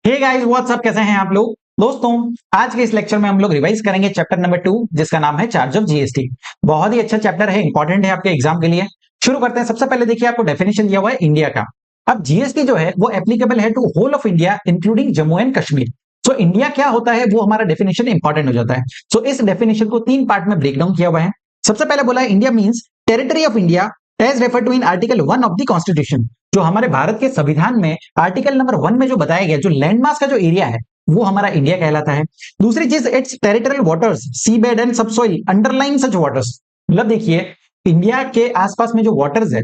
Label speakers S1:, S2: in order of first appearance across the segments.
S1: Hey guys what's up, कैसे हैं आप लोग। दोस्तों, आज के इस लेक्चर में हम लोग रिवाइज करेंगे चैप्टर नंबर 2, जिसका नाम है चार्ज ऑफ जीएसटी। बहुत ही अच्छा चैप्टर है, इंपॉर्टेंट है आपके एग्जाम के लिए। शुरू करते हैं। सबसे पहले देखिए, आपको डेफिनेशन दिया हुआ है इंडिया का। अब जीएसटी जो है वो एप्लीकेबल है to whole of India including Jammu and Kashmir. So India क्या होता है वो हमारा डेफिनेशन इंपॉर्टेंट हो जाता है। सो इस डेफिनेशन को 3 पार्ट में ब्रेक डाउन किया हुआ है। सबसे पहले बोला है India means territory of India as refer to in article 1 of the constitution. जो हमारे भारत के संविधान में आर्टिकल नंबर 1 में जो बताया गया, जो लैंडमास का जो एरिया है वो हमारा इंडिया कहलाता है। दूसरी चीज, its territorial waters, sea bed and subsoil underlying such waters. मतलब देखिए, इंडिया के आसपास में जो वाटर्स है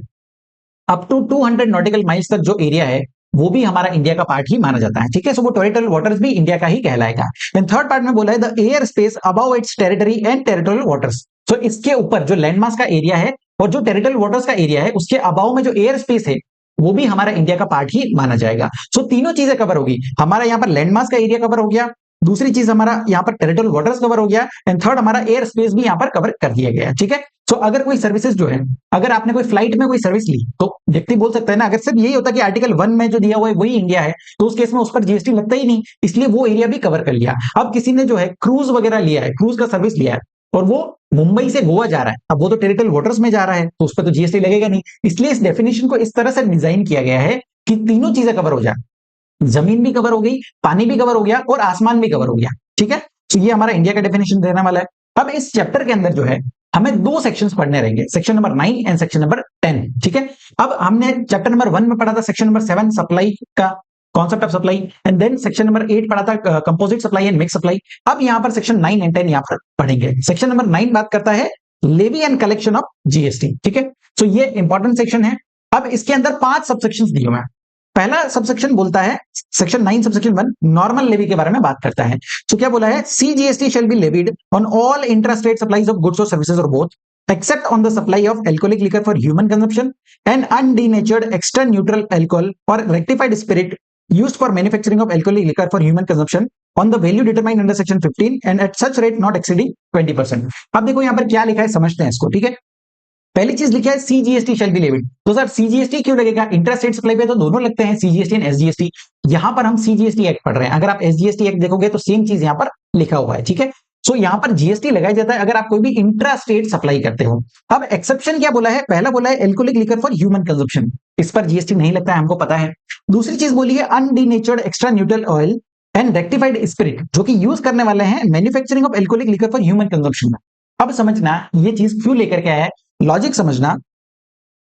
S1: अप टू 200 नॉटिकल माइल्स तक जो एरिया है वो भी हमारा इंडिया का पार्ट ही माना जाता है। ठीक है, सो वो टेरिटोरियल वाटर्स भी इंडिया का ही कहलाएगा। एंड थर्ड पार्ट में बोला है the air space above its territory and territorial waters. So इसके ऊपर जो लैंडमास का एरिया है और जो टेरिटोरियल वाटर्स का एरिया है उसके अबाव में जो एयर स्पेस है वो भी हमारा इंडिया का पार्ट ही माना जाएगा। सो तीनों चीजें कवर होगी। हमारा यहाँ पर लैंडमास का एरिया कवर हो गया, दूसरी चीज हमारा यहाँ पर टेरिटोरियल वाटर्स कवर हो गया, एंड थर्ड हमारा एयर स्पेस भी यहाँ पर कवर कर दिया गया। ठीक है, सो अगर कोई सर्विसेज जो है, अगर आपने कोई फ्लाइट में कोई सर्विस ली तो व्यक्ति बोल सकता है ना, अगर सिर्फ यही होता कि आर्टिकल 1 में जो दिया हुआ है वही इंडिया है तो उस केस में उस पर जीएसटी लगता ही नहीं, इसलिए वो एरिया भी कवर कर लिया। अब किसी ने जो है क्रूज वगैरह लिया है, क्रूज का सर्विस लिया है और वो मुंबई से गोवा जा रहा है, अब वो तो टेरिटोरियल वाटर्स में जा रहा है तो उस पर तो जीएसटी लगेगा नहीं। इसलिए इस डेफिनेशन को इस तरह से डिजाइन किया गया है कि तीनों चीजें कवर हो जाए, जमीन भी कवर हो गई, पानी भी कवर हो गया और आसमान भी कवर हो गया। ठीक है, तो ये हमारा इंडिया का डेफिनेशन देने वाला है। अब इस चैप्टर के अंदर जो है हमें 2 सेक्शंस पढ़ने रहेंगे, section number 9 and section number 10। ठीक है, अब हमने चैप्टर नंबर 1 में पढ़ा था सेक्शन नंबर 7 सप्लाई का concept of supply, and then section number 8 पढ़ा था composite supply and mix supply. अब यहां पर सेक्शन 9 एंड 10 यहां पर पढ़ेंगे। सेक्शन नंबर 9 बात करता है levy and collection of GST. ठीक है, तो ये इंपॉर्टेंट सेक्शन है। अब इसके अंदर 5 सबसेक्शंस दिए हुए हैं। पहला सबसेक्शन बोलता है, सेक्शन 9 सबसेक्शन 1 नॉर्मल लेवी के बारे में बात करता है। तो क्या बोला है, CGST shall be levied on all intrastate supplies of goods और सर्विसेज और both except on the supply of alcoholic liquor for human consumption and undenatured extra neutral alcohol or rectified spirit used for manufacturing of alcoholic liquor for human consumption on the value determined under section 15 and at such rate not exceeding 20%। अब देखो यहाँ पर क्या लिखा है, समझते हैं इसको। ठीक है, पहली चीज लिखा है सीजीएसटी शैल बी लेविड। तो सर सीजीएसटी क्यों लगेगा, इंट्रास्टेट सप्लाई पे तो दोनों लगते हैं, सीजीएसटी एंड एसजीएसटी। यहां पर हम सीजीएसटी एक्ट पढ़ रहे हैं, अगर आप एसजीएसटी एक्ट देखोगे तो सेम चीज यहां पर लिखा हुआ है। ठीक है, सो यहां पर जीएसटी लगाया जाता है अगर आप कोई भी इंट्रास्टेट सप्लाई करते हो। अब एक्सेप्शन क्या बोला है, पहला बोला है alcoholic liquor for human consumption, इस पर जीएसटी नहीं लगता है, हमको पता है। दूसरी चीज बोली है undenatured extra neutral oil and rectified spirit, जो कि यूज करने वाले हैं manufacturing of alcoholic liquor for human consumption में। अब समझना ये चीज क्यों लेकर के आया है, लॉजिक समझना।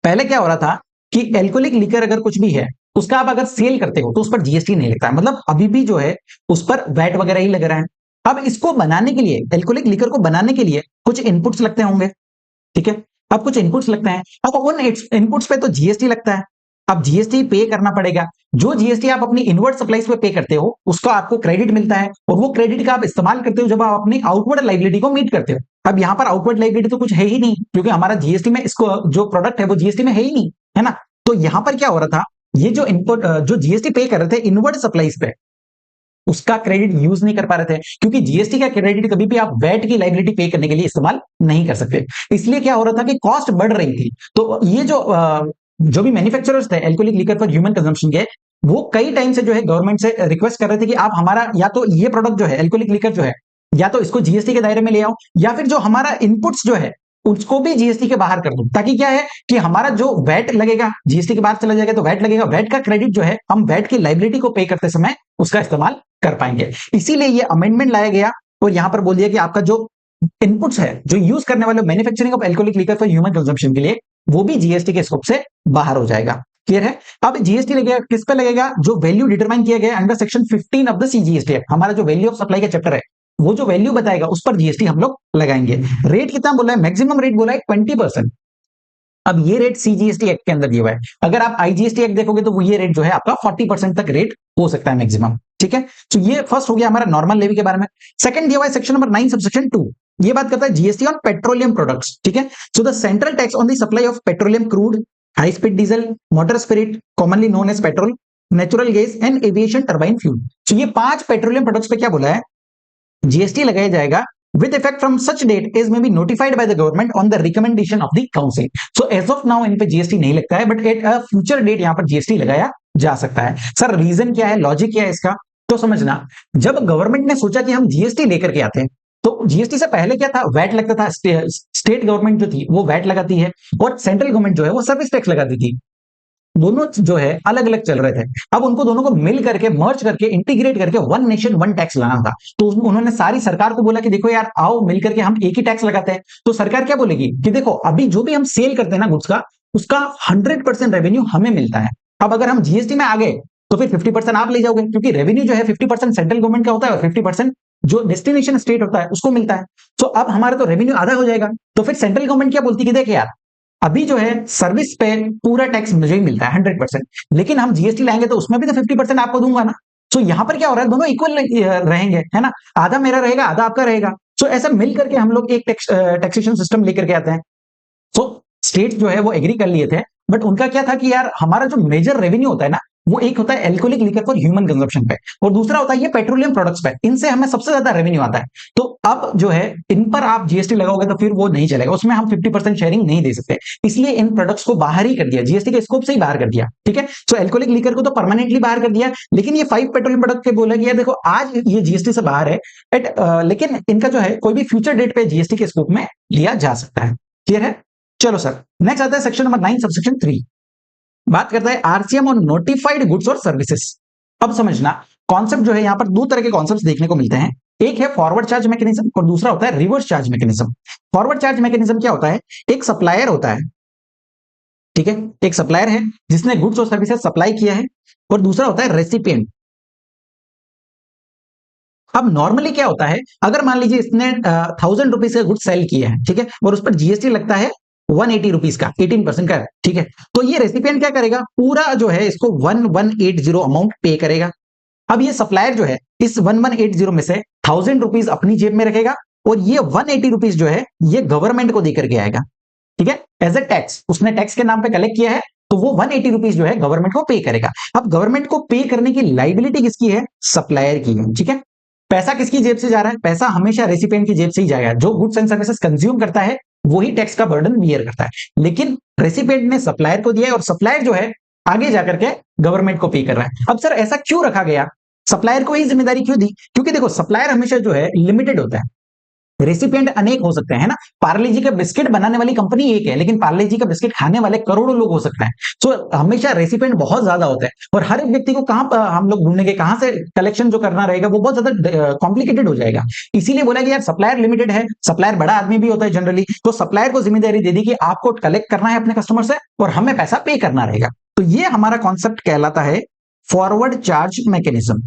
S1: पहले क्या हो रहा था कि एल्कोहलिक लिकर अगर कुछ भी है उसका आप अगर सेल करते हो तो उस पर जीएसटी नहीं लगता है, मतलब अभी भी जो है उस पर वैट वगैरह ही लग रहा है। अब इसको बनाने के लिए, एल्कोहलिक लिकर को बनाने के लिए कुछ इनपुट्स लगते होंगे। ठीक है, अब कुछ इनपुट्स लगते हैं, अब उन इनपुट्स पे तो जीएसटी लगता है। अब जीएसटी पे करना पड़ेगा। जो जीएसटी आप अपनी इनवर्ड सप्लाईज पे पे करते हो उसका आपको क्रेडिट मिलता है और वो क्रेडिट का आप इस्तेमाल करते हो जब आप अपनी आउटवर्ड लाइबिलिटी को मीट करते हो। अब यहां पर आउटवर्ड लाइबिलिटी तो कुछ है ही नहीं, क्योंकि हमारा जीएसटी में इसको जो प्रोडक्ट है वो जीएसटी में है ही नहीं, है ना। तो यहां पर क्या हो रहा था, ये जो इनपुट जो जीएसटी पे कर रहे थे इनवर्ड सप्लाईज पे, उसका क्रेडिट यूज नहीं कर पा रहे थे, क्योंकि जीएसटी का क्रेडिट कभी भी आप वैट की लाइबिलिटी पे करने के लिए इस्तेमाल नहीं कर सकते। इसलिए क्या हो रहा था कि कॉस्ट बढ़ रही थी। तो ये जो भी मैन्युफैक्चरर्स थे alcoholic liquor for human consumption के, वो कई टाइम से जो है गवर्नमेंट से रिक्वेस्ट कर रहे थे कि आप हमारा या तो ये प्रोडक्ट जो है एल्कोहलिक लिकर जो है या तो इसको जीएसटी के दायरे में ले आओ, या फिर जो हमारा इनपुट्स जो है उसको भी जीएसटी के बाहर कर दो, ताकि क्या है कि हमारा जो वैट लगेगा जीएसटी के बाहर चला जाएगा तो वैट लगेगा, वैट का क्रेडिट जो है हम वैट की लाइबिलिटी को पे करते समय उसका इस्तेमाल कर पाएंगे। इसीलिए ये अमेंडमेंट लाया गया और यहां पर बोल दिया कि आपका जो इनपुट्स है जो यूज करने वाले manufacturing of alcoholic liquor for human consumption के लिए, वो भी जीएसटी के स्कोप से बाहर हो जाएगा। क्लियर है। अब जीएसटी लगेगा किस पे लगेगा, जो वैल्यू डिटरमाइन किया गया under section 15 of the CGST act, हमारा जो वैल्यू ऑफ सप्लाई का चैप्टर है वो जो वैल्यू बताएगा उस पर जीएसटी हम लोग लगाएंगे। रेट कितना बोला है, मैक्सिमम रेट बोला है 20%। अब ये रेट सीजीएसटी एक्ट के अंदर दिया हुआ है, अगर आप आईजीएसटी एक्ट देखोगे तो वो ये रेट जो है आपका 40% तक रेट हो सकता है मैक्सिमम। ठीक है, तो ये फर्स्ट हो गया हमारा नॉर्मल लेवी के बारे में। सेकंड दिया हुआ है सेक्शन नंबर 9 सबसेक्शन 2, ये बात करता है जीएसटी ऑन पेट्रोलियम प्रोडक्ट्स। ठीक है, so the central tax on the supply of petroleum crude, high speed diesel, motor spirit commonly known as petrol, natural gas and aviation turbine fuel. तो ये 5 petroleum products पे क्या बोला है, GST लगाया जाएगा with effect from such date as may be notified by the government on the recommendation of the council। so as of now इन पे GST नहीं लगता है, but at a future date यहां पर जीएसटी लगाया जा सकता है। सर रीजन क्या है, लॉजिक क्या है इसका, तो समझना, जब गवर्नमेंट ने सोचा कि हम जीएसटी लेकर के आते हैं, तो जीएसटी से पहले क्या था, वैट लगता था। स्टेट गवर्नमेंट जो थी वो वैट लगाती है और सेंट्रल गवर्नमेंट जो है वो सर्विस टैक्स लगाती थी। दोनों जो है अलग अलग चल रहे थे। अब उनको दोनों को मिल करके, मर्ज करके, इंटीग्रेट करके वन नेशन वन टैक्स लाना था। तो उन्होंने सारी सरकार को बोला कि देखो यार, आओ मिल करके हम एक ही टैक्स लगाते हैं। तो सरकार क्या बोलेगी कि देखो, अभी जो भी हम सेल करते हैं ना गुड्स का, उसका 100% रेवेन्यू हमें मिलता है। अब अगर हम जीएसटी में आ गए तो फिर 50% आप ले जाओगे, क्योंकि रेवेन्यू जो है 50% सेंट्रल गवर्नमेंट का होता है और 50% जो डेस्टिनेशन स्टेट होता है उसको मिलता है। तो अब हमारा तो रेवेन्यू आधा हो जाएगा। तो फिर सेंट्रल गवर्नमेंट क्या बोलती है कि देख यार, अभी जो है सर्विस पे पूरा टैक्स मुझे ही मिलता है 100%, लेकिन हम जीएसटी लाएंगे तो उसमें भी तो 50% आपको दूंगा ना। तो यहां पर क्या हो रहा है, दोनों इक्वल रहेंगे, है ना। आधा मेरा रहेगा, आधा आपका रहेगा। तो ऐसा मिल करके हम लोग एक टैक्सेशन सिस्टम लेकर के आते हैं। तो स्टेट जो है वो एग्री कर लिए थे, बट उनका क्या था कि यार, हमारा जो मेजर रेवेन्यू होता है ना, वो एक होता है alcoholic liquor for human consumption पे, और दूसरा होता है ये पेट्रोलियम प्रोडक्ट्स पे। इनसे हमें सबसे ज्यादा रेवेन्यू आता है। तो अब जो है इन पर आप जीएसटी लगाओगे तो फिर वो नहीं चलेगा, उसमें हम 50% शेयरिंग नहीं दे सकते। इसलिए इन प्रोडक्ट्स को बाहर ही कर दिया, जीएसटी के स्कोप से ही बाहर कर दिया। ठीक है, तो एल्कोहलिक लिकर को तो परमानेंटली बाहर कर दिया, लेकिन ये 5 पेट्रोलियम प्रोडक्ट के बोला गया देखो आज ये जीएसटी से बाहर है, लेकिन इनका जो है कोई भी फ्यूचर डेट पे जीएसटी के स्कोप में लिया जा सकता है। क्लियर है। चलो सर, नेक्स्ट आता है सेक्शन नंबर 9 सबसेक्शन 3। बात करता है आरसीएम और नोटिफाइड गुड्स और सर्विसेज। अब समझना, कॉन्सेप्ट जो है यहां पर दो तरह के कॉन्सेप्ट देखने को मिलते हैं। एक है फॉरवर्ड चार्ज मैकेनिज्म और दूसरा होता है reverse charge mechanism. Forward charge mechanism क्या होता है, एक सप्लायर होता है, ठीक है, एक सप्लायर है जिसने गुड्स और सर्विसेज सप्लाई किया है, और दूसरा होता है रेसिपिएंट। अब नॉर्मली क्या होता है, अगर मान लीजिए इसने 1000 रुपीज का गुड सेल किया है, ठीक है, और उस पर जीएसटी लगता है 180 रुपीज का, 18% का, ठीक है, तो ये रेसिपिएंट क्या करेगा, पूरा जो है इसको 1180 अमाउंट पे करेगा। अब ये सप्लायर जो है इस 1180 में से 1000 रुपीज अपनी जेब में रखेगा, और ये 180 रुपीज जो है ये गवर्नमेंट को देकर के आएगा। ठीक है, एज ए टैक्स, उसने टैक्स के नाम पे कलेक्ट किया है, तो वो 180 रुपीज जो है गवर्नमेंट को पे करेगा। अब गवर्नमेंट को पे करने की लाइबिलिटी किसकी है, सप्लायर की है। ठीक है, पैसा किसकी जेब से जा रहा है, पैसा हमेशा रेसिपिएंट की जेब से ही जाएगा। जो गुड्स एंड सर्विसेज कंज्यूम करता है वही टैक्स का बर्डन बियर करता है, लेकिन रेसिपिएंट ने सप्लायर को दिया है, और सप्लायर जो है आगे जाकर के गवर्नमेंट को पे कर रहा है। अब सर ऐसा क्यों रखा गया, सप्लायर को ही जिम्मेदारी क्यों दी, क्योंकि देखो सप्लायर हमेशा जो है लिमिटेड होता है, रेसिपिएंट अनेक हो सकते हैं, है ना। पार्ले जी का बिस्किट बनाने वाली कंपनी एक है, लेकिन पार्ले जी का बिस्किट खाने वाले करोड़ों लोग हो सकते हैं। तो हमेशा रेसिपिएंट बहुत ज्यादा होता है, और हर एक व्यक्ति को कहां हम लोग ढूंढेंगे, कहां से कलेक्शन जो करना रहेगा वो बहुत ज्यादा कॉम्प्लिकेटेड हो जाएगा। इसीलिए बोला कि यार सप्लायर लिमिटेड है, सप्लायर बड़ा आदमी भी होता है जनरली, तो सप्लायर को जिम्मेदारी दे दी कि आपको कलेक्ट करना है अपने कस्टमर से और हमें पैसा पे करना रहेगा। तो ये हमारा कॉन्सेप्ट कहलाता है फॉरवर्ड चार्ज मैकेनिज्म।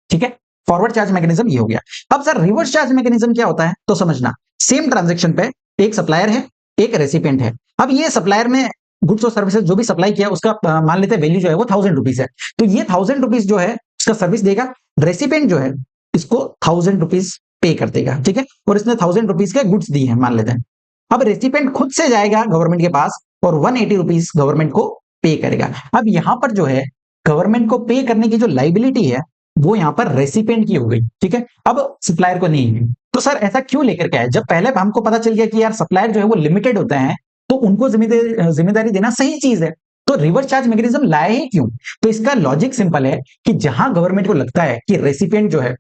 S1: ठीक है, फॉरवर्ड चार्ज मैकेनिज्म ये हो गया। अब सर रिवर्स चार्ज मैकेनिज्म क्या होता है, तो समझना, सेम ट्रांजैक्शन पे एक सप्लायर है, एक रेसिपिएंट है। अब ये सप्लायर में गुड्स और सर्विसेज जो भी सप्लाई किया उसका मान लेते हैं वैल्यू जो है वो 1000 रुपीज है, तो ये 1000 रुपीज जो है उसका सर्विस देगा, रेसिपिएंट जो है इसको 1000 रुपीज पे कर देगा। ठीक है, और इसने 1000 रुपीज के गुड्स दिए हैं मान लेते हैं। अब रेसिपिएंट खुद से जाएगा गवर्नमेंट के पास और 180 रुपीज गवर्नमेंट को पे करेगा। अब यहां पर जो है गवर्नमेंट को पे करने की जो लाइबिलिटी है वो यहां पर रेसिपिएंट की हो गई। ठीक है, अब सप्लायर को नहीं है। तो सर ऐसा क्यों लेकर के आए, जब पहले हमको पता चल गया कि यार सप्लायर जो है वो लिमिटेड होते हैं, तो उनको जिम्मेदारी देना सही चीज है, तो रिवर्स चार्ज मैकेनिज्म लाए ही क्यों। तो इसका लॉजिक सिंपल है कि जहां गवर्नमेंट को लगता है कि रेसिपिएंट जो है,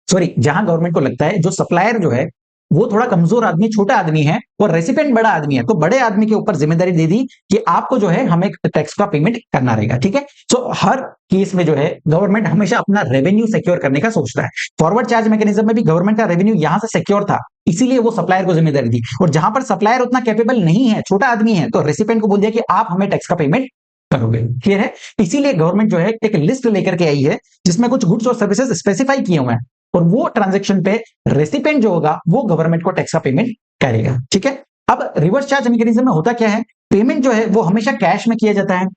S1: सॉरी, जहां गवर्नमेंट को लगता है जो सप्लायर जो है वो थोड़ा कमजोर आदमी, छोटा आदमी है, और रेसिपिएंट बड़ा आदमी है, तो बड़े आदमी के ऊपर जिम्मेदारी दे दी कि आपको जो है हमें टैक्स का पेमेंट करना रहेगा। ठीक है, सो हर केस में जो है गवर्नमेंट हमेशा अपना रेवेन्यू सिक्योर करने का सोचता है। फॉरवर्ड चार्ज मैकेनिज्म में भी गवर्नमेंट का रेवेन्यू यहां से सिक्योर था, इसीलिए वो सप्लायर को जिम्मेदारी दी, और जहां पर सप्लायर उतना कैपेबल नहीं है, छोटा आदमी है, तो रेसिपिएंट को बोल दिया कि आप हमें टैक्स का पेमेंट करोगे। क्लियर है, इसीलिए गवर्नमेंट जो है एक लिस्ट लेकर के आई है जिसमें कुछ गुड्स और सर्विसेज स्पेसिफाई किए हुए हैं, और वो ट्रांजैक्शन पे रेसिपिएंट जो होगा वो गवर्नमेंट को टैक्स का पेमेंट करेगा। ठीक है, अब रिवर्स चार्ज मैकेनिज्म में होता क्या है, पेमेंट जो है वो हमेशा कैश में किया जाता है,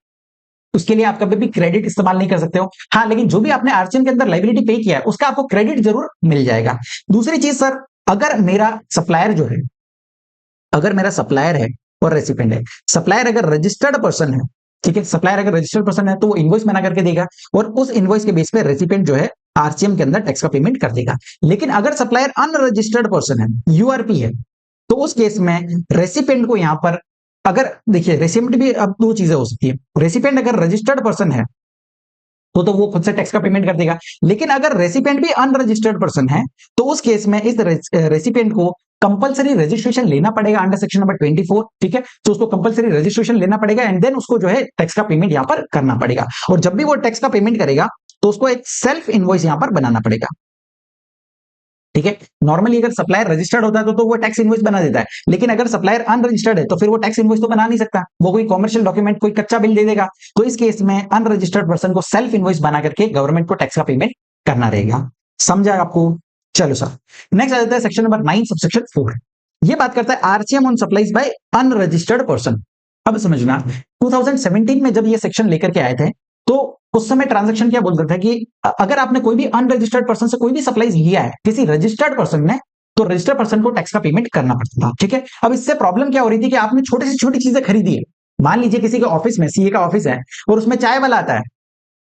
S1: उसके लिए आप कभी भी क्रेडिट इस्तेमाल नहीं कर सकते हो। हाँ, लेकिन जो भी आपने आरसीएम के अंदर लाइबिलिटी पे किया है उसका आपको क्रेडिट जरूर मिल जाएगा। दूसरी चीज सर, अगर मेरा सप्लायर जो है, अगर मेरा सप्लायर है और रेसिपिएंट है, सप्लायर अगर रजिस्टर्ड पर्सन है, ठीक है, सप्लायर अगर रजिस्टर्ड पर्सन है तो वो इनवॉइस बना करके देगा, और उस इनवॉइस के बेस पे रेसिपिएंट जो है आरसीएम के अंदर टैक्स का पेमेंट कर देगा। लेकिन अगर सप्लायर अनरजिस्टर्ड पर्सन है, यूआरपी है, तो उस केस में रेसिपिएंट को यहां पर, अगर देखिए रेसिपिएंट भी अब दो चीजें हो सकती है, रेसिपिएंट अगर रजिस्टर्ड पर्सन है तो वो खुद से टैक्स का पेमेंट कर देगा। लेकिन अगर रेसिपिएंट भी अनरजिस्टर्ड पर्सन है तो उस केस में इस रेसिपिएंट को कंपलसरी रजिस्ट्रेशन लेना पड़ेगा अंडर सेक्शन नंबर 24, ठीक है। तो उसको कंपलसरी रजिस्ट्रेशन लेना पड़ेगा एंड देन उसको जो है टैक्स का पेमेंट यहां पर करना पड़ेगा। और जब भी वो टैक्स का पेमेंट करेगा तो उसको एक सेल्फ इनवॉइस यहां पर बनाना पड़ेगा, ठीक है। नॉर्मली अगर सप्लायर रजिस्टर्ड होता है तो वो टैक्स इनवॉइस बना देता है, लेकिन अगर सप्लायर अनरजिस्टर्ड है तो फिर वो टैक्स इनवॉइस तो बना नहीं सकता, वो कोई कॉमर्शियल डॉक्यूमेंट कोई कच्चा बिल दे देगा। तो इस केस में अनरजिस्टर्ड पर्सन को सेल्फ इनवॉइस बना करके गवर्नमेंट को टैक्स का पेमेंट करना रहेगा। समझा आपको? चलो सर, नेक्स्ट आ जाता है सेक्शन नंबर 9 सबसेक्शन 4। ये बात करता है RCM on supplies bye unregistered person. अब समझना, 2017 में जब ये सेक्शन लेकर के आए थे तो उस समय ट्रांजैक्शन क्या बोलता था कि अगर आपने कोई भी अनरजिस्टर्ड पर्सन से कोई भी सप्लाईज लिया है किसी रजिस्टर्ड पर्सन ने, तो रजिस्टर्ड पर्सन को टैक्स का पेमेंट करना पड़ता था, ठीक है। अब इससे प्रॉब्लम क्या हो रही थी कि आपने छोटी से छोटी चीजें खरीदी है। मान लीजिए किसी के ऑफिस में, सीए का ऑफिस है और उसमें चाय वाला आता है,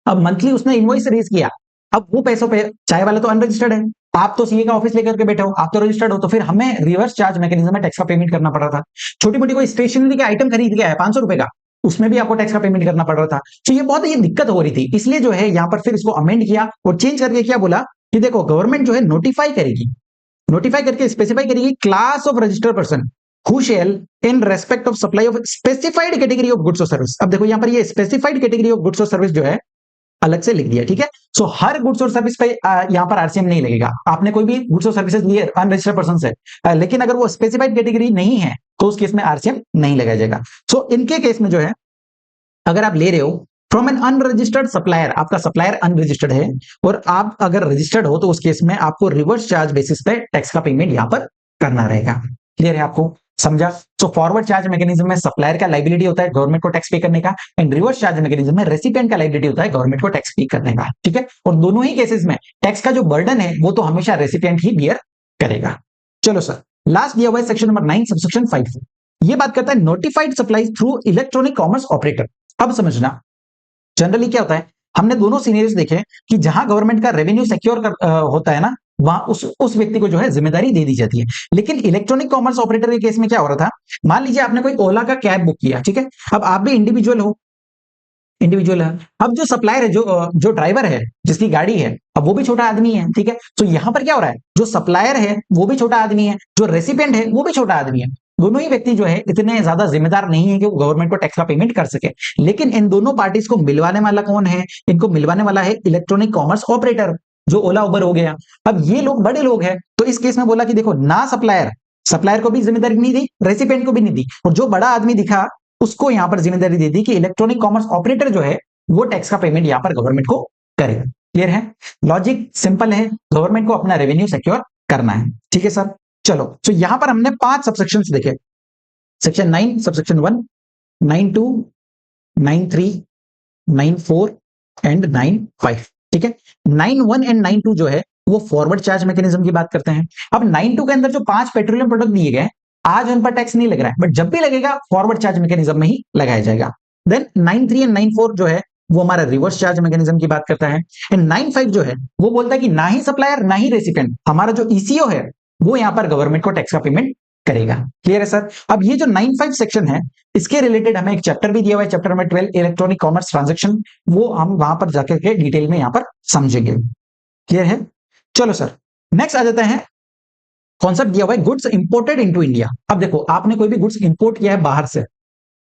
S1: अब मंथली उसने इनवॉइस रेज किया, अब वो पैसों पे चाय वाला तो अनरजिस्टर्ड है, आप तो सीए का ऑफिस लेकर के बैठे हो, आप तो रजिस्टर्ड हो, तो फिर हमें रिवर्स चार्ज मैकेनिज्म में टैक्स का पेमेंट करना पड़ रहा था। छोटी मोटी कोई स्टेशनरी का आइटम खरीद गया है 500 रुपए का, उसमें भी आपको टैक्स का पेमेंट करना पड़ रहा था। तो ये बहुत दिक्कत हो रही थी, इसलिए जो है यहाँ पर फिर इसको अमेंड किया और चेंज करके क्या बोला कि देखो गवर्नमेंट जो है नोटिफाई करेगी, नोटिफाई करके स्पेसिफाई करेगी class of registered person who shall in respect of supply of specified category of goods और सर्विस। अब देखो यहाँ पर ये स्पेसिफाइड कैटेगरी ऑफ गुड्स और सर्विस जो है अलग से लिख दिया, ठीक है। सो हर गुड्स और सर्विस पे यहां पर आरसीएम नहीं लगेगा। आपने कोई भी गुड्स और सर्विसेज लिए अनरजिस्टर्ड पर्सन से, लेकिन अगर वो स्पेसिफाइड कैटेगरी नहीं है तो उस केस में आरसीएम नहीं लगाया जाएगा। सो इनके केस में जो है अगर आप ले रहे हो फ्रॉम एन अनरजिस्टर्ड सप्लायर, आपका सप्लायर अनरजिस्टर्ड है और आप अगर रजिस्टर्ड हो तो उस केस में आपको रिवर्स चार्ज बेसिस पे टैक्स का पेमेंट यहां पर करना रहेगा। क्लियर है आपको? समझा? सो फॉरवर्ड चार्ज मैकेनिज्म में सप्लायर का लाइबिलिटी होता है गवर्नमेंट को टैक्स पे करने का, एंड रिवर्स चार्ज मैकेनिज्म में रेसिपिएंट का लाइबिलिटी होता है गवर्नमेंट को टैक्स पे करने का, ठीक है। और दोनों ही केसेस में टैक्स का जो बर्डन है वो तो हमेशा रेसिपिएंट ही बियर करेगा। चलो सर, लास्ट दिया हुआ है सेक्शन नंबर 9 सबसेक्शन 5। ये बात करता है notified supplies through electronic commerce operator. अब समझना, जनरली क्या होता है, हमने दोनों सीनियर्स देखे कि जहां गवर्नमेंट का रेवेन्यू सिक्योर होता है ना, वहां उस व्यक्ति को जो है जिम्मेदारी दे दी जाती है। लेकिन इलेक्ट्रॉनिक कॉमर्स ऑपरेटर के केस में क्या हो रहा था, मान लीजिए आपने कोई ओला का कैब बुक किया, ठीक है। अब आप भी इंडिविजुअल हो, इंडिविजुअल है। अब जो सप्लायर है, जो ड्राइवर है जिसकी गाड़ी है, अब वो भी छोटा आदमी है, ठीक है। तो यहां पर क्या हो रहा है, जो सप्लायर है वो भी छोटा आदमी है, जो रेसिपिएंट है वो भी छोटा आदमी है। दोनों ही व्यक्ति जो है इतने ज्यादा जिम्मेदार नहीं है कि वो गवर्नमेंट को टैक्स का पेमेंट कर सके। लेकिन इन दोनों पार्टीज को मिलवाने वाला कौन है, इनको मिलवाने वाला है इलेक्ट्रॉनिक कॉमर्स ऑपरेटर, जो ओला उबर हो गया। अब ये लोग बड़े लोग हैं, तो इस केस में बोला कि देखो ना सप्लायर, सप्लायर को भी जिम्मेदारी नहीं दी, रेसिपिएंट को भी नहीं दी, और जो बड़ा आदमी दिखा उसको यहां पर जिम्मेदारी दे दी कि इलेक्ट्रॉनिक कॉमर्स ऑपरेटर जो है वो टैक्स का पेमेंट यहां पर गवर्नमेंट को करे। क्लियर है? लॉजिक सिंपल है, गवर्नमेंट को अपना रेवेन्यू सिक्योर करना है, ठीक है सर। चलो, तो यहां पर हमने 5 सबसेक्शंस देखे, सेक्शन 9 सबसेक्शन 1, 9(2), 9(3), 9(4) एंड 9(5), ठीक है। 9(1) एंड 9(2) जो है वो फॉरवर्ड चार्ज मैकेनिज्म की बात करते हैं। अब 9(2) के अंदर जो 5 पेट्रोलियम प्रोडक्ट दिए गए, आज उन पर टैक्स नहीं लग रहा है, बट जब भी लगेगा फॉरवर्ड चार्ज मैकेनिज्म में ही लगाया जाएगा। देन 9(3) एंड 9(4) जो है वो हमारा रिवर्स चार्ज मैकेनिज्म की बात करता है। एंड 9(5) जो है वो बोलता है कि ना ही सप्लायर ना ही रेसिपिएंट, हमारा जो ईसीओ है वो यहां पर गवर्नमेंट को टैक्स का पेमेंट करेगा। क्लियर है सर? अब ये जो 9(5) सेक्शन है इसके रिलेटेड हमें एक चैप्टर भी दिया हुआ है, chapter number 12 electronic commerce transaction, वो हम वहां पर जाकर के डिटेल में यहां पर समझेंगे। क्लियर है? चलो सर, नेक्स्ट आ जाता है, कॉन्सेप्ट दिया हुआ है गुड्स इंपोर्टेड इनटू इंडिया। अब देखो, आपने कोई भी गुड्स इंपोर्ट किया है बाहर से,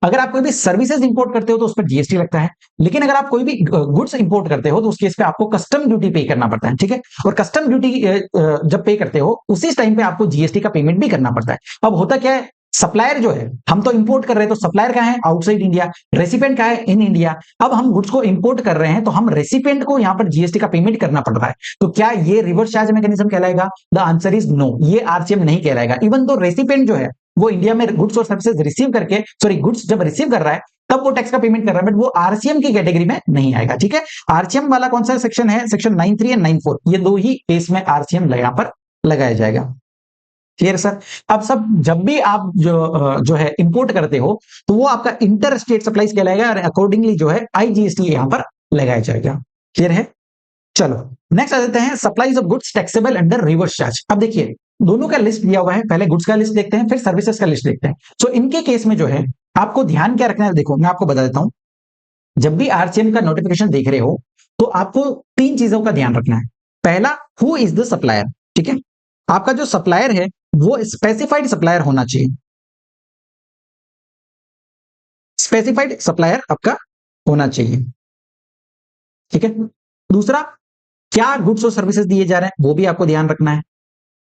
S1: अगर आप कोई भी सर्विसेज इंपोर्ट करते हो तो उस पर जीएसटी लगता है। लेकिन अगर आप कोई भी गुड्स इंपोर्ट करते हो तो उस केस पे आपको कस्टम ड्यूटी पे करना पड़ता है, ठीक है। और कस्टम ड्यूटी जब पे करते हो उसी टाइम पे आपको जीएसटी का पेमेंट भी करना पड़ता है। अब होता क्या है, सप्लायर जो है, हम तो इंपोर्ट कर रहे हैं तो सप्लायर कहाँ है, आउटसाइड इंडिया, रेसिपिएंट कहाँ है, इन इंडिया। अब हम गुड्स को इंपोर्ट कर रहे हैं तो हम रेसिपिएंट को यहाँ पर जीएसटी का पेमेंट करना पड़ रहा है, तो क्या ये रिवर्स चार्ज मैकेनिज्म कहलाएगा? द आंसर इज नो, ये आरसीएम नहीं कहलाएगा। इवन तो रेसिपिएंट जो है वो इंडिया में गुड्स और सर्विसेज रिसीव करके, सॉरी गुड्स जब रिसीव कर रहा है तब वो टैक्स का पेमेंट कर रहा है, बट वो आरसीएम की कैटेगरी में नहीं आएगा, ठीक है। आरसीएम वाला कौन सा सेक्शन है, सेक्शन 9(3) एंड 9(4), ये दो ही केस में आरसीएम यहां पर लगाया जाएगा। Clear sir? अब सब जब भी आप जो है इंपोर्ट करते हो तो वो आपका इंटर स्टेट सप्लाईज कहलाएगा और अकॉर्डिंगली जो है आईजीएसटी यहां पर लगाया जाएगा। क्लियर है? चलो, नेक्स्ट आ जाते हैं supplies of goods taxable under reverse charge. अब देखिए, दोनों का लिस्ट दिया हुआ है, पहले गुड्स का लिस्ट देखते हैं फिर सर्विसेज का लिस्ट देखते हैं। सो इनके केस में जो है आपको ध्यान क्या रखना है, देखो मैं आपको बता देता हूं, जब भी आरसीएम का नोटिफिकेशन देख रहे हो तो आपको तीन चीजों का ध्यान रखना है। पहला, हु इज द सप्लायर, ठीक है, आपका जो सप्लायर है वो स्पेसिफाइड सप्लायर होना चाहिए, स्पेसिफाइड सप्लायर आपका होना चाहिए, ठीक है। दूसरा, क्या गुड्स और सर्विसेज दिए जा रहे हैं वो भी आपको ध्यान रखना है,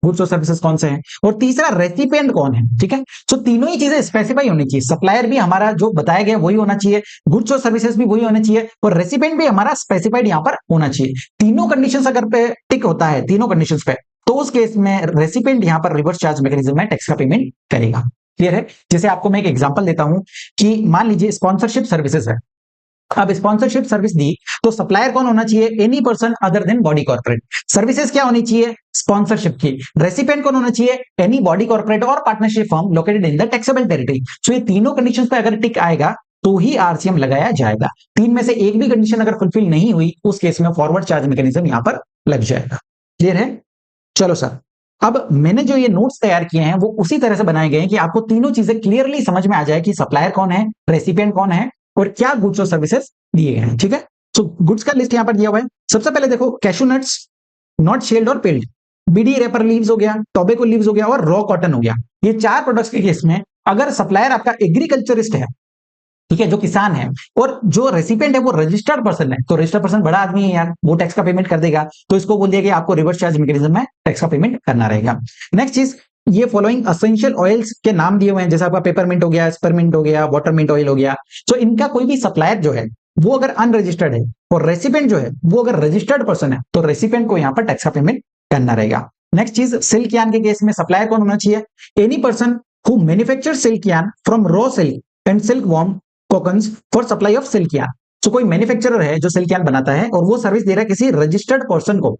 S1: गुड्स और सर्विसेज कौन से हैं। और तीसरा, रेसिपिएंट कौन है, ठीक है। तो तीनों ही चीजें स्पेसिफाई होनी चाहिए, सप्लायर भी हमारा जो बताया गया वही होना चाहिए, गुड्स और सर्विसेज भी वही होने चाहिए, और रेसिपिएंट भी हमारा स्पेसिफाइड यहां पर होना चाहिए। तीनों कंडीशंस अगर पे टिक होता है, तीनों कंडीशंस पे, तो उस केस में रेसिपिएंट यहां पर रिवर्स चार्ज मैकेनिज्म में टैक्स का पेमेंट करेगा। क्लियर है। जैसे आपको मैं एक एग्जांपल देता हूं कि मान लीजिए स्पॉन्सरशिप सर्विसेज है, अब स्पॉन्सरशिप सर्विस दी तो सप्लायर कौन होना चाहिए, any person other than body corporate. Services क्या होनी चाहिए, स्पॉन्सरशिप की। रेसिपिएंट कौन होना चाहिए, एनी बॉडी कॉर्पोरेट और partnership firm located in the taxable territory. So ये तीनों कंडीशंस पे अगर टिक आएगा तो ही आरसीएम लगाया जाएगा। तीन में से एक भी कंडीशन अगर फुलफिल नहीं हुई उस केस में फॉरवर्ड चार्ज मैकेनिज्म यहां पर लग जाएगा। क्लियर है। चलो सर, अब मैंने जो ये नोट्स तैयार किए हैं वो उसी तरह से बनाए गए हैं कि आपको तीनों चीजें क्लियरली समझ में आ जाए कि सप्लायर कौन है, रेसिपिएंट कौन है, और क्या गुड्स और सर्विसेज दिए गए हैं, ठीक है। तो गुड्स का लिस्ट यहां पर दिया हुआ है। सबसे पहले देखो, कैशू नट्स, नॉट शेल्ड और पेल्ड, बीडी रेपर लीव्स हो गया, टोबैको लीव्स हो गया, और रॉ कॉटन हो गया। ये चार प्रोडक्ट्स के केस में अगर सप्लायर आपका एग्रीकल्चरिस्ट है, ठीक है, जो किसान है, और जो रेसिपिएंट है वो रजिस्टर्ड पर्सन है, तो रजिस्टर्ड पर्सन बड़ा आदमी है यार, वो टैक्स का पेमेंट कर देगा, तो इसको बोल दिया कि आपको रिवर्स चार्ज मैकेनिज्म में टैक्स का पेमेंट करना रहेगा। नेक्स्ट चीज, ये फॉलोइंग असेंशियल ऑयल्स के नाम दिए हुए हैं, जैसे आपका पेपरमिंट हो गया, स्परमिंट हो गया, वाटरमिंट ऑयल हो गया। तो इनका कोई भी सप्लायर जो है वो अगर अनरजिस्टर्ड है और रेसिपिएंट जो है वो अगर रजिस्टर्ड पर्सन है, तो रेसिपिएंट को यहाँ पर टैक्स का पेमेंट करना रहेगा। नेक्स्ट चीज, सिल्क यार्न के केस में सप्लायर कौन होना चाहिए, any person who manufacture silk yarn from raw silk and silk worm cocoons for supply of silk yarn. तो कोई मैन्युफैक्चरर है जो सिल्क यार्न बनाता है और वो सर्विस दे रहा है किसी रजिस्टर्ड पर्सन को,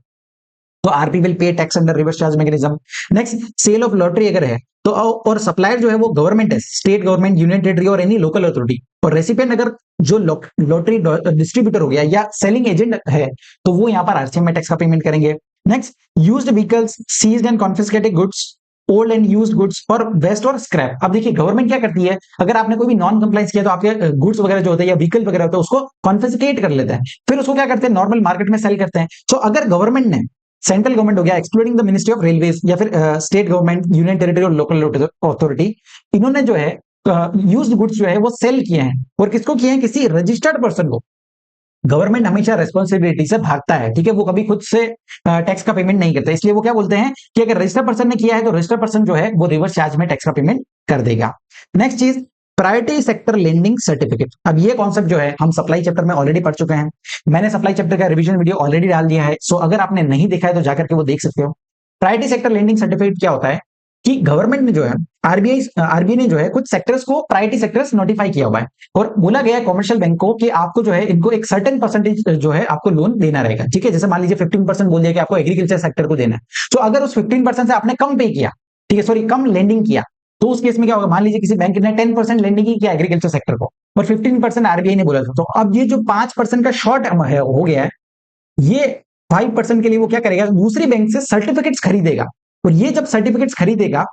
S1: तो RP will pay tax under reverse charge mechanism. Next, sale of lottery अगर है तो, और सप्लायर जो है वो गवर्नमेंट है, स्टेट गवर्नमेंट, यूनियन टेरिटरी और एनी लोकल अथॉरिटी, और रेसिपिएंट अगर जो लॉटरी डिस्ट्रीब्यूटर हो गया या सेलिंग एजेंट है, तो वो यहाँ पर आरसीएम में टैक्स का पेमेंट करेंगे। Next, used vehicles, seized and confiscated goods, old and used goods, और वेस्ट और स्क्रैप। अब देखिए गवर्नमेंट क्या करती है, अगर आपने कोई भी नॉन कंप्लाइंस किया तो आपके गुड्स वगैरह जो होते हैं या व्हीकल वगैरह होते हैं उसको कॉन्फिस्केट कर लेते हैं, फिर उसको क्या करते हैं, नॉर्मल मार्केट में सेल करते हैं। तो अगर गवर्नमेंट ने, सेंट्रल गवर्नमेंट हो गया excluding the ministry of railways, या फिर स्टेट गवर्नमेंट, यूनियन टेरिटरी और लोकल अथॉरिटी, इन्होंने जो है यूज्ड गुड्स जो है वो सेल किए हैं, और किसको किए हैं, किसी रजिस्टर्ड पर्सन को। गवर्नमेंट हमेशा रेस्पॉन्सिबिलिटी से भागता है, ठीक है, वो कभी खुद से टैक्स का पेमेंट नहीं करता, इसलिए वो क्या बोलते हैं कि अगर रजिस्टर्ड पर्सन ने किया है तो रजिस्टर्ड पर्सन जो है वो रिवर्स चार्ज में टैक्स का पेमेंट कर देगा। नेक्स्ट चीज, प्रायोरिटी सेक्टर लेंडिंग सर्टिफिकेट। अब ये कॉन्सेप्ट जो है हम सप्लाई चैप्टर में ऑलरेडी पढ़ चुके हैं, मैंने सप्लाई चैप्टर का रिवीजन वीडियो ऑलरेडी डाल दिया है, सो अगर आपने नहीं देखा है तो जाकर के वो देख सकते हो। प्रायोरिटी सेक्टर लेंडिंग सर्टिफिकेट क्या होता है कि गवर्नमेंट ने जो है, आरबीआई ने जो है कुछ सेक्टर्स को प्रायोरिटी सेक्टर्स नोटिफाई किया हुआ है, और बोला गया है कॉमर्शियल बैंक को कि आपको जो है इनको एक सर्टेन परसेंटेज जो है आपको लोन देना रहेगा, ठीक है। जैसे मान लीजिए 15% बोल दिया कि आपको एग्रीकल्चर सेक्टर को देना है, तो अगर उस 15% से आपने कम पे किया, ठीक है, सॉरी कम लेंडिंग किया, तो उस केस में क्या होगा, मान लीजिए किसी बैंक ने 10% लेंडिंग की किया एग्रीकल्चर सेक्टर को और 15% आरबीआई ने बोला था, तो अब ये जो 5% का शॉर्ट हो गया है, ये 5% के लिए वो क्या करेगा, दूसरी बैंक से सर्टिफिकेट्स खरीदेगा, और ये जब सर्टिफिकेट्स खरीदेगा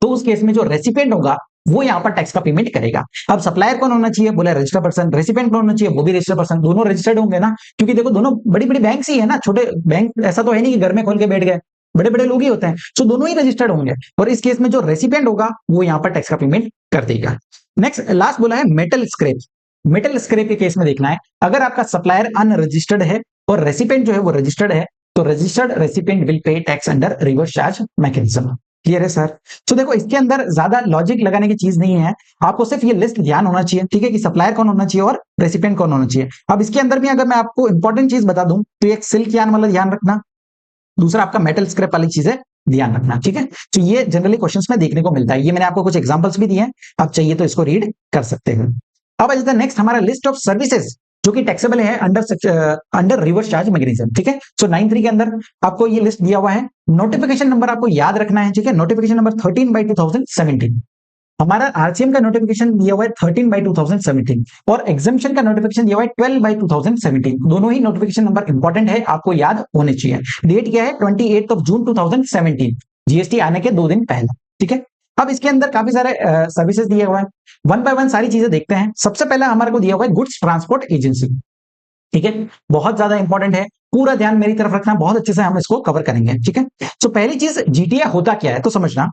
S1: तो उस केस में जो रेसिपिएंट होगा वो यहां पर टैक्स का पेमेंट करेगा। अब सप्लायर कौन होना चाहिए, बोला रजिस्टर्ड पर्सन, रेसिपिएंट कौन होना चाहिए, वो भी रजिस्टर्ड पर्सन, दोनों रजिस्टर्ड होंगे ना, क्योंकि देखो दोनों बड़ी बड़ी बैंक ही है ना, छोटे बैंक ऐसा तो है नहीं कि घर में खोल के बैठ गए, बड़े बड़े लोग ही होते हैं, तो दोनों ही रजिस्टर्ड होंगे, और इस केस में जो रेसिपिएंट होगा वो यहां पर टैक्स का पेमेंट कर देगा। नेक्स्ट लास्ट बोला है मेटल स्क्रैप। मेटल स्क्रैप के केस में देखना है, अगर आपका सप्लायर अनरजिस्टर्ड है और रेसिपिएंट जो है वो रजिस्टर्ड है, तो registered recipient will pay tax under reverse charge mechanism. Clear है सर। तो देखो इसके अंदर ज्यादा लॉजिक लगाने की चीज नहीं है, आपको सिर्फ ये लिस्ट ध्यान होना चाहिए, ठीक है, कि सप्लायर कौन होना चाहिए और रेसिपिएंट कौन होना चाहिए। अब इसके अंदर भी अगर मैं आपको इंपॉर्टेंट चीज बता दूं तो एक सिल्क यार्न वाला ध्यान रखना, दूसरा आपका मेटल स्क्रैप वाली चीजें ध्यान रखना, ठीक है। तो ये जनरली क्वेश्चंस में देखने को मिलता है, ये मैंने आपको कुछ एग्जांपल्स भी दिए हैं, आप चाहिए तो इसको रीड कर सकते हैं। अब इज द नेक्स्ट हमारा लिस्ट ऑफ सर्विसेज जो कि टैक्सेबल है अंडर रिवर्स चार्ज मैकेनिज्म, ठीक है। सो 9(3) के अंदर आपको ये लिस्ट दिया हुआ है, नोटिफिकेशन नंबर आपको याद रखना है, ठीक है, नोटिफिकेशन नंबर 13/2017। हमारा आरसीएम का नोटिफिकेशन दिया हुआ है 13/2017 और एग्जामिशन का नोटिफिकेशन दिया हुआ है 12/2017। दोनों ही नोटिफिकेशन नंबर इंपॉर्टेंट है, आपको याद होने चाहिए। डेट क्या है, 28 जून 2017, जीएसटी आने के 2 दिन पहले, ठीक है। अब इसके अंदर काफी सारे सर्विसेज दिए हुए हैं, वन बाय वन सारी चीजें देखते हैं। सबसे पहला हमारे को दिया हुआ है गुड्स ट्रांसपोर्ट एजेंसी, ठीक है, बहुत ज्यादा इंपॉर्टेंट है, पूरा ध्यान मेरी तरफ रखना, बहुत अच्छे से हम इसको कवर करेंगे। ठीक है, तो पहली चीज जीटीए होता क्या है तो समझना।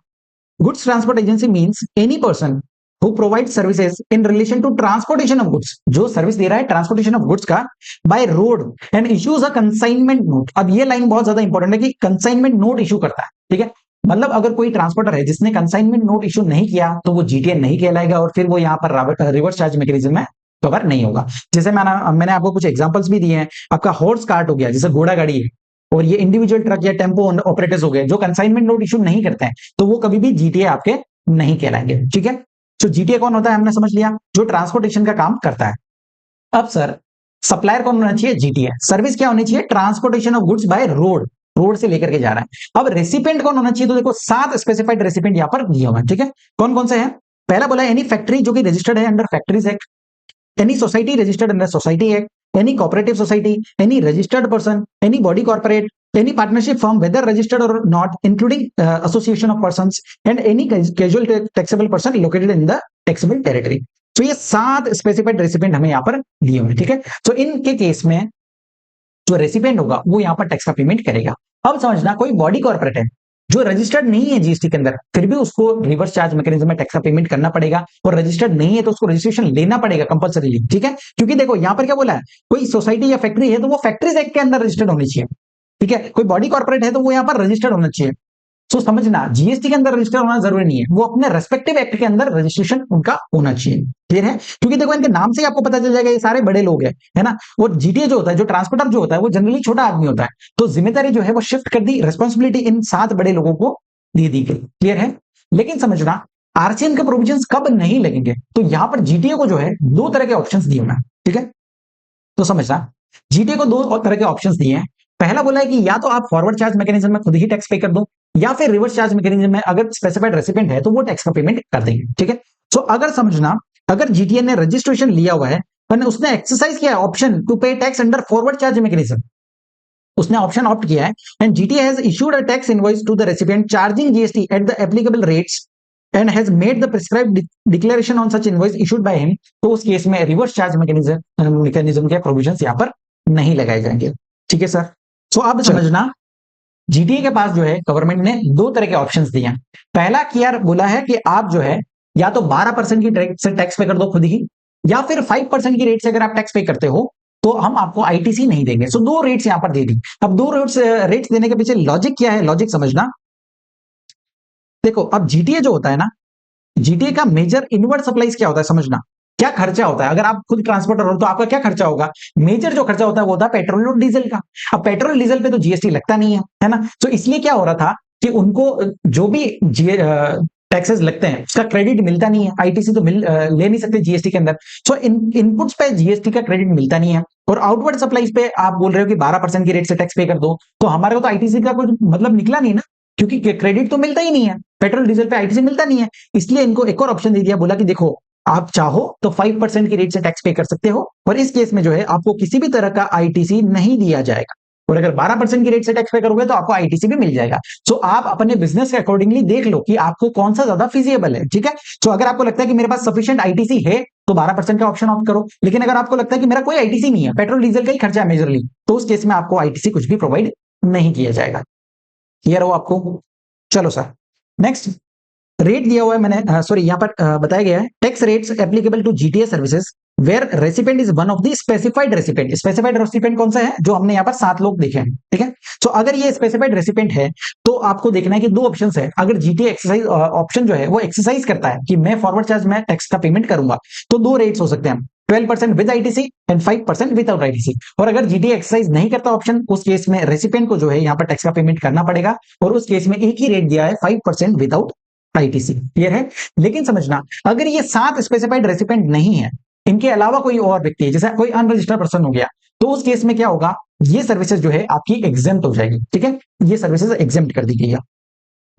S1: Goods transport agency means any person who provide services in relation to transportation of goods, जो सर्विस दे रहा है ट्रांसपोर्टेशन ऑफ गुड्स का by road and issues a consignment note. अब ये लाइन बहुत ज्यादा इंपॉर्टेंट है कि कंसाइनमेंट नोट इशू करता है। ठीक है, मतलब अगर कोई ट्रांसपोर्टर है जिसने कंसाइनमेंट नोट इशू नहीं किया तो वो जीटीए नहीं कहलाएगा और फिर वो यहाँ पर रिवर्स चार्ज मैकेनिज्म में कवर नहीं होगा। जैसे मैंने आपको कुछ एग्जांपल्स भी दिए हैं, आपका हॉर्स कार्ट हो गया, जैसे घोड़ा गाड़ी है, और ये इंडिविजुअल ट्रक या टेम्पो ऑपरेटर्स हो गए जो कंसाइनमेंट नोट इशू नहीं करते हैं, तो वो कभी भी जीटीए आपके नहीं कहलाएंगे। ठीक है, तो जीटीए कौन होता है हमने समझ लिया, जो ट्रांसपोर्टेशन का काम करता है। अब सर सप्लायर कौन होना चाहिए, जीटीए। सर्विस क्या होनी चाहिए, transportation of goods by road, road से लेकर के जा रहा है। अब रेसिपेंट कौन होना चाहिए, तो देखो 7 स्पेसिफाइड रेसिपेंट यहां पर दिए हुए हैं। ठीक है, कौन कौन से हैं, पहला बोला एनी फैक्ट्री जो कि रजिस्टर्ड है under factories act, any society registered under society act, any cooperative society, any registered person, any body corporate, any partnership firm whether registered or not, including association of persons, and any casual taxable person located in the taxable territory। तो ये 7 specified recipient हमें यहाँ पर दिए हुए, ठीक है। तो इनके केस में जो रेसिपेंट होगा वो यहाँ पर टैक्स का पेमेंट करेगा। अब समझना, कोई बॉडी कॉर्पोरेट है जो रजिस्टर्ड नहीं है जीएसटी के अंदर, फिर भी उसको रिवर्स चार्ज मैकेनिज्म में टैक्स का पेमेंट करना पड़ेगा, और रजिस्टर्ड नहीं है तो उसको रजिस्ट्रेशन लेना पड़ेगा कंपलसरीली। ठीक है, क्योंकि देखो यहां पर क्या बोला है, कोई सोसाइटी या फैक्ट्री है तो वो फैक्ट्रीज एक्ट के अंदर रजिस्टर्ड होनी चाहिए। ठीक है, कोई बॉडी कॉर्पोरेट है तो वो यहाँ पर रजिस्टर्ड होना चाहिए। तो समझना, जीएसटी के अंदर रजिस्टर होना जरूरी नहीं है, वो अपने रेस्पेक्टिव एक्ट के अंदर रजिस्ट्रेशन उनका होना चाहिए। क्लियर है, क्योंकि देखो इनके नाम से ही आपको पता चल जाएगा ये सारे बड़े लोग हैं, है ना। और जीटीए जो होता है, जो ट्रांसपोर्टर जो होता है, वो जनरली छोटा आदमी होता है, तो जिम्मेदारी जो है वो शिफ्ट कर दी, रिस्पॉन्सिबिलिटी इन 7 बड़े लोगों को दे दी गई। क्लियर है, लेकिन समझना आरसीएम के प्रोविजंस कब नहीं लगेंगे, तो यहां पर जीटीए को जो है 2 तरह के ऑप्शंस दिए हुए हैं। ठीक है, तो समझना जीटीए को 2 तरह के ऑप्शंस दिए हैं। पहला बोला है कि या तो आप फॉरवर्ड चार्ज मैकेनिज्म में खुद ही टैक्स पे कर दो, या फिर रिवर्स चार्ज मैकेनिज्म में अगर स्पेसिफाइड रेसिपेंट है तो वो टैक्स का पेमेंट कर देंगे। ठीक है, तो अगर समझना, अगर जीटीए ने रजिस्ट्रेशन लिया हुआ है और उसने एक्सरसाइज किया option to pay tax under forward charge mechanism, उसने ऑप्शन ऑप्ट किया है, and GTA has issued a tax invoice to the recipient charging GST at the applicable rates and has made the prescribed declaration on such invoice issued by him, तो उस case में reverse charge mechanism के provisions यहां पर नहीं लगाए जाएंगे। ठीक है सर, तो अब समझना जीटीए के पास जो है गवर्नमेंट ने 2 तरह के ऑप्शंस दिए हैं। पहला किया बोला है कि आप जो है या तो 12% की रेट से टैक्स पे कर दो खुद ही, या फिर 5% की रेट से अगर आप टैक्स पे करते हो तो हम आपको आईटीसी नहीं देंगे। सो 2 रेट्स यहां पर दे दी। अब 2 रेट्स देने के पीछे लॉजिक क्या है, लॉजिक समझना। देखो अब जीटीए जो होता है ना, जीटीए का मेजर इनवर्ड सप्लाईज क्या होता है समझना, क्या खर्चा होता है। अगर आप खुद ट्रांसपोर्टर हो तो आपका क्या खर्चा होगा, मेजर जो खर्चा होता है वो होता है पेट्रोल और डीजल का। अब पेट्रोल डीजल पे तो जीएसटी लगता नहीं है ना, तो इसलिए क्या हो रहा था कि उनको जो भी टैक्सेस लगते हैं उसका क्रेडिट मिलता नहीं है। आईटीसी तो ले नहीं सकते जीएसटी के अंदर, सो इनपुट्स पे जीएसटी का क्रेडिट मिलता नहीं है। और आउटवर्ड सप्लाईज पे आप बोल रहे हो कि 12% की रेट से टैक्स पे कर दो, तो हमारे को तो आईटीसी का कोई मतलब निकला नहीं ना, क्योंकि क्रेडिट तो मिलता ही नहीं है, पेट्रोल डीजल पे आईटीसी मिलता नहीं है। इसलिए इनको एक और ऑप्शन दे दिया, बोला कि देखो आप चाहो तो 5% की रेट से टैक्स पे कर सकते हो, और इस केस में जो है आपको किसी भी तरह का आईटीसी नहीं दिया जाएगा, और अगर 12% की रेट से टैक्स पे करोगे तो आपको आईटीसी भी मिल जाएगा। सो आप अपने बिजनेस के अकॉर्डिंगली देख लो कि आपको कौन सा ज्यादा फिजिबल है। ठीक है, तो अगर आपको लगता है कि मेरे पास सफिशिएंट आईटीसी है तो 12% का ऑप्शन ऑप्ट करो, लेकिन अगर आपको लगता है कि मेरा कोई आईटीसी नहीं है, पेट्रोल डीजल का ही खर्चा है मेजरली, तो उस केस में आपको आईटीसी कुछ भी प्रोवाइड नहीं किया जाएगा। क्लियर हो आपको, चलो सर नेक्स्ट रेट दिया हुआ है मैंने, सॉरी यहाँ पर बताया गया है tax rates applicable to GTA services where recipient is one of the specified recipient. Specified recipient कौन सा है, जो हमने यहाँ पर 7 लोग देखे हैं। ठीक है, तो अगर ये स्पेसिफाइड रेसिपेंट है तो आपको देखना है कि 2 ऑप्शंस है। अगर जीटीए एक्सरसाइज ऑप्शन जो है वो एक्सरसाइज करता है कि मैं फॉरवर्ड चार्ज में टैक्स का पेमेंट करूंगा, तो 2 रेट्स हो सकते हैं, 12% with ITC and 5% without ITC. और अगर जीटीए एक्सरसाइज नहीं करता ऑप्शन, उस केस में रेसिपेंट को जो है यहाँ पर टैक्स का पेमेंट करना पड़ेगा, और उस केस में एक ही रेट दिया है 5% विदाउट आईटीसी। क्लियर है, लेकिन समझना अगर ये 7 स्पेसिफाइड रेसिपेंट नहीं है, इनके अलावा कोई और व्यक्ति है, जैसे कोई अनरजिस्टर्ड पर्सन हो गया, तो उस केस में क्या होगा, ये सर्विसेज जो है आपकी एग्जेम्प्ट हो जाएगी। ठीक है, ये सर्विसेज एग्जेम्प्ट कर दी गई है।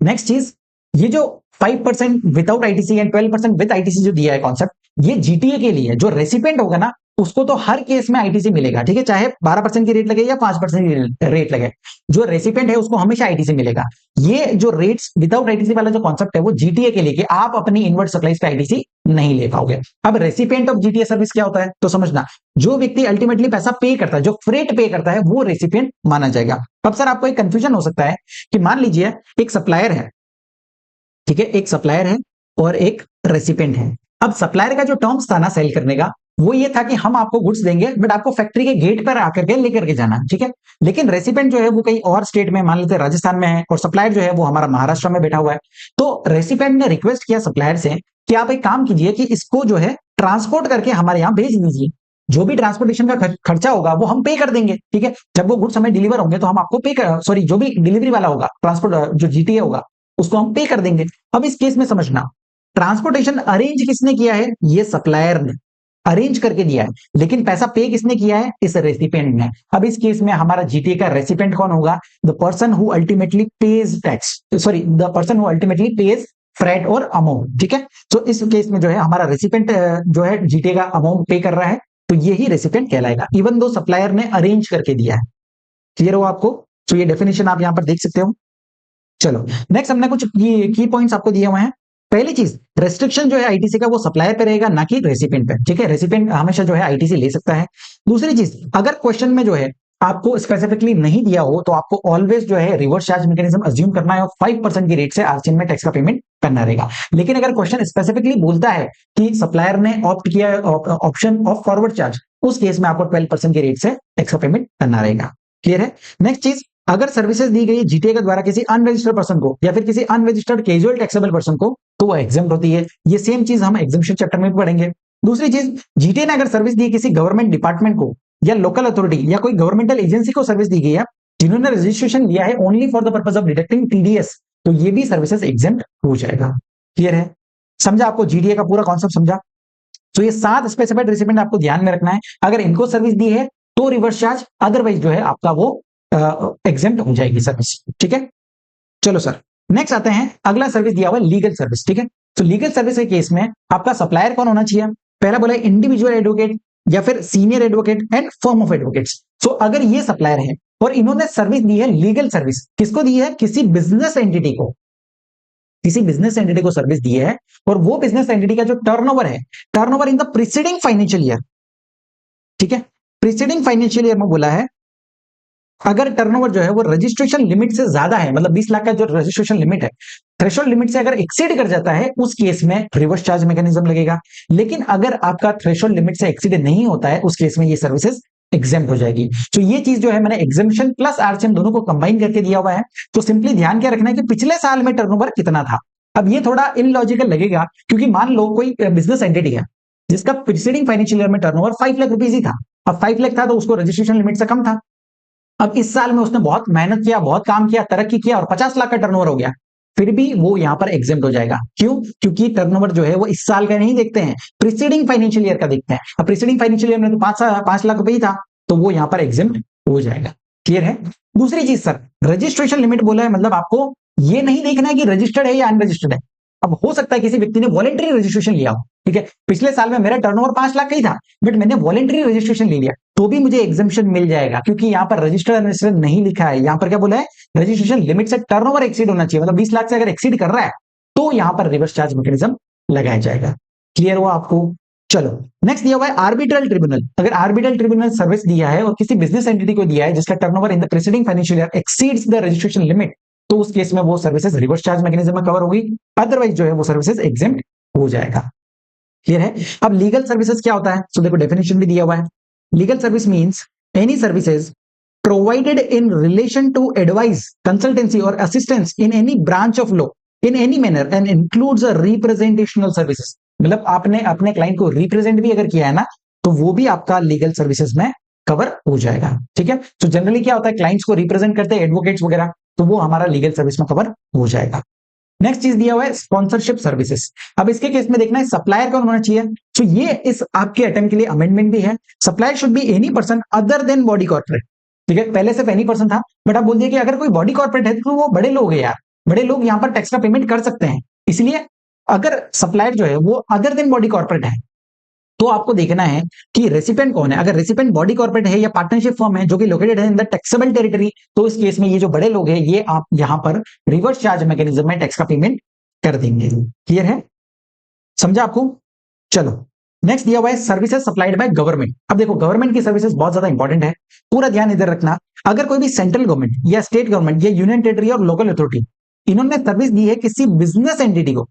S1: नेक्स्ट चीज, ये जो 5% without ITC and 12% with ITC जो दिया है कॉन्सेप्ट, ये जीटीए के लिए जो रेसिपेंट होगा ना उसको तो हर केस में आईटीसी मिलेगा, ठीक है, चाहे 12% की रेट लगे या 5% की रेट लगे, जो रेसिपेंट है उसको हमेशा आईटीसी मिलेगा। ये जो रेट्स विदाउट आईटीसी वाला जो कॉन्सेप्ट है वो जीटीए के लिए, कि आप अपनी इनवर्ट सप्लाईज पे आईटीसी नहीं ले पाओगे। अब रेसिपेंट ऑफ जीटीए सर्विस क्या होता है, तो समझना, जो व्यक्ति अल्टीमेटली पैसा पे करता है, जो फ्रेट पे करता है, वो रेसिपेंट माना जाएगा। अब सर आपको एक कंफ्यूजन हो सकता है कि मान लीजिए एक सप्लायर है, ठीक है, एक सप्लायर है और एक रेसिपेंट है। अब सप्लायर का जो टर्म्स था ना सेल करने का, वो ये था कि हम आपको गुड्स देंगे बट आपको फैक्ट्री के गेट पर आकर के लेकर के जाना, ठीक है। लेकिन रेसिपेंट जो है वो कहीं और स्टेट में, मान लेते राजस्थान में है, और सप्लायर जो है वो हमारा महाराष्ट्र में बैठा हुआ है। तो रेसिपेंट ने रिक्वेस्ट किया सप्लायर से कि आप एक काम कीजिए कि इसको जो है ट्रांसपोर्ट करके हमारे यहाँ भेज दीजिए, जो भी ट्रांसपोर्टेशन का खर्चा होगा वो हम पे कर देंगे, ठीक है। जब वो गुड्स हमें डिलीवर होंगे तो हम आपको पे कर, सॉरी, जो भी डिलीवरी वाला होगा, ट्रांसपोर्ट जो जीटीए होगा, उसको हम पे कर देंगे। अब इस केस में समझना, ट्रांसपोर्टेशन अरेंज किसने किया है, ये सप्लायर ने अरेंज करके दिया है, लेकिन पैसा पे किसने किया है, इस रेसिपेंट ने। अब इस केस में हमारा जीटीए का रेसिपेंट कौन होगा, the person who ultimately page tax, sorry, the person who ultimately page freight और अमाउंट, ठीक है। तो इस केस में जो है हमारा रेसिपेंट जो है जीटीए का अमाउंट पे कर रहा है, तो यही रेसिपेंट कहलाएगा, इवन दो सप्लायर ने अरेंज करके दिया है। क्लियर हो आपको? तो ये डेफिनेशन आप यहां पर देख सकते हो। चलो नेक्स्ट, हमने कुछ की पॉइंट्स आपको दिए हुए हैं। पहली चीज, रेस्ट्रिक्शन जो है आईटीसी का वो सप्लायर पे रहेगा, ना कि रेसिपेंट पे, ठीक है। रेसिपेंट हमेशा जो है आईटीसी ले सकता है। दूसरी चीज, अगर क्वेश्चन में जो है आपको स्पेसिफिकली नहीं दिया हो तो आपको ऑलवेज जो है रिवर्स चार्ज मैकेनिज्म अज्यूम करना है और 5% की रेट से आरसीएम में टैक्स का पेमेंट करना रहेगा। लेकिन अगर क्वेश्चन स्पेसिफिकली बोलता है कि सप्लायर ने ऑप्ट किया ऑप्शन ऑफ फॉरवर्ड चार्ज, उस केस में आपको 12% की रेट से टैक्स का पेमेंट करना रहेगा। क्लियर है? नेक्स्ट चीज, अगर सर्विसेज दी गई जीटीए के द्वारा किसी अनरजिस्टर्ड पर्सन को या फिर किसी अनरजिस्टर्ड कैजुअल टैक्सेबल पर्सन को, तो वो एग्जाम्प्ट होती है। ये सेम चीज हम एग्जाम्पशन चैप्टर में भी पढ़ेंगे। दूसरी चीज, जीटीए ने अगर सर्विस दी किसी गवर्नमेंट डिपार्टमेंट को या लोकल अथॉरिटी या कोई गवर्नमेंटल एजेंसी को सर्विस दी गई है जिन्होंने रजिस्ट्रेशन लिया है only for the purpose of deducting TDS, तो ये भी सर्विसेज एग्जाम्प्ट हो जाएगा। क्लियर है? समझा आपको जीटीए का पूरा कॉन्सेप्ट समझा? तो ये 7 स्पेसिफाइड रेसिपेंट आपको ध्यान में रखना है। अगर इनको सर्विस दी है तो रिवर्स चार्ज, अदरवाइज जो है आपका वो एग्जेम्प्ट हो जाएगी सर्विस, ठीक है। चलो सर, नेक्स्ट आते हैं, अगला सर्विस दिया हुआ है लीगल सर्विस, ठीक है। तो लीगल सर्विस के केस में आपका सप्लायर कौन होना चाहिए? पहला बोला इंडिविजुअल एडवोकेट या फिर senior advocate and firm of advocates. So अगर ये सप्लायर है और इन्होंने सर्विस दी है लीगल सर्विस, किसको दी है? किसी बिजनेस एंटिटी को, किसी बिजनेस एंटिटी को सर्विस दी है, और वो बिजनेस एंटिटी का जो टर्नओवर है, turnover in the preceding financial year, ठीक है, प्रीसीडिंग फाइनेंशियल ईयर में बोला है अगर टर्नओवर जो है वो रजिस्ट्रेशन लिमिट से ज्यादा है, मतलब 20 लाख का जो रजिस्ट्रेशन लिमिट है, थ्रेशोल्ड लिमिट से अगर एक्सीड कर जाता है, उस केस में रिवर्स चार्ज मैकेनिज्म लगेगा। लेकिन अगर आपका थ्रेशोल्ड लिमिट से एक्सीड नहीं होता है, उस केस में ये सर्विसेज एग्जेम्प्ट हो जाएगी। तो ये चीज जो है मैंने एग्जेम्पशन प्लस आरसीएम दोनों को कंबाइन करके दिया हुआ है। तो सिंपली ध्यान क्या रखना है कि पिछले साल में टर्नओवर कितना था। अब ये थोड़ा इनलॉजिकल लगेगा, क्योंकि मान लो कोई बिजनेस एंटिटी है जिसका प्रीसीडिंग फाइनेंशियल ईयर में टर्नओवर 5 लाख रुपीज ही था। अब 5 लाख था तो उसको रजिस्ट्रेशन लिमिट से कम था। अब इस साल में उसने बहुत मेहनत किया, बहुत काम किया, तरक्की किया और 50 लाख का टर्नओवर हो गया, फिर भी वो यहां पर एग्जेम्प्ट हो जाएगा। क्यों? क्योंकि टर्नओवर जो है वो इस साल का नहीं देखते हैं, प्रीसीडिंग फाइनेंशियल ईयर का देखते हैं। अब प्रीसीडिंग फाइनेंशियल ईयर में तो 5 लाख रुपए ही था, तो वो यहां पर एग्जेम्प्ट हो जाएगा। क्लियर है? दूसरी चीज सर, रजिस्ट्रेशन लिमिट बोला है, मतलब आपको ये नहीं देखना है कि रजिस्टर्ड है या अनरजिस्टर्ड है। अब हो सकता है किसी व्यक्ति ने वॉलेंटरी रजिस्ट्रेशन लिया हो, ठीक है, पिछले साल में मेरा टर्नओवर 5 लाख का ही था, बट मैंने वॉलेंटरी रजिस्ट्रेशन ले लिया, तो भी मुझे एग्जाम्पशन मिल जाएगा, क्योंकि यहाँ पर रजिस्टर्ड अनरजिस्टर्ड नहीं लिखा है। यहाँ पर क्या बोला है? रजिस्ट्रेशन लिमिट से टर्नओवर एक्सीड होना चाहिए, मतलब 20 लाख से अगर एक्सीड कर रहा है तो यहाँ पर रिवर्स चार्ज मैकेनिज्म लगाया जाएगा। क्लियर हुआ आपको? चलो नेक्स्ट दिया हुआ है आर्बिट्रल ट्रिब्यूनल। अगर आर्बिट्रल ट्रिब्यूनल सर्विस दिया है और किसी बिजनेस एंटिटी को दिया है जिसका turnover in the preceding financial year exceeds the registration limit, तो उस केस में वो सर्विसेज रिवर्स चार्ज मैकेनिज्म में कवर होगी, अदरवाइज जो है वो सर्विसेज एग्जेम्प्ट हो जाएगा। क्लियर है? अब लीगल सर्विसेज क्या होता है? तो देखो डेफिनेशन भी दिया हुआ है। Legal service means any services provided in relation to advice, consultancy और assistance in any branch of law in any manner and includes a representational services. मतलब आपने अपने क्लाइंट को रिप्रेजेंट भी अगर किया है ना, तो वो भी आपका लीगल सर्विसेज में कवर हो जाएगा। ठीक है, तो जनरली क्या होता है, क्लाइंट्स को रिप्रेजेंट करते हैं एडवोकेट्स वगैरह, तो वो हमारा लीगल सर्विस में कवर हो जाएगा। नेक्स्ट चीज दिया हुआ है स्पॉन्सरशिप सर्विसेज। अब इसके केस में देखना है सप्लायर कौन होना चाहिए। तो ये इस आपके अटेम्प्ट के लिए अमेंडमेंट भी है। Supplier should be any person other than body corporate. ठीक है, पहले सिर्फ एनी पर्सन था, बट अब बोल दिया कि अगर कोई बॉडी कॉर्पोरेट है तो वो बड़े लोग हैं यार, बड़े लोग यहाँ पर टैक्स का पेमेंट कर सकते हैं। इसलिए अगर सप्लायर जो है वो अदर देन बॉडी कॉर्पोरेट है, तो आपको देखना है कि रेसिपेंट कौन है। अगर रेसिपेंट बॉडी कॉर्पोरेट है या पार्टनरशिप फर्म है जो कि लोकेटेड है इन द टैक्सेबल टेरिटरी, तो इस केस में ये जो बड़े लोग हैं ये आप यहां पर रिवर्स चार्ज मैकेनिज्म में टैक्स का पेमेंट कर देंगे। क्लियर है, समझा आपको? चलो नेक्स्ट दिया हुआ है सर्विसेज सप्लाइड बाय गवर्नमेंट। अब देखो गवर्नमेंट की सर्विसेज बहुत ज्यादा इंपॉर्टेंट है, पूरा ध्यान इधर रखना। अगर कोई भी सेंट्रल गवर्नमेंट या स्टेट गवर्नमेंट या यूनियन टेरिटरी और लोकल अथॉरिटी इन्होंने सर्विस दी है किसी बिजनेस एंटिटी को,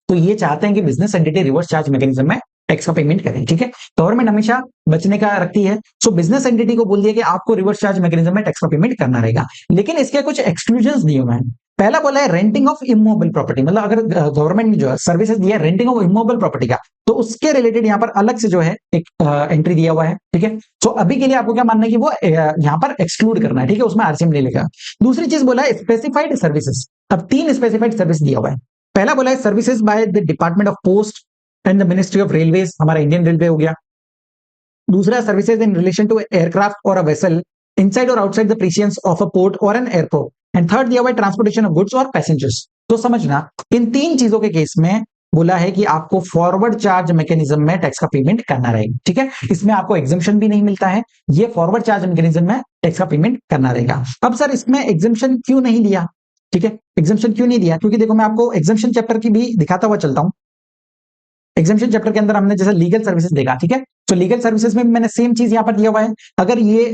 S1: तो ये चाहते हैं कि business entity reverse charge mechanism में टैक्स का पेमेंट करें। ठीक है, गवर्नमेंट हमेशा बचने का रखती है, सो बिजनेस एंटिटी को बोल दिया कि आपको रिवर्स चार्ज मैकेनिज्म में टैक्स का पेमेंट करना रहेगा। लेकिन इसके कुछ एक्सक्लूजन दिए हुए हैं। पहला बोला है रेंटिंग ऑफ इमोबल प्रॉपर्टी, मतलब अगर गवर्नमेंट ने जो है सर्विसेज दिया है रेंटिंग ऑफ इमोबल प्रॉपर्टी का, तो उसके रिलेटेड यहाँ पर अलग से जो है एक एंट्री दिया हुआ है। ठीक है, सो अभी के लिए आपको क्या मानना है कि वो यहाँ पर एक्सक्लूड करना है। ठीक है, उसमें आरसीएम नहीं लेगा। दूसरी चीज बोला है स्पेसिफाइड सर्विसेज। अब 3 स्पेसिफाइड सर्विस दिया हुआ है। पहला बोला है services by the department of post and the ministry of railways, हमारा इंडियन रेलवे हो गया। दूसरा services in relation to aircraft और अ वेसल इनसाइड और outside the precincts of a port और एन एयरपोर्ट। एंड थर्ड दिया हुआ है ट्रांसपोर्टेशन ऑफ गुड्स और पैसेंजर्स। तो समझना इन 3 चीजों के केस में बोला है कि आपको फॉरवर्ड चार्ज मैकेनिज्म में टैक्स का पेमेंट करना रहेगा। ठीक है, इसमें आपको एग्जम्पशन भी नहीं मिलता है, ये फॉरवर्ड चार्ज मैकेनिज्म में टैक्स का पेमेंट करना रहेगा। अब सर इसमें एग्जम्पशन क्यों नहीं दिया? ठीक है, एग्जम्पशन क्यों नहीं दिया? क्योंकि देखो मैं आपको एग्जम्पशन चैप्टर की भी दिखाता हुआ चलता हूं। एग्जम्पशन चैप्टर के अंदर हमने जैसे लीगल सर्विसेज देखा। ठीक है, तो लीगल सर्विसेज में मैंने सेम चीज यहां पर दिया हुआ है। अगर ये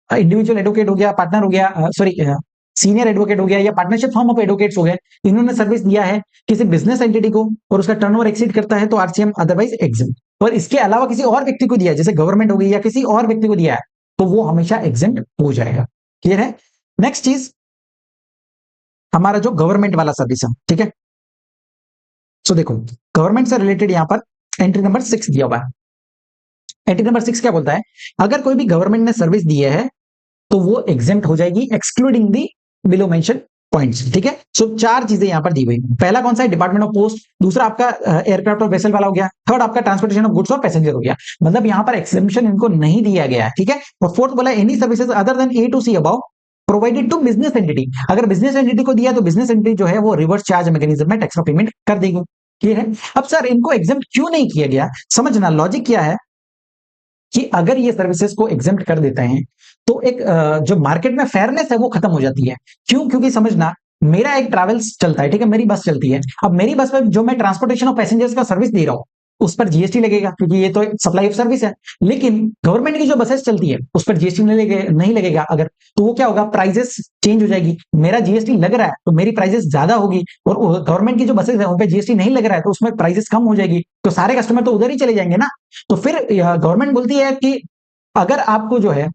S1: इंडिविजुअल एडवोकेट हो गया, पार्टनर हो गया, सॉरी सीनियर एडवोकेट हो गया या पार्टनरशिप फॉर्म ऑफ एडवोकेट्स हो गए, इन्होंने सर्विस दिया है किसी बिजनेस एंटिटी को और उसका टर्नओवर एक्सीड करता है तो आरसीएम अदरवाइज एग्जिम। और इसके अलावा किसी और व्यक्ति को दिया है, जैसे गवर्नमेंट हो गई या किसी और व्यक्ति को दिया है, तो वो हमेशा एग्जिम हो जाएगा। क्लियर है? नेक्स्ट चीज हमारा जो गवर्नमेंट वाला सर्विस है। ठीक है, सो देखो गवर्नमेंट से रिलेटेड यहां पर एंट्री नंबर 6 दिया हुआ है। एंट्री नंबर 6 क्या बोलता है? अगर कोई भी गवर्नमेंट ने सर्विस दी है तो वो एग्जेम्प्ट हो जाएगी एक्सक्लूडिंग दी बिलो मेंशन पॉइंट्स। ठीक है, सो 4 चीजें यहां पर दी हुई। पहला कौन सा है? Department of post. दूसरा आपका एयरक्राफ्ट और वेसल वाला हो गया। थर्ड आपका ट्रांसपोर्टेशन ऑफ गुड्स और पैसेंजर हो गया। मतलब यहां पर एक्सेप्शन इनको नहीं दिया गया है। ठीक है, और फोर्थ बोला any services other than A to C above provided to business entity. अगर बिजनेस एंटिटी को दिया तो बिजनेस एंटिटी जो है वो रिवर्स चार्ज मैकेनिज्म में टैक्स का पेमेंट कर देगी। क्लियर है? अब सर इनको एग्जेम्प्ट क्यों नहीं किया गया? समझना लॉजिक क्या है कि अगर ये सर्विसेज को एग्जेम्प्ट कर देते हैं तो एक जो मार्केट में फेयरनेस है वो खत्म हो जाती है। क्यों? क्योंकि समझना मेरा एक ट्रैवल्स चलता है, ठीक है, मेरी बस चलती है। अब मेरी बस में जो मैं ट्रांसपोर्टेशन ऑफ पैसेंजर्स का सर्विस दे रहा हूं उस पर जीएसटी लगेगा क्योंकि ये तो सप्लाई ऑफ सर्विस है। लेकिन गवर्नमेंट की जो बसेस चलती है उस पर जीएसटी नहीं लगेगा। अगर तो वो क्या होगा? प्राइजेस चेंज हो जाएगी। मेरा जीएसटी लग रहा है तो मेरी प्राइजेस ज्यादा होगी और गवर्नमेंट की जो बसेस है उन पर जीएसटी नहीं लग रहा है तो उसमें प्राइजेस कम हो जाएगी। तो सारे कस्टमर तो उधर ही चले जाएंगे ना। तो फिर गवर्नमेंट बोलती है कि अगर आपको जो है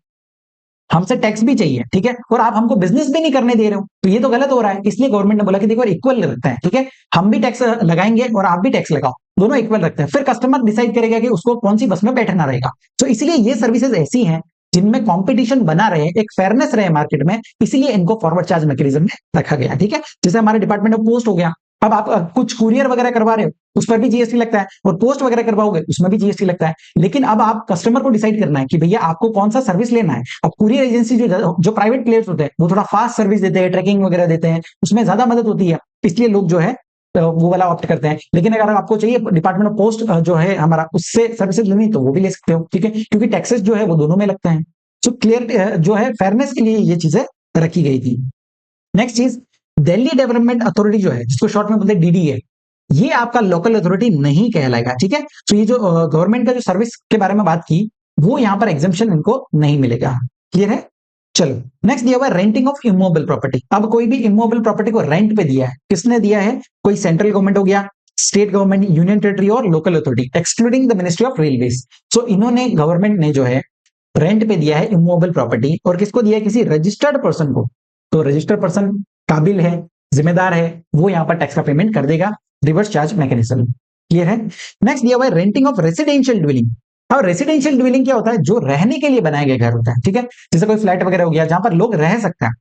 S1: हमसे टैक्स भी चाहिए, ठीक है, और आप हमको बिजनेस भी नहीं करने दे रहे हो तो ये तो गलत हो रहा है। इसलिए गवर्नमेंट ने बोला कि देखो इक्वल रखते हैं। ठीक है, हम भी टैक्स लगाएंगे और आप भी टैक्स लगाओ, दोनों इक्वल रखते हैं। फिर कस्टमर डिसाइड करेगा कि उसको कौन सी बस में बैठना रहेगा। तो इसीलिए ये सर्विसेज ऐसी हैं जिनमें कंपटीशन बना रहे, एक फेयरनेस रहे मार्केट में, इसीलिए इनको फॉरवर्ड चार्ज मैकेनिज्म में रखा गया। ठीक है, जैसे हमारे डिपार्टमेंट ऑफ पोस्ट हो गया। अब आप कुछ कुरियर वगैरह करवा रहे हो उस पर भी जीएसटी लगता है और पोस्ट वगैरह करवाओगे उसमें भी जीएसटी लगता है। लेकिन अब आप कस्टमर को डिसाइड करना है कि भैया आपको कौन सा सर्विस लेना है। अब कुरियर एजेंसी जो प्राइवेट प्लेयर्स होते हैं वो थोड़ा फास्ट सर्विस देते हैं, ट्रैकिंग वगैरह देते हैं, उसमें ज्यादा मदद होती है, इसलिए लोग जो है वो वाला ऑप्ट करते हैं। लेकिन अगर आपको चाहिए डिपार्टमेंट ऑफ पोस्ट जो है हमारा उससे सर्विसेज लेनी तो वो भी ले सकते हो। ठीक है, क्योंकि टैक्सेस जो है वो दोनों में लगते हैं। सो क्लियर जो है फेयरनेस के लिए ये चीजें रखी गई थी। नेक्स्ट चीज दिल्ली डेवलपमेंट अथॉरिटी जो है जिसको शॉर्ट में बोलते हैं डीडीए, ये आपका लोकल अथॉरिटी नहीं कहलाएगा। ठीक है, तो ये जो गवर्नमेंट का जो सर्विस के बारे में बात की वो यहां पर एग्जेम्पशन इनको नहीं मिलेगा। क्लियर है? चलो नेक्स्ट दिया हुआ है रेंटिंग ऑफ इमोबल प्रॉपर्टी। अब कोई भी इमोबल प्रॉपर्टी को रेंट पे दिया है, किसने दिया है? कोई सेंट्रल गवर्नमेंट हो गया, स्टेट गवर्नमेंट, यूनियन टेरिटरी और local authority excluding the ministry of railways. So इन्होंने गवर्नमेंट ने जो है रेंट पे दिया है इमोबल प्रॉपर्टी और किसको दिया है? किसी रजिस्टर्ड पर्सन को। तो रजिस्टर्ड पर्सन काबिल है, जिम्मेदार है, वो यहां पर टैक्स का पेमेंट कर देगा, रिवर्स चार्ज मैकेनिज्म। क्लियर है? नेक्स्ट दिया हुआ है रेंटिंग ऑफ रेसिडेंशियल ड्वेलिंग। अब रेसिडेंशियल ड्वेलिंग क्या होता है? जो रहने के लिए बनाया गया घर होता है। ठीक है, जैसे कोई फ्लैट वगैरह हो गया जहां पर लोग रह सकते हैं,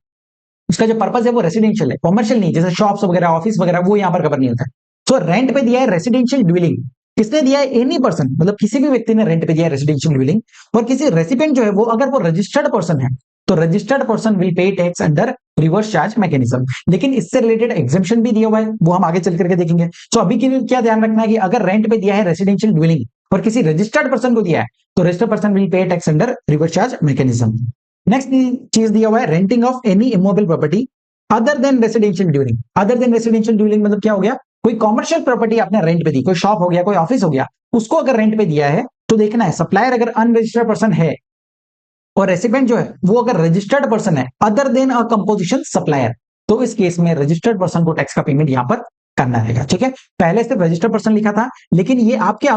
S1: उसका जो पर्पज है वो रेसिडेंशियल है, कॉमर्शियल नहीं। जैसे शॉप्स वगैरह, ऑफिस वगैरह, वो यहां पर कवर नहीं होता है। तो रेंट पे दिया है रेसिडेंशियल ड्वेलिंग। किसने दिया है? एनी पर्सन, मतलब किसी भी व्यक्ति ने रेंट पे दिया है रेसिडेंशियल ड्वेलिंग। और किसी रेसिडेंट जो है वो अगर वो रजिस्टर्ड पर्सन है तो registered person will pay tax under reverse charge mechanism. लेकिन इससे रिलेटेड एग्जेम्पशन भी दिया हुआ है, वो हम आगे चल करके देखेंगे। तो अभी के लिए क्या ध्यान रखना है कि अगर रेंट पे दिया है रेसिडेंशियल ड्वेलिंग और किसी रजिस्टर्ड पर्सन को दिया है तो registered person will pay tax under reverse charge mechanism. Next चीज दिया हुआ है renting of any immovable property other than residential during. Other than residential during मतलब क्या हो गया, कोई कॉमर्शियल प्रॉपर्टी आपने रेंट पे दी, कोई शॉप हो गया, कोई ऑफिस हो गया, उसको अगर रेंट पे दिया है तो देखना है सप्लायर अगर अनरजिस्टर्ड पर्सन है और रेसिडेंट जो है वो अगर रजिस्टर्ड पर्सन है अदर देन अ कंपोजिशन सप्लायर, तो इस केस में रजिस्टर्ड पर्सन को टैक्स का पेमेंट यहां पर करना रहेगा। ठीक है, पहले सिर्फ रजिस्टर्ड पर्सन लिखा था, लेकिन ये आपके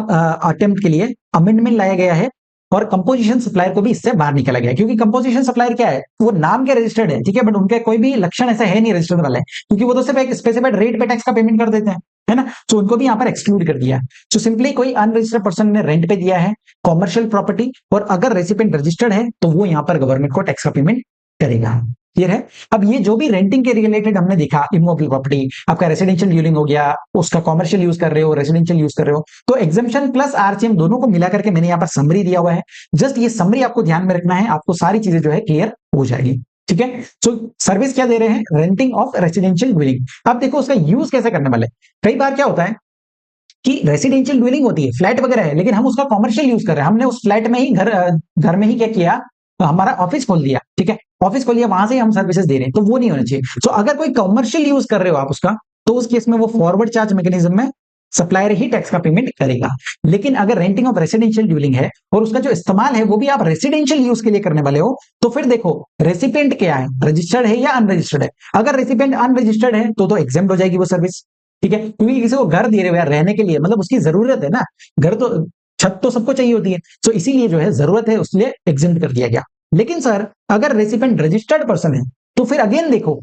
S1: अटेम्प्ट के लिए अमेंडमेंट लाया गया है और कंपोजिशन सप्लायर को भी इससे बाहर निकाला गया, क्योंकि कंपोजिशन सप्लायर क्या है, वो नाम के रजिस्टर्ड है, ठीक है, बट उनके कोई भी लक्षण ऐसा है नहीं रजिस्टर्ड वाले, क्योंकि वो तो सिर्फ एक स्पेसिफाइड रेट पे टैक्स का पेमेंट कर देते हैं, है ना, तो उनको भी यहाँ पर एक्सक्लूड कर दिया। सो सिंपली कोई अनरजिस्टर्ड पर्सन ने रेंट पे दिया है कॉमर्शियल प्रॉपर्टी और अगर रेसिपेंट रजिस्टर्ड है तो वो यहाँ पर गवर्नमेंट को टैक्स का पेमेंट करेगा। क्लियर है। अब ये जो भी रेंटिंग के रिलेटेड हमने देखा, इमोबल प्रॉपर्टी आपका रेसिडेंशियल ड्यूलिंग हो गया, उसका कॉमर्शियल यूज कर रहे हो, रेसिडेंशियल यूज कर रहे हो, तो एग्जम्पशन प्लस आरसीएम दोनों को मिला करके मैंने यहाँ पर समरी दिया हुआ है। जस्ट ये समरी आपको ध्यान में रखना है, आपको सारी चीजें जो है क्लियर हो जाएगी। ठीक है, सो सर्विस क्या दे रहे हैं, रेंटिंग ऑफ रेसिडेंशियल ड्वेलिंग। अब देखो उसका यूज कैसे करने वाले, कई बार क्या होता है कि रेसिडेंशियल ड्वेलिंग होती है, फ्लैट वगैरह है, लेकिन हम उसका कॉमर्शियल यूज कर रहे हैं, हमने उस फ्लैट में ही घर में ही क्या किया, हमारा ऑफिस खोल दिया, ठीक है, ऑफिस खोल लिया, वहां से ही हम सर्विसेज दे रहे हैं, तो वो नहीं होना चाहिए। तो अगर कोई कॉमर्शियल यूज कर रहे हो आप उसका, तो उस केस में वो फॉरवर्ड चार्ज मैकेनिज्म में सप्लायर ही टैक्स का पेमेंट करेगा। लेकिन अगर रेंटिंग ऑफ रेसिडेंशियल ड्वेलिंग है और उसका जो इस्तेमाल है वो भी आप रेसिडेंशियल यूज के लिए करने वाले हो, तो फिर देखो रेसिपेंट क्या है, रजिस्टर्ड है या अनरजिस्टर्ड है। अगर रेसिपेंट अनरजिस्टर्ड है तो एग्जेम्प्ट हो जाएगी वो सर्विस, ठीक है, क्योंकि किसी को घर दे रहे हो यार रहने के लिए, मतलब उसकी जरूरत है ना, घर तो छत तो सबको चाहिए होती है, तो इसीलिए जो है जरूरत है उसलिए एग्जेम्प्ट कर दिया गया। लेकिन सर अगर रेसिपेंट रजिस्टर्ड पर्सन है तो फिर अगेन देखो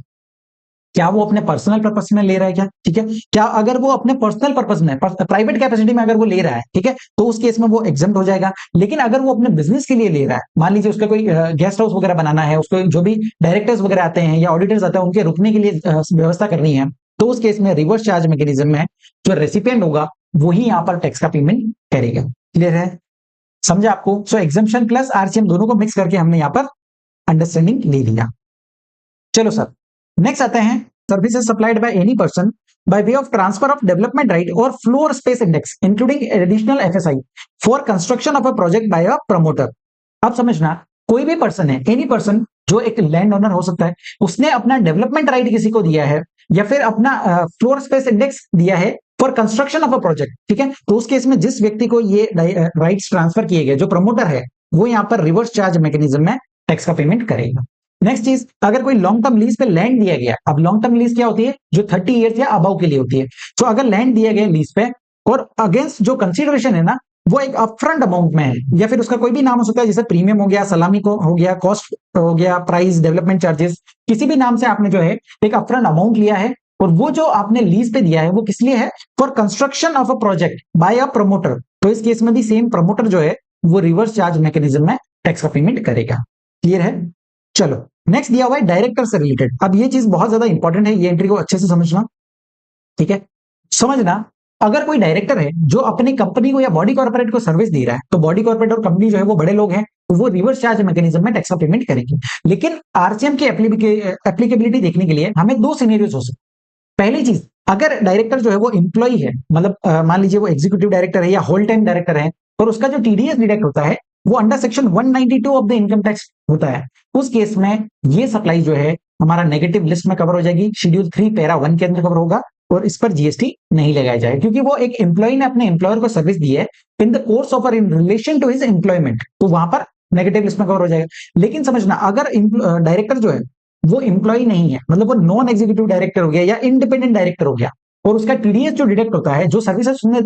S1: क्या वो अपने पर्सनल पर्पस में ले रहा है क्या, ठीक है, क्या अगर वो अपने पर्सनल पर्पस में प्राइवेट कैपेसिटी में अगर वो ले रहा है, ठीक है, तो उस केस में वो एग्जेम्प्ट हो जाएगा। लेकिन अगर वो अपने बिजनेस के लिए ले रहा है, मान लीजिए उसका कोई गेस्ट हाउस वगैरह बनाना है, उसको जो भी डायरेक्टर्स वगैरह आते हैं या ऑडिटर्स आते हैं उनके रुकने के लिए व्यवस्था करनी है, तो उस केस में रिवर्स चार्ज मैकेनिज्म में जो रेसिपिएंट होगा वही यहाँ पर टैक्स का पेमेंट करेगा। क्लियर है, समझा आपको। सो एग्जम्पशन प्लस आरसीएम दोनों को मिक्स करके हमने यहाँ पर अंडरस्टैंडिंग ले लिया। चलो सर नेक्स्ट आते हैं services supplied by any person by way of transfer of development right or floor space index including additional FSI for construction of a project by a promoter। अब समझना, कोई भी पर्सन है, एनी पर्सन जो एक land owner हो सकता है, उसने अपना डेवलपमेंट राइट किसी को दिया है या फिर अपना फ्लोर स्पेस इंडेक्स दिया है for construction of a project, ठीक है, तो उस केस में जिस व्यक्ति को ये राइट्स ट्रांसफर किए गए, जो प्रमोटर है, वो यहाँ पर रिवर्स चार्ज मैकेनिज्म में टैक्स का पेमेंट करेगा। नेक्स्ट चीज, अगर कोई लॉन्ग टर्म लीज पे लैंड दिया गया, अब लॉन्ग टर्म लीज क्या होती है, जो 30 ईयर्स या अबाउ के लिए होती है, तो अगर लैंड दिया गया लीज पे और अगेंस्ट जो कंसिडरेशन है ना वो एक अपफ्रंट अमाउंट में है या फिर उसका कोई भी नाम हो सकता है, जैसे प्रीमियम हो गया, सलामी को हो गया, कॉस्ट हो गया, प्राइस, डेवलपमेंट चार्जेस, किसी भी नाम से आपने जो है एक अपफ्रंट अमाउंट लिया है और वो जो आपने लीज पे दिया है वो किस लिए है, for construction of a project by a promoter, तो इस केस में भी सेम प्रमोटर जो है वो रिवर्स चार्ज मैकेनिज्म में टैक्स का पेमेंट करेगा। क्लियर है। चलो नेक्स्ट दिया हुआ है डायरेक्टर से रिलेटेड। अब ये चीज बहुत ज्यादा इंपॉर्टेंट है, ये एंट्री को अच्छे से समझना, ठीक है, समझना। अगर कोई डायरेक्टर है जो अपनी कंपनी को या बॉडी कॉर्पोरेट को सर्विस दे रहा है, तो बॉडी कॉर्पोरेट और कंपनी जो है वो बड़े लोग हैं, तो वो रिवर्स चार्ज मैकेनिज्म में टैक्स का पेमेंट करेंगे। लेकिन आरसीएम की एप्लीकेबिलिटी देखने के लिए हमें दो सिनेरियोज हो सकते। पहली चीज, अगर डायरेक्टर जो है वो एम्प्लॉई है, मतलब मान लीजिए वो एग्जीक्यूटिव डायरेक्टर है या होल टाइम डायरेक्टर है और उसका जो टीडीएस डिडक्ट होता है वो under section 192 of the income tax होता है, उस केस में ये सप्लाई जो है हमारा नेगेटिव लिस्ट में कवर हो जाएगी, शेड्यूल 3 पैरा 1 के अंदर कवर होगा और इस पर जीएसटी नहीं लगाया जाएगा, क्योंकि वो एक एम्प्लॉय ने अपने एम्प्लॉयर को सर्विस दी है in the course of in relation to his employment, तो वहां पर नेगेटिव लिस्ट में कवर हो जाएगा। लेकिन समझना, अगर डायरेक्टर जो है वो एम्प्लॉय नहीं है, मतलब वो नॉन एग्जीक्यूटिव डायरेक्टर हो गया या इंडिपेंडेंट डायरेक्टर हो गया और उसका टीडीएस जो डिडक्ट होता है, जो सर्विसेज उसने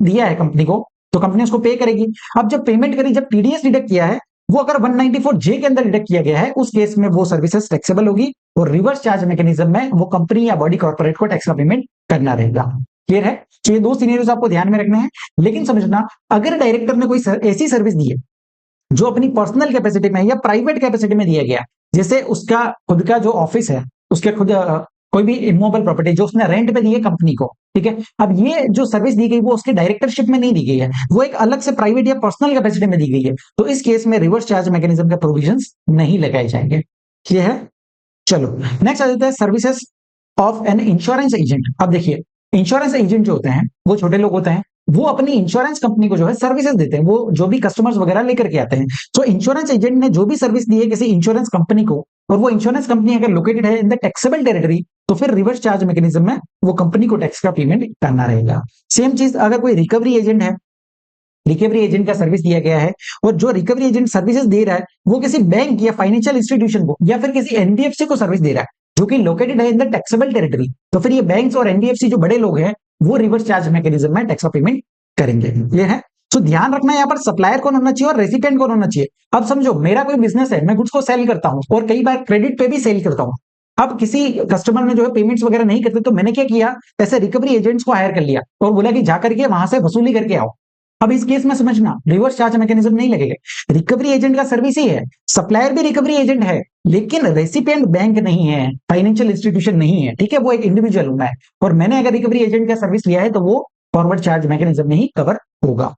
S1: दिया है कंपनी को, तो कंपनी उसको पे करेगी। अब जब पेमेंट करी, जब टीडीएस डिडक्ट किया है वो अगर 194 जे के अंदर डिडक्ट किया गया है, उस केस में वो सर्विसेज टैक्सेबल होगी और रिवर्स चार्ज मैकेनिज्म में वो कंपनी या बॉडी कॉर्पोरेट को टैक्स का पेमेंट करना रहेगा। क्लियर है। तो ये दो सिनेरियोज आपको ध्यान में रखने हैं। लेकिन समझना, अगर डायरेक्टर ने कोई ऐसी सर्विस दी है जो अपनी पर्सनल कैपेसिटी में या प्राइवेट कैपेसिटी में दिया गया, जैसे उसका खुद का जो ऑफिस है, उसके खुद कोई भी इमोबल प्रॉपर्टी जो उसने रेंट पे दी है कंपनी को, ठीक है, अब ये जो सर्विस दी गई वो उसके डायरेक्टरशिप में नहीं दी गई है, वो एक अलग से प्राइवेट या पर्सनल कैपेसिटी में दी गई है, तो इस केस में रिवर्स चार्ज मैकेनिज्म के प्रोविजंस नहीं लगाए जाएंगे। क्लियर है। चलो नेक्स्ट आ जाता है services of an insurance agent. अब देखिए, इंश्योरेंस एजेंट जो होते हैं वो छोटे लोग होते हैं, वो अपनी इंश्योरेंस कंपनी को जो है सर्विसेज देते हैं, वो जो भी कस्टमर्स वगैरह लेकर के आते हैं। तो इंश्योरेंस एजेंट ने जो भी सर्विस दी है किसी इंश्योरेंस कंपनी को, और वो इंश्योरेंस कंपनी अगर लोकेटेड है इन द टैक्सेबल टेरिटरी, तो फिर रिवर्स चार्ज मैकेनिज्म में वो कंपनी को टैक्स का पेमेंट करना रहेगा। सेम चीज अगर कोई रिकवरी एजेंट है, रिकवरी एजेंट का सर्विस दिया गया है, और जो रिकवरी एजेंट सर्विसेज दे रहा है वो किसी बैंक या फाइनेंशियल इंस्टीट्यूशन को या फिर किसी एनबीएफसी को सर्विस दे रहा है जो कि लोकेटेड है इन द टैक्सेबल टेरिटरी, तो फिर ये बैंक्स और एनबीएफसी जो बड़े लोग हैं वो रिवर्स चार्ज मैकेनिज्म में टैक्स का पेमेंट करेंगे। क्लियर है? तो ध्यान रखना यहाँ पर सप्लायर कौन होना चाहिए और रेसिपिएंट कौन होना चाहिए। अब समझो मेरा कोई बिजनेस है, मैं गुड्स को सेल करता हूं और कई बार क्रेडिट पे भी सेल करता हूं। अब किसी कस्टमर ने जो है पेमेंट्स वगैरह नहीं करते, तो मैंने क्या किया, ऐसे रिकवरी एजेंट्स को हायर कर लिया और बोला कि जाकर के वहां से वसूली करके आओ। अब इस केस में समझना रिवर्स चार्ज मैकेनिज्म नहीं लगेगा, रिकवरी एजेंट का सर्विस ही है, सप्लायर भी रिकवरी एजेंट है, लेकिन रेसिपिएंट बैंक नहीं है, फाइनेंशियल इंस्टीट्यूशन नहीं है, ठीक है, वो एक इंडिविजुअल होना है, और मैंने अगर रिकवरी एजेंट का सर्विस लिया है तो वो फॉरवर्ड चार्ज मैकेनिज्म में ही कवर होगा।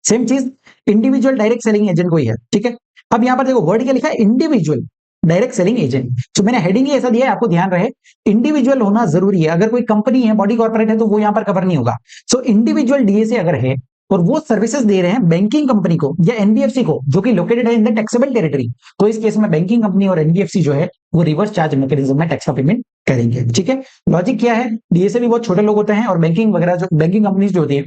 S1: सेम चीज इंडिविजुअल डायरेक्ट सेलिंग एजेंट कोई है, ठीक है। अब यहां पर देखो वर्ड क्या लिखा है, इंडिविजुअल डायरेक्ट सेलिंग एजेंट। तो मैंने हेडिंग ही ऐसा दिया है, आपको ध्यान रहे इंडिविजुअल होना जरूरी है। अगर कोई कंपनी है, बॉडी कॉर्पोरेट है, तो वो यहां पर कवर नहीं होगा। सो इंडिविजुअल डीएसए अगर है और वो सर्विसेज दे रहे हैं बैंकिंग कंपनी को या एनबीएफसी को जो कि लोकेटेड है इन द टैक्सेबल टेरिटरी, तो इस केस में बैंकिंग कंपनी और एनबीएफसी जो है वो रिवर्स चार्ज मैकेनिज्म में टैक्स का पेमेंट करेंगे। ठीक है, लॉजिक क्या है, डीएसए भी बहुत छोटे लोग होते हैं और बैंकिंग वगैरह जो बैंकिंग कंपनीज जो होती है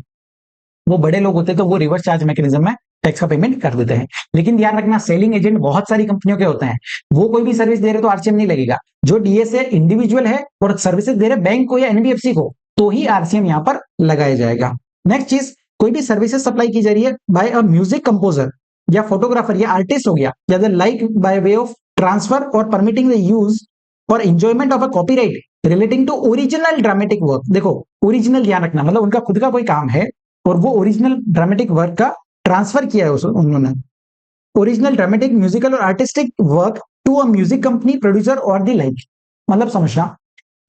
S1: वो बड़े लोग होते हैं, तो वो रिवर्स चार्ज मैकेनिज्म में टैक्स का पेमेंट कर देते हैं। लेकिन ध्यान रखना सेलिंग एजेंट बहुत सारी कंपनियों के होते हैं, वो कोई भी सर्विस दे रहे तो आरसीएम नहीं लगेगा। जो डीएसए इंडिविजुअल है और सर्विसेज दे रहे बैंक को या एनबीएफसी को, तो ही आरसीएम यहां पर लगाया जाएगा। नेक्स्ट चीज, कोई भी सर्विसेज सप्लाई की जा रही है बाय अ म्यूजिक कंपोजर या फोटोग्राफर या आर्टिस्ट हो गया, या like by way of transfer और परमिटिंग द यूज और enjoyment of a copyright relating to original dramatic work. देखो ओरिजिनल ध्यान रखना, मतलब उनका खुद का कोई काम है और वो ओरिजिनल ड्रामेटिक वर्क का ट्रांसफर किया है उन्होंने, ओरिजिनल ड्रामेटिक म्यूजिकल और artistic work to a music company producer और दी लाइक। मतलब समझना,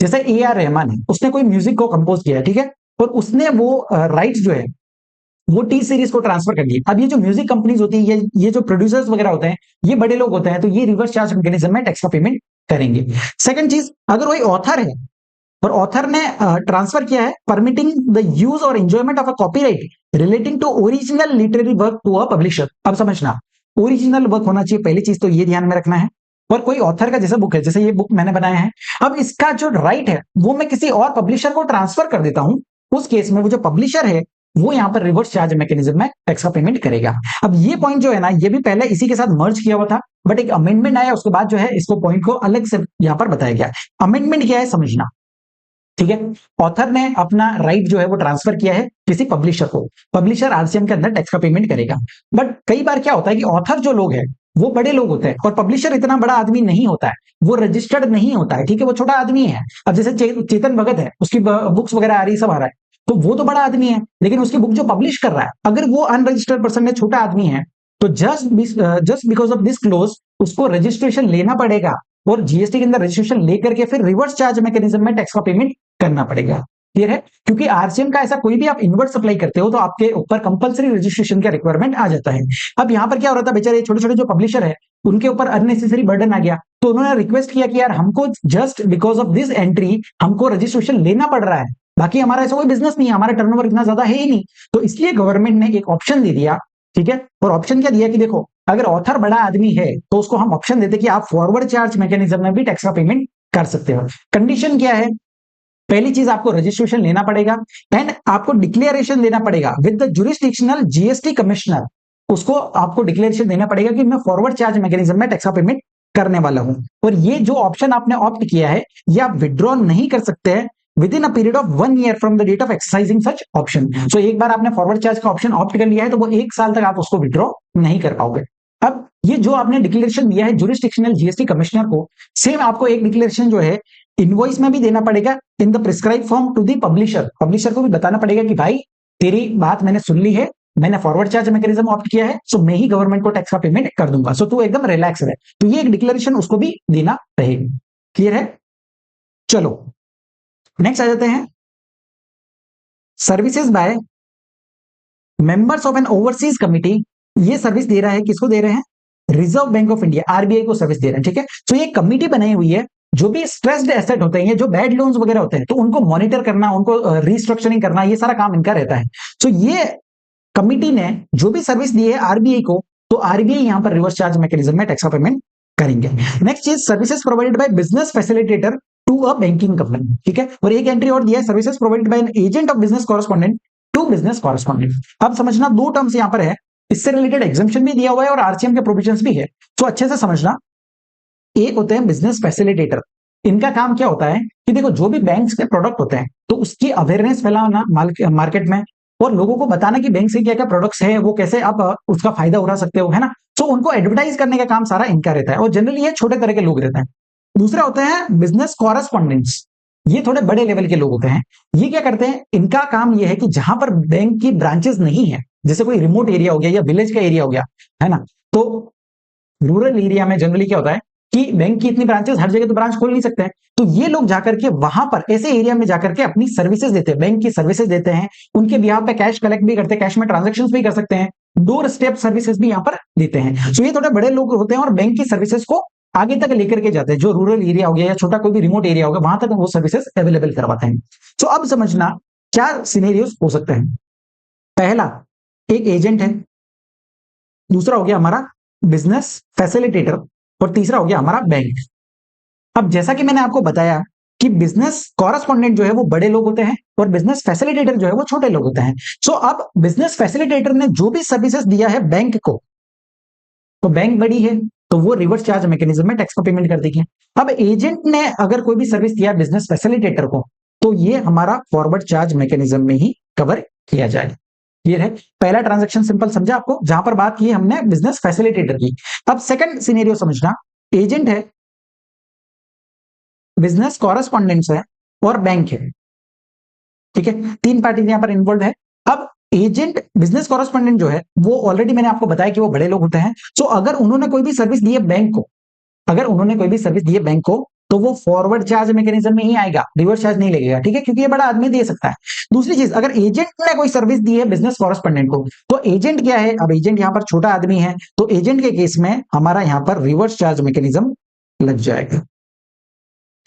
S1: जैसे ए आर रहमान है, उसने कोई म्यूजिक को कंपोज किया है, ठीक है, और उसने वो राइट्स जो है वो टी सीरीज को ट्रांसफर कर दिए। अब ये जो म्यूजिक कंपनीज होती है, ये जो प्रोड्यूसर्स वगैरह होते हैं, ये बड़े लोग होते हैं, तो ये रिवर्स चार्ज मैकेनिज्म में टैक्स का पेमेंट करेंगे। सेकंड चीज, अगर कोई ऑथर है और ऑथर ने ट्रांसफर किया है परमिटिंग द यूज और enjoyment of a copyright relating to original literary work to a publisher. अब समझना, ओरिजिनल वर्क होना चाहिए, पहली चीज तो ये ध्यान में रखना है। और कोई ऑथर का जैसे बुक है, जैसे ये बुक मैंने बनाया है, अब इसका जो राइट है वो मैं किसी और पब्लिशर को ट्रांसफर कर देता हूं, उस केस में वो जो पब्लिशर है वो यहां पर रिवर्स चार्ज मैकेनिज्म में टैक्स का पेमेंट करेगा। अब ये पॉइंट जो है ना, ये भी पहले इसी के साथ मर्ज किया हुआ था, बट एक अमेंडमेंट आया, उसके बाद जो है इसको पॉइंट को अलग से यहां पर बताया गया। अमेंडमेंट क्या है समझना, ठीक है, ऑथर ने अपना राइट जो है वो ट्रांसफर किया है किसी पब्लिशर को, पब्लिशर आरसीएम के अंदर टैक्स का पेमेंट करेगा। बट कई बार क्या होता है कि ऑथर जो लोग हैं वो बड़े लोग होते हैं और पब्लिशर इतना बड़ा आदमी नहीं होता है, वो रजिस्टर्ड नहीं होता है, ठीक है, वो छोटा आदमी है। अब जैसे चेतन भगत है, उसकी बुक्स वगैरह आ रही, सब आ रहा है, तो वो तो बड़ा आदमी है, लेकिन उसकी बुक जो पब्लिश कर रहा है अगर वो अनरजिस्टर्ड पर्सन है, छोटा आदमी है, तो just because of this close उसको रजिस्ट्रेशन लेना पड़ेगा और जीएसटी के अंदर रजिस्ट्रेशन लेकर के फिर रिवर्स चार्ज मैकेनिज्म में टैक्स का पेमेंट करना पड़ेगा। क्लियर है? क्योंकि आरसीएम का ऐसा कोई भी आप इनवर्ट सप्लाई करते हो तो आपके ऊपर कंपलसरी रजिस्ट्रेशन का रिक्वायरमेंट आ जाता है। अब यहां पर क्या हो रहा था, बेचारे छोटे छोटे जो पब्लिशर है उनके ऊपर अननेसेसरी बर्डन आ गया, तो उन्होंने रिक्वेस्ट किया कि यार हमको just because of this entry हमको रजिस्ट्रेशन लेना पड़ रहा है, बाकी हमारा ऐसा कोई बिजनेस नहीं है, हमारा टर्नओवर इतना ज्यादा है ही नहीं। तो इसलिए गवर्नमेंट ने एक ऑप्शन दे दिया, ठीक है, और ऑप्शन क्या दिया कि देखो अगर ऑथर बड़ा आदमी है तो उसको हम ऑप्शन देते कि आप फॉरवर्ड चार्ज मैकेनिज्म में भी टैक्स का पेमेंट कर सकते हो। कंडीशन क्या है, पहली चीज आपको रजिस्ट्रेशन लेना पड़ेगा एंड आपको डिक्लेरेशन देना पड़ेगा with the jurisdictional GST commissioner, उसको आपको डिक्लेरेशन देना पड़ेगा कि मैं फॉरवर्ड चार्ज मैकेनिज्म में टैक्स का पेमेंट करने वाला हूं। और ये जो ऑप्शन आपने ऑप्ट किया है ये आप विड्रॉ नहीं कर सकते हैं within a period of 1 year from the date of exercising such option. So एक बार आपने फॉरवर्ड चार्ज का ऑप्शन ऑप्ट कर लिया है तो वो 1 साल तक आप उसको विड्रॉ नहीं कर पाओगे। अब ये जो आपने डिक्लेरेशन दिया है जुरिस्डिक्शनल जीएसटी कमिश्नर को, सेम आपको एक डिक्लेरेशन जो है इनवॉइस में भी देना पड़ेगा in the prescribe form to the publisher. Publisher को भी बताना पड़ेगा कि भाई तेरी बात मैंने सुन ली है, मैंने फॉरवर्ड चार्ज मैकेनिज्म ऑप्ट किया है, सो मैं ही गवर्नमेंट को टैक्स का पेमेंट कर दूंगा, सो तू एकदम रिलैक्स रहे। तो ये एक डिक्लेरेशन उसको भी देना रहेगा। क्लियर है? चलो नेक्स्ट आ जाते हैं, services by members of N overseas committee. ये सर्विस दे रहा है, किसको दे रहे हैं, reserve bank of India RBI को सर्विस दे रहे हैं, ठीक है। तो ये कमिटी बनाई हुई है जो भी स्ट्रेस्ड एसेट होते हैं, जो बैड लोन्स वगैरह होते हैं, तो उनको मॉनिटर करना, उनको रिस्ट्रक्चरिंग करना, ये सारा काम इनका रहता है। तो ये कमिटी ने जो भी सर्विस दी है आरबीआई को, तो आरबीआई यहां पर रिवर्स चार्ज मैकेनिज्म में टैक्स का पेमेंट करेंगे। नेक्स्ट चीज, services provided by business facilitator to a banking company, ठीक है। और एक एंट्री और दिया है, services provided by an agent of business correspondent to business correspondent. अब समझना, दो टर्म्स यहां पर है, इससे रिलेटेड एग्जाम्पशन भी दिया हुआ है और आरसीएम के प्रोविजंस भी है, तो अच्छे से समझना। एक होते हैं बिजनेस फैसिलिटेटर। इनका काम क्या होता है कि देखो, जो भी बैंक्स के प्रोडक्ट होते हैं, तो उसकी अवेयरनेस फैलाना मार्केट में, और लोगों को बताना कि बैंक से क्या क्या प्रोडक्ट्स है, वो कैसे आप उसका फायदा उठा सकते हो, है ना। तो उनको एडवर्टाइज करने का काम सारा इनका रहता है, और जनरली ये छोटे तरह के लोग रहते हैं। दूसरा होते हैं बिजनेस कॉरेस्पॉन्डेंट्स। ये थोड़े बड़े लेवल के लोग होते हैं। ये क्या करते हैं, इनका काम ये है कि जहां पर बैंक की ब्रांचेस नहीं है, जैसे कोई रिमोट एरिया हो गया या विलेज का एरिया हो गया, है ना, तो रूरल एरिया में जनरली क्या होता है कि बैंक की इतनी ब्रांचेस, हर जगह तो ब्रांच खोल नहीं सकते हैं, तो ये लोग जाकर के वहां पर ऐसे एरिया में जाकर के अपनी सर्विसेज देते हैं, बैंक की सर्विसेज देते हैं। उनके बिहाफ पे कैश कलेक्ट भी करते हैं, कैश में ट्रांजेक्शन भी कर सकते हैं, डोर स्टेप सर्विसेज भी यहाँ पर देते हैं। तो ये थोड़े बड़े लोग होते हैं और बैंक की सर्विसेज को आगे तक लेकर के जाते हैं, जो रूरल एरिया हो गया या छोटा कोई भी रिमोट एरिया होगा, वहां तक वो सर्विसेज अवेलेबल करवाते हैं। तो अब समझना क्या सिनेरियोस हो सकते हैं। पहला, एक एजेंट है, दूसरा हो गया हमारा बिजनेस फैसिलिटेटर, और तीसरा हो गया हमारा बैंक। अब जैसा कि मैंने आपको बताया कि बिजनेस कॉरेस्पॉन्डेंट जो है वो बड़े लोग होते हैं और बिजनेस फैसिलिटेटर जो है वो छोटे लोग होते हैं। सो अब बिजनेस फैसिलिटेटर ने जो भी सर्विसेज दिया है बैंक को, तो बैंक बड़ी है, तो वो रिवर्स चार्ज मैकेनिज्म में टैक्स का पेमेंट कर देगी। अब एजेंट ने अगर कोई भी सर्विस दिया बिजनेस फैसिलिटेटर को, तो ये हमारा फॉरवर्ड चार्ज मैकेनिज्म में ही कवर किया जाएगा। क्लियर है। पहला ट्रांजैक्शन सिंपल समझा आपको, जहां पर बात की हमने बिजनेस फैसिलिटेटर की। अब सेकंड सिनेरियो समझना, एजेंट है, बिजनेस कॉरेस्पॉन्डेंट्स है और बैंक है, ठीक है। तीन पार्टी यहां पर इन्वॉल्व है। अब एजेंट, बिजनेस कॉरेस्पॉन्डेंट जो है वो ऑलरेडी मैंने आपको बताया कि वो बड़े लोग होते हैं। तो अगर उन्होंने कोई भी सर्विस दी है बैंक को, अगर उन्होंने कोई भी सर्विस दी है बैंक को, तो वो फॉरवर्ड चार्ज मैकेनिज्म में ही आएगा, रिवर्स चार्ज नहीं लगेगा, ठीक है, क्योंकि ये बड़ा आदमी दे सकता है। दूसरी चीज, अगर एजेंट ने कोई सर्विस दी है बिजनेस कॉरेस्पॉन्डेंट को, तो एजेंट क्या है, अब एजेंट यहां पर छोटा आदमी है, तो एजेंट के केस में हमारा यहां पर रिवर्स चार्ज मैकेनिज्म लग जाएगा,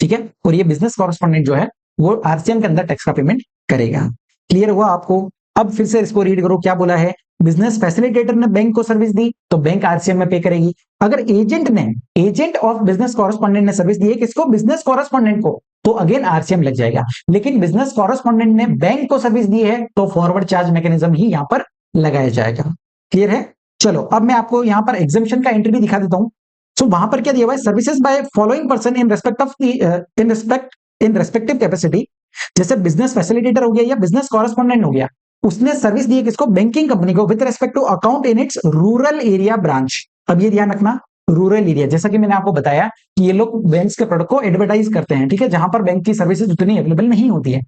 S1: ठीक है। और ये बिजनेस कॉरेस्पॉन्डेंट जो है वो आरसीएम के अंदर टैक्स का पेमेंट करेगा। क्लियर हुआ आपको। अब फिर से इसको रीड करो, क्या बोला है, बिजनेस फैसिलिटेटर ने बैंक को सर्विस दी तो बैंक आरसीएम में पे करेगी। अगर एजेंट ऑफ बिजनेस कॉरेस्पॉन्डेंट ने सर्विस दी है किसको, बिजनेस कॉरेस्पॉन्डेंट को, तो अगेन आरसीएम लग जाएगा। लेकिन बिजनेस कॉरेस्पॉन्डेंट ने बैंक को सर्विस दी है तो फॉरवर्ड चार्ज मैकेनिज्म ही यहां पर लगाया जाएगा। क्लियर है। चलो अब मैं आपको यहां पर एग्जाम्पशन का एंट्री भी दिखा देता हूं। सो वहां पर क्या दिया हुआ है, services by following person in respect of in respective capacity. जैसे बिजनेस फैसिलिटेटर हो गया या बिजनेस कॉरेस्पॉन्डेंट हो गया, उसने सर्विस दी है किसको, बैंकिंग कंपनी को, with respect to account in its rural area branch. अब ये ध्यान रखना, रूरल एरिया, जैसा कि मैंने आपको बताया कि ये लोग बैंक्स के प्रोडक्ट को एडवर्टाइज करते हैं, ठीक है, जहां पर बैंक की सर्विसेज उतनी अवेलेबल नहीं होती है।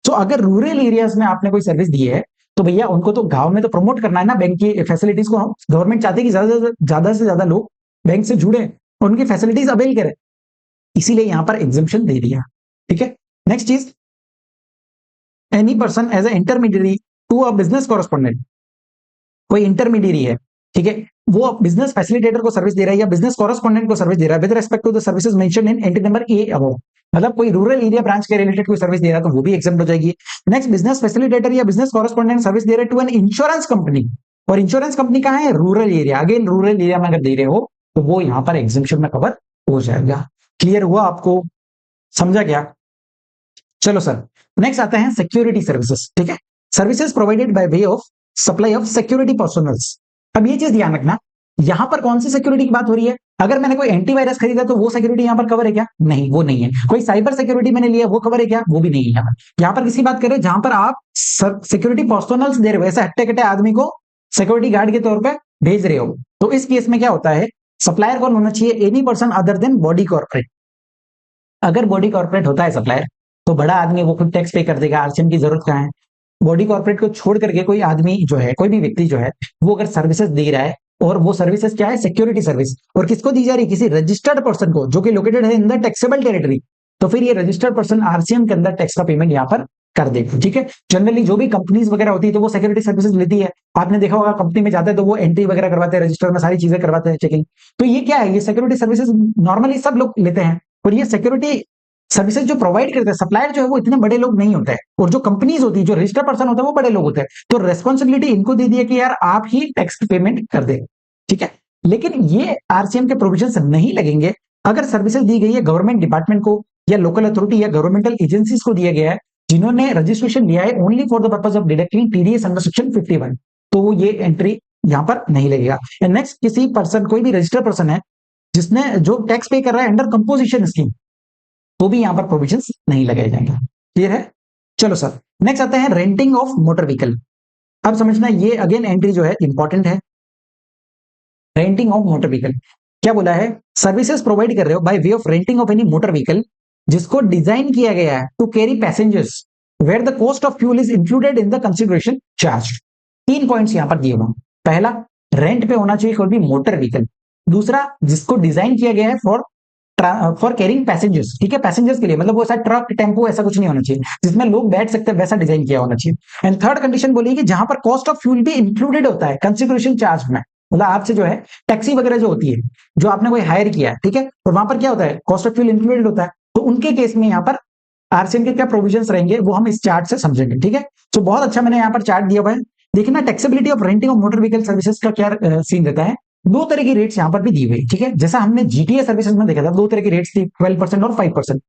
S1: तो अगर रूरल एरियाज में आपने कोई सर्विस दी है, तो भैया उनको तो गांव में तो प्रमोट करना है ना बैंक की फैसिलिटीज को। गवर्नमेंट चाहती है कि ज्यादा से ज्यादा लोग बैंक से जुड़े और उनकी फैसिलिटीज अवेल करें, इसीलिए यहां पर एग्जाम्पशन दे दिया, ठीक है। नेक्स्ट चीज, any person as a intermediary to a business correspondent. कोई इंटरमीडियरी है, ठीक है, वो बिजनेस फैसिलिटेटर को सर्विस दे रहा है या बिजनेस कॉरेस्पॉन्डेंट को सर्विस दे रहा है with respect to the services mention in entry number A above. मतलब कोई रूरल एरिया ब्रांच के रिलेटेड कोई सर्विस दे रहा है तो वो भी एग्जाम्प्ट हो जाएगी। नेक्स्ट, बिजनेस फैसिलिटेटर या बिजनेस कॉरेस्पॉन्डेंट सर्विस दे रहे टू एन इंश्योरेंस कंपनी, और इंश्योरेंस कंपनी कहां है, rural area. Again rural area में अगर दे रहे हो तो वो यहां पर एग्जाम्पशन में कवर हो जाएगा। क्लियर हुआ आपको, समझा क्या। चलो सर, नेक्स्ट आते हैं सिक्योरिटी सर्विसेज, ठीक है। Services provided by way of supply of security personnels. अब ये चीज ध्यान रखना, यहां पर कौन सी सिक्योरिटी की बात हो रही है। अगर मैंने कोई एंटीवायरस खरीदा तो वो सिक्योरिटी यहां पर कवर है क्या, नहीं वो नहीं है। कोई साइबर सिक्योरिटी मैंने लिया वो कवर है क्या, वो भी नहीं है। यहाँ पर किसी बात कर रहे हैं जहां पर आप सिक्योरिटी पर्सनल्स दे रहे हो, ऐसे हट्टे कट्टे आदमी को सिक्योरिटी गार्ड के तौर पर भेज रहे हो, तो इस केस में क्या होता है, सप्लायर कौन होना चाहिए, any person other than body corporate. अगर बॉडी कॉर्पोरेट होता है सप्लायर, तो बड़ा आदमी वो खुद टैक्स पे कर देगा, आरसीएम की जरूरत कहां है। बॉडी कॉर्पोरेट को छोड़ करके कोई आदमी जो है, कोई भी व्यक्ति जो है, वो अगर सर्विसेज दे रहा है, और वो सर्विसेज क्या है, सिक्योरिटी सर्विस, और किसको दी जा रही है, किसी रजिस्टर्ड पर्सन को जो कि लोकेटेड है इन द टैक्सेबल टेरिटरी, तो फिर ये रजिस्टर्ड पर्सन आरसीएम के अंदर टैक्स का पेमेंट यहाँ पर कर देगा, ठीक है। जनरली जो भी कंपनीज वगैरह होती है तो वो सिक्योरिटी सर्विसेज लेती है। आपने देखा होगा कंपनी में जाते हैं तो वो एंट्री वगैरह करवाते हैं, रजिस्टर में सारी चीजें करवाते हैं, चेकिंग। तो ये क्या है, ये सिक्योरिटी सर्विसेज नॉर्मली सब लोग लेते हैं। और ये सिक्योरिटी सर्विसेज जो प्रोवाइड करते हैं सप्लायर जो है वो इतने बड़े लोग नहीं होते हैं, और जो कंपनीज होती है जो रजिस्टर्ड पर्सन होता है वो बड़े लोग होते हैं, तो रेस्पॉन्सिबिलिटी इनको दे दी है कि यार आप ही टैक्स की पेमेंट कर दे, ठीक है। लेकिन ये आरसीएम के प्रोविजंस नहीं लगेंगे अगर सर्विसेज दी गई है गवर्नमेंट डिपार्टमेंट को या लोकल अथॉरिटी या गवर्नमेंट एजेंसीज को दिया गया है जिन्होंने रजिस्ट्रेशन लिया है only for the purpose of deducting TDS under section 51, तो ये एंट्री यहां पर नहीं लगेगा। नेक्स्ट, किसी पर्सन कोई भी रजिस्टर्ड पर्सन है जिसने जो टैक्स पे कर रहा है अंडर कंपोजिशन स्कीम, तो भी यहां पर प्रोविजंस नहीं लगाए जाएंगे। क्लियर है? चलो सर, नेक्स्ट आते हैं रेंटिंग ऑफ मोटर व्हीकल। अब समझना ये अगेन एंट्री जो है इंपॉर्टेंट है। रेंटिंग ऑफ मोटर व्हीकल क्या बोला है? सर्विसेज प्रोवाइड कर रहे हो by way of renting of any motor vehicle जिसको डिजाइन किया गया है to carry passengers where the cost of fuel is included in the consideration charge. 3 points यहां पर दिए हुए। पहला, रेंट पे होना चाहिए कोई भी मोटर व्हीकल। दूसरा, जिसको डिजाइन किया गया है फॉर कैरिंग पैसेंजर्स, ठीक है, पैसेंजर्स के लिए, मतलब वो ऐसा ट्रक टेम्पो ऐसा कुछ नहीं होना चाहिए जिसमें लोग बैठ सकते हैं, वैसा डिजाइन किया होना चाहिए। एंड थर्ड कंडीशन बोली कि जहां पर कॉस्ट ऑफ फ्यूल भी इंक्लूडेड होता है कंसिडरेशन चार्ज में, मतलब आपसे जो है टैक्सी वगैरह जो होती है जो आपने कोई हायर किया है, ठीक है, और वहां पर क्या होता है कॉस्ट ऑफ फ्यूल इंक्लूडेड होता है, तो उनके केस में यहाँ पर आरसीएम के क्या प्रोविजंस रहेंगे वो हम इस चार्ट से समझेंगे, ठीक है। तो बहुत अच्छा मैंने यहाँ पर चार्ट दिया हुआ है। देखना taxability of renting of motor vehicle services का क्या सीन रहता है। 2 तरह की रेट्स यहाँ पर भी दी हुई, ठीक है, जैसा हमने जीटीए सर्विसेज में देखा था 2 तरह की रेट्स थी, 12% और 5%,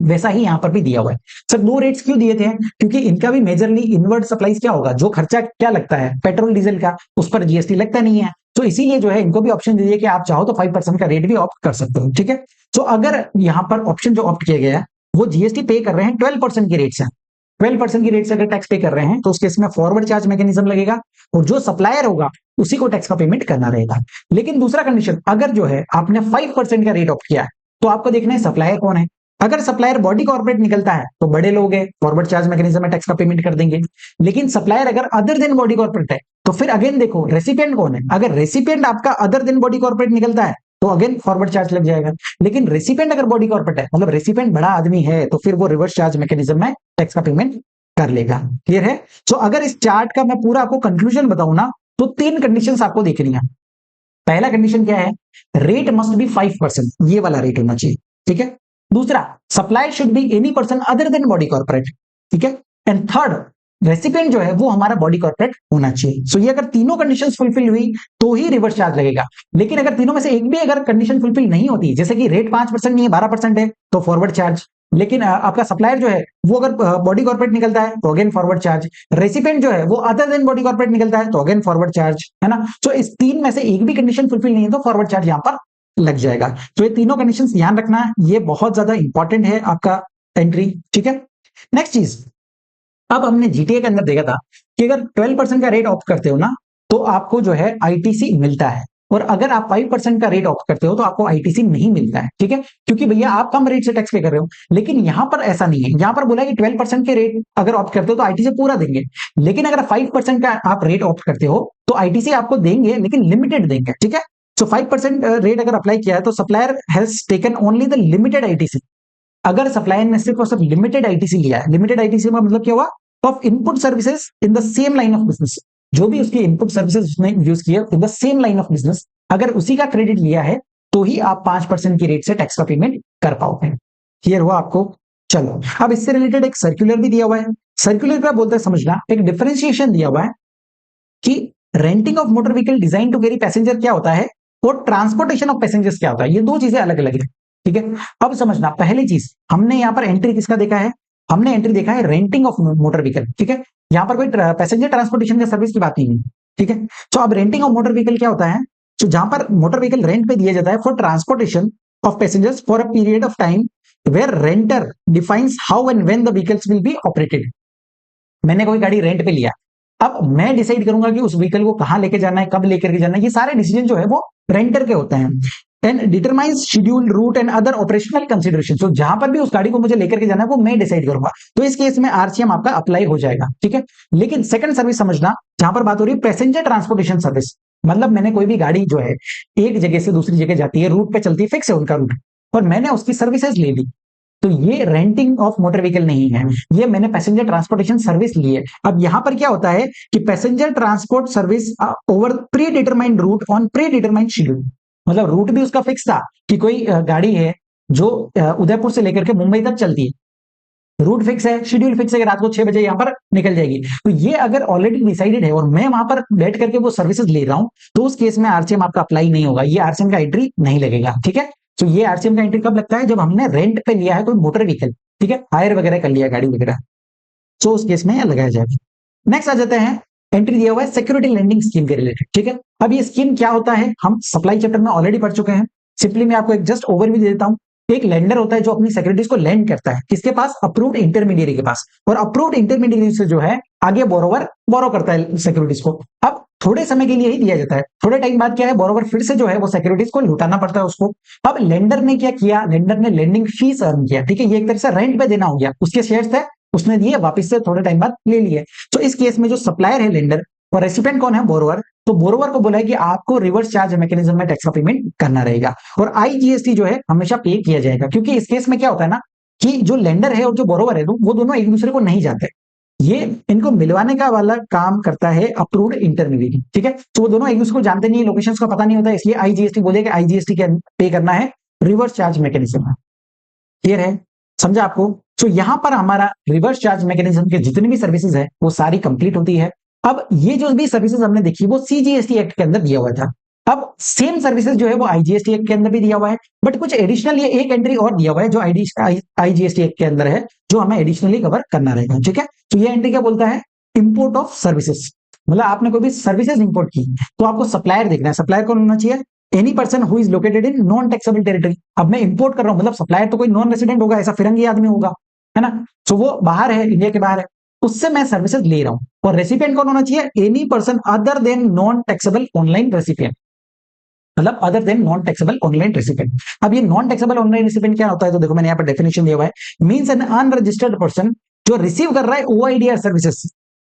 S1: वैसा ही यहाँ पर भी दिया हुआ है। सर 2 रेट्स क्यों दिए थे? क्योंकि इनका भी मेजरली इनवर्ड सप्लाईज क्या होगा, जो खर्चा क्या लगता है पेट्रोल डीजल का, उस पर जीएसटी लगता नहीं है, तो इसीलिए जो है इनको भी ऑप्शन दीजिए कि आप चाहो तो 5% का रेट भी ऑप्ट कर सकते हो, ठीक है। तो अगर यहाँ पर ऑप्शन जो ऑप्ट किया गया है वो जीएसटी पे कर रहे हैं 12% की रेट से, 12% की रेट से अगर टैक्स पे कर रहे हैं तो उस केस में फॉरवर्ड चार्ज मैकेनिज्म लगेगा और जो सप्लायर होगा उसी को टैक्स का पेमेंट करना रहेगा। लेकिन दूसरा कंडीशन, अगर जो है आपने 5% का रेट ऑप्ट किया है तो आपको देखना है सप्लायर कौन है। अगर सप्लायर बॉडी कॉर्पोरेट निकलता है तो बड़े लोग हैं, फॉरवर्ड चार्ज मैकेनिज्म में टैक्स का पेमेंट कर देंगे। लेकिन सप्लायर अगर अदर देन बॉडी कॉर्पोरेट है तो फिर अगेन देखो रेसिपिएंट कौन है। अगर रेसिपिएंट आपका अदर देन बॉडी कॉर्पोरेट निकलता है तो अगेन फॉरवर्ड चार्ज लग जाएगा। लेकिन रेसिपिएंट अगर बॉडी कॉर्पोरेट है, मतलब रेसिपिएंट बड़ा आदमी है, तो फिर वो रिवर्स चार्ज मैकेनिज्म में टैक्स का पेमेंट कर लेगा। क्लियर है? तो अगर इस चार्ट का मैं पूरा आपको कंक्लूजन बताऊं ना तो 3 कंडीशंस आपको देखनी है। पहला कंडीशन क्या है? रेट मस्ट बी 5%, ये वाला रेट होना चाहिए, ठीक है। दूसरा, supply should be any person other than body corporate, ठीक है। एंड थर्ड, रेसिपिएंट जो है वो हमारा बॉडी कॉर्पोरेट होना चाहिए। सो ये अगर तीनों कंडीशंस फुलफिल हुई तो ही रिवर्स चार्ज लगेगा। लेकिन अगर तीनों में से एक भी अगर कंडीशन फुलफिल नहीं होती, जैसे कि रेट 5% नहीं है 12% है, तो फॉरवर्ड चार्ज। लेकिन आपका सप्लायर जो है वो अगर बॉडी कॉर्पोरेट निकलता है तो अगेन फॉरवर्ड चार्ज। रेसिपिएंट जो है वो अदर देन बॉडी कॉर्पोरेट निकलता है तो अगेन फॉरवर्ड चार्ज, है ना। तो इस 3 में से एक भी कंडीशन फुलफिल नहीं है तो फॉरवर्ड चार्ज यहां पर लग जाएगा। तो ये तीनों कंडीशंस ध्यान रखना, ये बहुत ज्यादा इंपॉर्टेंट है आपका एंट्री, ठीक है। नेक्स्ट चीज, अब हमने जीटीए के अंदर देखा था कि अगर 12% का रेट ऑप्ट करते हो ना तो आपको जो है आईटीसी मिलता है, और अगर आप 5% का रेट ऑप्ट करते हो तो आपको आईटीसी नहीं मिलता है, ठीक है, क्योंकि भैया आप कम रेट से टैक्स पे कर रहे हो। लेकिन यहां पर ऐसा नहीं है, यहां पर बोला कि 12% के रेट अगर ऑप्ट करते हो तो आईटीसी पूरा देंगे। लेकिन अगर 5% का आप रेट ऑप्ट करते हो तो आईटीसी आपको देंगे लेकिन लिमिटेड देंगे, ठीक है। सो 5% रेट अगर अप्लाई किया है तो supplier has taken only the limited ITC. अगर सप्लायर ने सिर्फ और सिर्फ लिमिटेड आईटीसी लिया है, लिमिटेड आईटीसी का मतलब क्या हुआ? Of input services in the same line of business, जो भी उसकी इनपुट सर्विसेज उसने यूज किया in the same line of business, अगर उसी का क्रेडिट लिया है तो ही आप 5% की रेट से टैक्स का पेमेंट कर पाओगे। क्लियर हुआ आपको? चलो, अब इससे रिलेटेड एक सर्कुलर भी दिया हुआ है। सर्कुलर क्या बोलता है समझना, एक डिफरेंशिएशन दिया हुआ है कि renting of motor vehicle design to carry passenger क्या होता है और ट्रांसपोर्टेशन ऑफ पैसेंजर्स क्या होता है। ये 2 चीजें अलग अलग है, ठीक है। अब समझना, पहली चीज हमने यहाँ पर एंट्री किसका देखा है? हमने एंट्री देखा है रेंटिंग ऑफ मोटर व्हीकल, ठीक है। यहाँ पर कोई पैसेंजर ट्रांसपोर्टेशन का सर्विस की बात नहीं है, ठीक है। तो अब रेंटिंग ऑफ मोटर व्हीकल क्या होता है? तो जहां पर मोटर व्हीकल रेंट पे दिया जाता है for transportation of passengers for a period of time where renter defines how and when the vehicles will be operated. मैंने कोई गाड़ी रेंट पे लिया, अब मैं डिसाइड करूंगा कि उस व्हीकल को कहां लेके जाना है, कब लेकर के जाना है, ये सारे डिसीजन जो है वो रेंटर के होते हैं। And determines schedule route and other operational consideration. तो जहां पर भी उस गाड़ी को मुझे लेकर के जाना है वो मैं डिसाइड करूंगा, तो इस केस में आरसीएम आपका अप्लाई हो जाएगा, ठीक है। लेकिन सेकंड सर्विस समझना, जहां पर बात हो रही है पैसेंजर ट्रांसपोर्टेशन सर्विस, मतलब मैंने कोई भी गाड़ी जो है एक जगह से दूसरी जगह जाती है, रूट पे चलती है, फिक्स है उनका रूट, और मैंने उसकी सर्विसेज ले ली, तो ये रेंटिंग ऑफ मोटर व्हीकल नहीं है, ये मैंने पैसेंजर ट्रांसपोर्टेशन सर्विस ली है। अब यहां पर क्या होता है कि passenger transport service over predetermined route on predetermined schedule, मतलब रूट भी उसका फिक्स था कि कोई गाड़ी है जो उदयपुर से लेकर के मुंबई तक चलती है, रूट फिक्स है, शेड्यूल फिक्स है कि रात को 6 बजे यहाँ पर निकल जाएगी। तो ये अगर ऑलरेडी डिसाइडेड है और मैं वहां पर बैठ करके वो सर्विसेज ले रहा हूं, तो उस केस में आरसीएम आपका अप्लाई नहीं होगा, ये आरसीएम का एंट्री नहीं लगेगा। ठीक है, तो ये आरसीएम का एंट्री कब लगता है? जब हमने रेंट पे लिया है कोई मोटर व्हीकल, ठीक है, हायर वगैरह कर लिया गाड़ी वगैरह, तो उस केस में लगाया जाएगा। नेक्स्ट आ जाते हैं, एंट्री दिया हुआ है सिक्योरिटी लेंडिंग स्कीम के रिलेटेड। ठीक है, अब ये स्कीम क्या होता है हम सप्लाई चैप्टर में ऑलरेडी पढ़ चुके हैं। सिंपली मैं आपको एक जस्ट ओवरव्यू दे देता हूं। एक लेंडर होता है जो अपनी सिक्योरिटीज को लेंड करता है, किसके पास? अप्रूव्ड इंटरमीडिएरी के पास, और अप्रूव्ड इंटरमीडिएरी से जो है आगे बोरोवर बोरो करता है सिक्योरिटीज को। अब थोड़े समय के लिए ही दिया जाता है, थोड़े टाइम बाद क्या है, बोरोवर फिर से जो है वो सिक्योरिटीज को लुटाना पड़ता है उसको। अब लेंडर ने क्या किया? लेंडर ने लेंडिंग फीस अर्न किया। ठीक है, ये एक तरह से रेंट पे देना हो गया, उसके शेयर्स थे, उसने दिए, वापस से थोड़े टाइम बाद ले लिए। तो इस केस में जो सप्लायर है लेंडर, और रेसिपिएंट कौन है? बोरोवर। तो बोरोवर को बोला है कि आपको रिवर्स चार्ज मैकेनिज्म में टैक्स का पेमेंट करना रहेगा, और आईजीएसटी जो है हमेशा पे किया जाएगा। क्योंकि इस केस में क्या होता है ना, कि जो लेंडर है और जो बोरोवर है वो दोनों एक दूसरे को नहीं जानते, ये इनको मिलवाने का वाला काम करता है अप्रूव्ड इंटरमीडिएट। ठीक है, तो वो दोनों एक दूसरे को जानते नहीं है, लोकेशंस का पता नहीं होता, इसलिए आईजीएसटी बोले कि आईजीएसटी क्या पे करना है? रिवर्स चार्ज मैकेनिज्म में। क्लियर है? समझा आपको? तो यहां पर हमारा रिवर्स चार्ज मैकेनिज्म के जितनी भी सर्विसेज है वो सारी कंप्लीट होती है। अब ये जो भी सर्विसेज हमने देखी वो सीजीएसटी एक्ट के अंदर दिया हुआ था। अब सेम सर्विसेज जो है वो आईजीएसटी एक्ट के अंदर भी दिया हुआ है, बट कुछ एडिशनल ये एक एंट्री और दिया हुआ है जो आईजीएसटी एक्ट के अंदर है, जो हमें एडिशनली कवर करना रहेगा। ठीक है, तो ये एंट्री क्या बोलता है? Import of services. मतलब आपने कोई भी सर्विसेज इंपोर्ट की तो आपको सप्लायर देखना है। सप्लायर कौन होना चाहिए? Any person who is located in non taxable territory. अब मैं इंपोर्ट कर रहा हूं, मतलब सप्लायर तो कोई नॉन रेसिडेंट होगा, ऐसा फिरंगी आदमी होगा, है ना? तो वो बाहर है, इंडिया के बाहर है, उससे मैं सर्विसेज ले रहा हूं। और रेसिपिएंट कौन होना चाहिए? Any person other than non taxable online recipient, मतलब other than non taxable online recipient. अब ये नॉन टैक्सेबल ऑनलाइन रेसिपिएंट क्या होता है? तो देखो मैंने यहाँ पर डेफिनेशन दिया हुआ है, मींस एन अनरजिस्टर्ड पर्सन जो रिसीव कर रहा है OIDAR services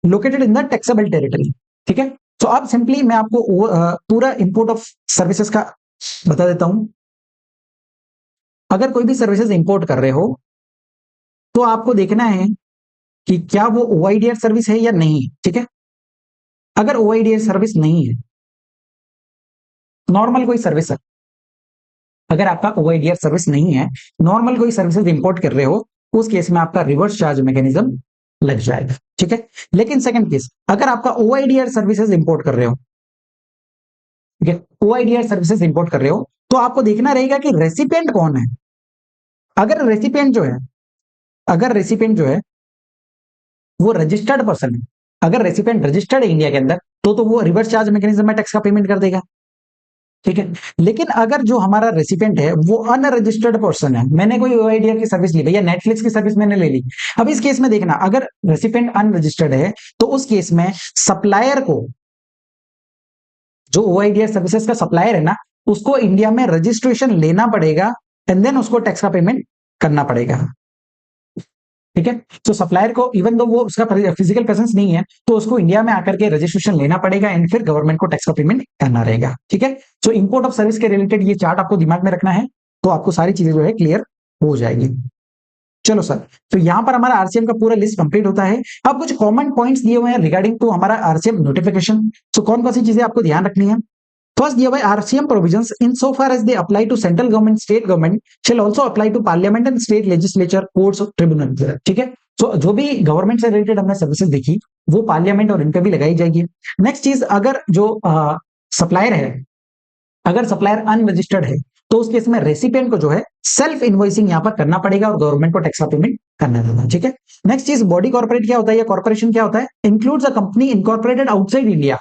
S1: located in the taxable territory. ठीक है, तो अब सिंपली मैं आपको पूरा इंपोर्ट ऑफ सर्विसेज का बता देता हूं। अगर कोई भी सर्विसेज इंपोर्ट कर रहे हो तो आपको देखना है कि क्या वो ओआईडीआर सर्विस है या नहीं है। ठीक है, अगर ओआईडीआर सर्विस नहीं है, नॉर्मल कोई सर्विस है, अगर आपका ओआईडीआर सर्विस नहीं है, नॉर्मल कोई सर्विसेज इंपोर्ट कर रहे हो, उस केस में आपका रिवर्स चार्ज मैकेनिज्म लग जाएगा। ठीक है, लेकिन सेकंड केस, अगर आपका ओआईडीआर सर्विसेज इंपोर्ट कर रहे हो, ठीक है, ओआईडीआर सर्विसेज इंपोर्ट कर रहे हो, तो आपको देखना रहेगा कि रेसिपिएंट कौन है। अगर रेसिपिएंट जो है, अगर रेसिपिएंट जो है वो रजिस्टर्ड पर्सन है, अगर रेसिपिएंट रजिस्टर्ड है इंडिया के अंदर, तो वो रिवर्स चार्ज मैकेनिज्म में टैक्स का पेमेंट कर देगा। ठीक है, लेकिन अगर जो हमारा रेसिपिएंट है वो अनरजिस्टर्ड पर्सन है, मैंने कोई ओआईडीआर की सर्विस ली, भैया नेटफ्लिक्स की सर्विस मैंने ले ली, अब इस केस में देखना, अगर रेसिपिएंट अनरजिस्टर्ड है तो उस केस में सप्लायर को, जो ओआईडीआर सर्विसेज का सप्लायर है ना, उसको इंडिया में रजिस्ट्रेशन लेना पड़ेगा, एंड देन उसको टैक्स का पेमेंट करना पड़ेगा। ठीक है, तो सप्लायर को इवन दो वो उसका फिजिकल प्रेजेंस नहीं है, तो उसको इंडिया में आकर के रजिस्ट्रेशन लेना पड़ेगा, एंड फिर गवर्नमेंट को टैक्स का पेमेंट करना रहेगा। ठीक है, तो इंपोर्ट ऑफ सर्विस के रिलेटेड ये चार्ट आपको दिमाग में रखना है, तो आपको सारी चीजें जो है क्लियर हो जाएगी। चलो सर, तो यहां पर हमारा आरसीएम का पूरा लिस्ट कंप्लीट होता है। अब कुछ कॉमन पॉइंट्स दिए हुए हैं रिगार्डिंग टू हमारा आरसीएम नोटिफिकेशन। तो कौन कौन सी चीजें आपको ध्यान रखनी है? फर्स्ट दिया हुआ है RCM provisions in so far as they apply to central government, state government shall also apply to parliament and state legislature, courts, tribunal. ठीक है, तो जो भी गवर्नमेंट से रिलेटेड हमने सर्विसेज देखी वो पार्लियामेंट और इन पे भी लगाई जाएगी। नेक्स्ट चीज, अगर जो सप्लायर है, अगर सप्लायर अनरजिस्टर्ड है, तो उस केस में रेसिपिएंट को जो है सेल्फ इनवॉइसिंग यहां पर करना पड़ेगा और गवर्नमेंट को टैक्स का पेमेंट करना रहेगा। ठीक है, नेक्स्ट चीज, बॉडी कॉर्पोरेट क्या होता है या कॉर्पोरेशन क्या होता है? Includes a company incorporated outside India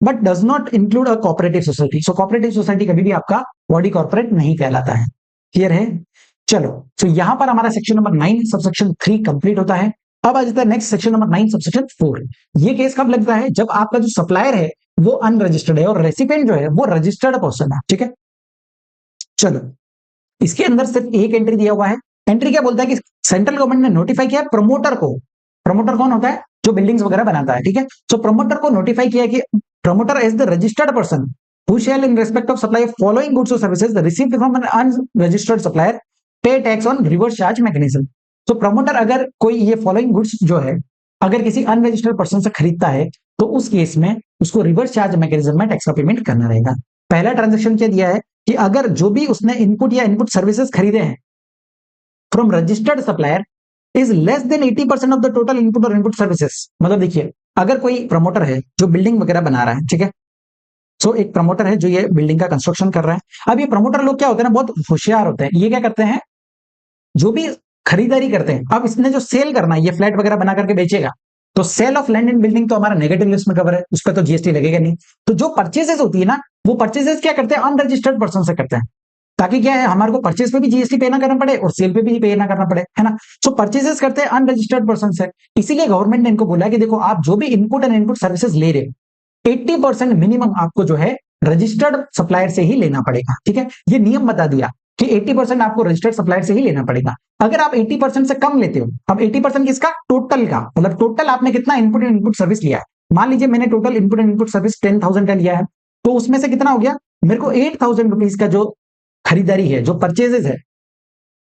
S1: but does not include a cooperative society. So cooperative society कभी भी आपका बॉडी कॉर्पोरेट नहीं कहलाता है। क्लियर है? चलो, तो यहां पर हमारा सेक्शन नंबर 9 सबसेक्शन 3 कंप्लीट होता है। अब आ जाता है नेक्स्ट सेक्शन नंबर 9 सबसेक्शन 4। ये केस कब लगता है? जब आपका जो सप्लायर है वो अनरजिस्टर्ड है और रेसिपिएंट जो है वो रजिस्टर्ड पर्सन है। ठीक है, चलो, इसके अंदर सिर्फ एक एंट्री दिया हुआ है। एंट्री क्या बोलता है कि सेंट्रल गवर्नमेंट ने नोटिफाई किया प्रमोटर को। प्रमोटर कौन होता है? जो बिल्डिंग्स वगैरह बनाता है। ठीक है, तो प्रमोटर को नोटिफाई किया कि promoter is the registered person who shall in respect of supply of following goods or services received from an unregistered supplier pay tax on reverse charge mechanism। तो प्रमोटर अगर कोई ये फॉलोइंग गुड्स जो है अगर किसी अनरजिस्टर्ड पर्सन से खरीदता है तो उस केस में उसको रिवर्स चार्ज मैकेनिज्म में टैक्स का पेमेंट करना रहेगा। पहला ट्रांजेक्शन क्या दिया है कि अगर जो भी उसने इनपुट या इनपुट सर्विसेज खरीदे हैं from registered supplier is less than 80% of the total input और इनपुट सर्विसेज। मतलब देखिए, अगर कोई प्रमोटर है जो बिल्डिंग वगैरह बना रहा है, ठीक है, सो एक प्रमोटर है जो ये बिल्डिंग का कंस्ट्रक्शन कर रहा है। अब ये प्रमोटर लोग क्या होते हैं ना, बहुत होशियार होते हैं। ये क्या करते हैं, जो भी खरीदारी करते हैं, अब इसने जो सेल करना है, ये फ्लैट वगैरह बना करके बेचेगा, तो sale of land and building तो हमारा नेगेटिव लिस्ट में कवर है, उस पर तो जीएसटी लगेगा नहीं। तो जो परचेजेस होती है ना, वो परचेजेस क्या करते हैं, अनरजिस्टर्ड पर्सन से करते हैं, ताकि क्या है, हमारे को परचेज पे भी जीएसटी पे ना करना पड़े और सेल पे भी पे ना करना पड़े, है ना। सो परचेजेस करते हैं अनरजिस्टर्ड पर्सन से। इसीलिए गवर्नमेंट ने इनको बोला कि देखो, आप जो भी इनपुट एंड इनपुट सर्विसेज ले रहे हो, 80% मिनिमम आपको जो है रजिस्टर्ड सप्लायर से ही लेना पड़ेगा, ठीक है। ये नियम बता दिया कि 80% आपको रजिस्टर्ड सप्लायर से ही लेना पड़ेगा। अगर आप 80% से कम लेते हो, अब 80% किसका, टोटल का, मतलब टोटल आपने कितना इनपुट एंड इनपुट सर्विस लिया है। मान लीजिए मैंने total input and input service 10,000 का लिया है, तो उसमें से कितना हो गया, मेरे को 8,000 रुपीज का जो खरीदारी है, जो परचेजेस है,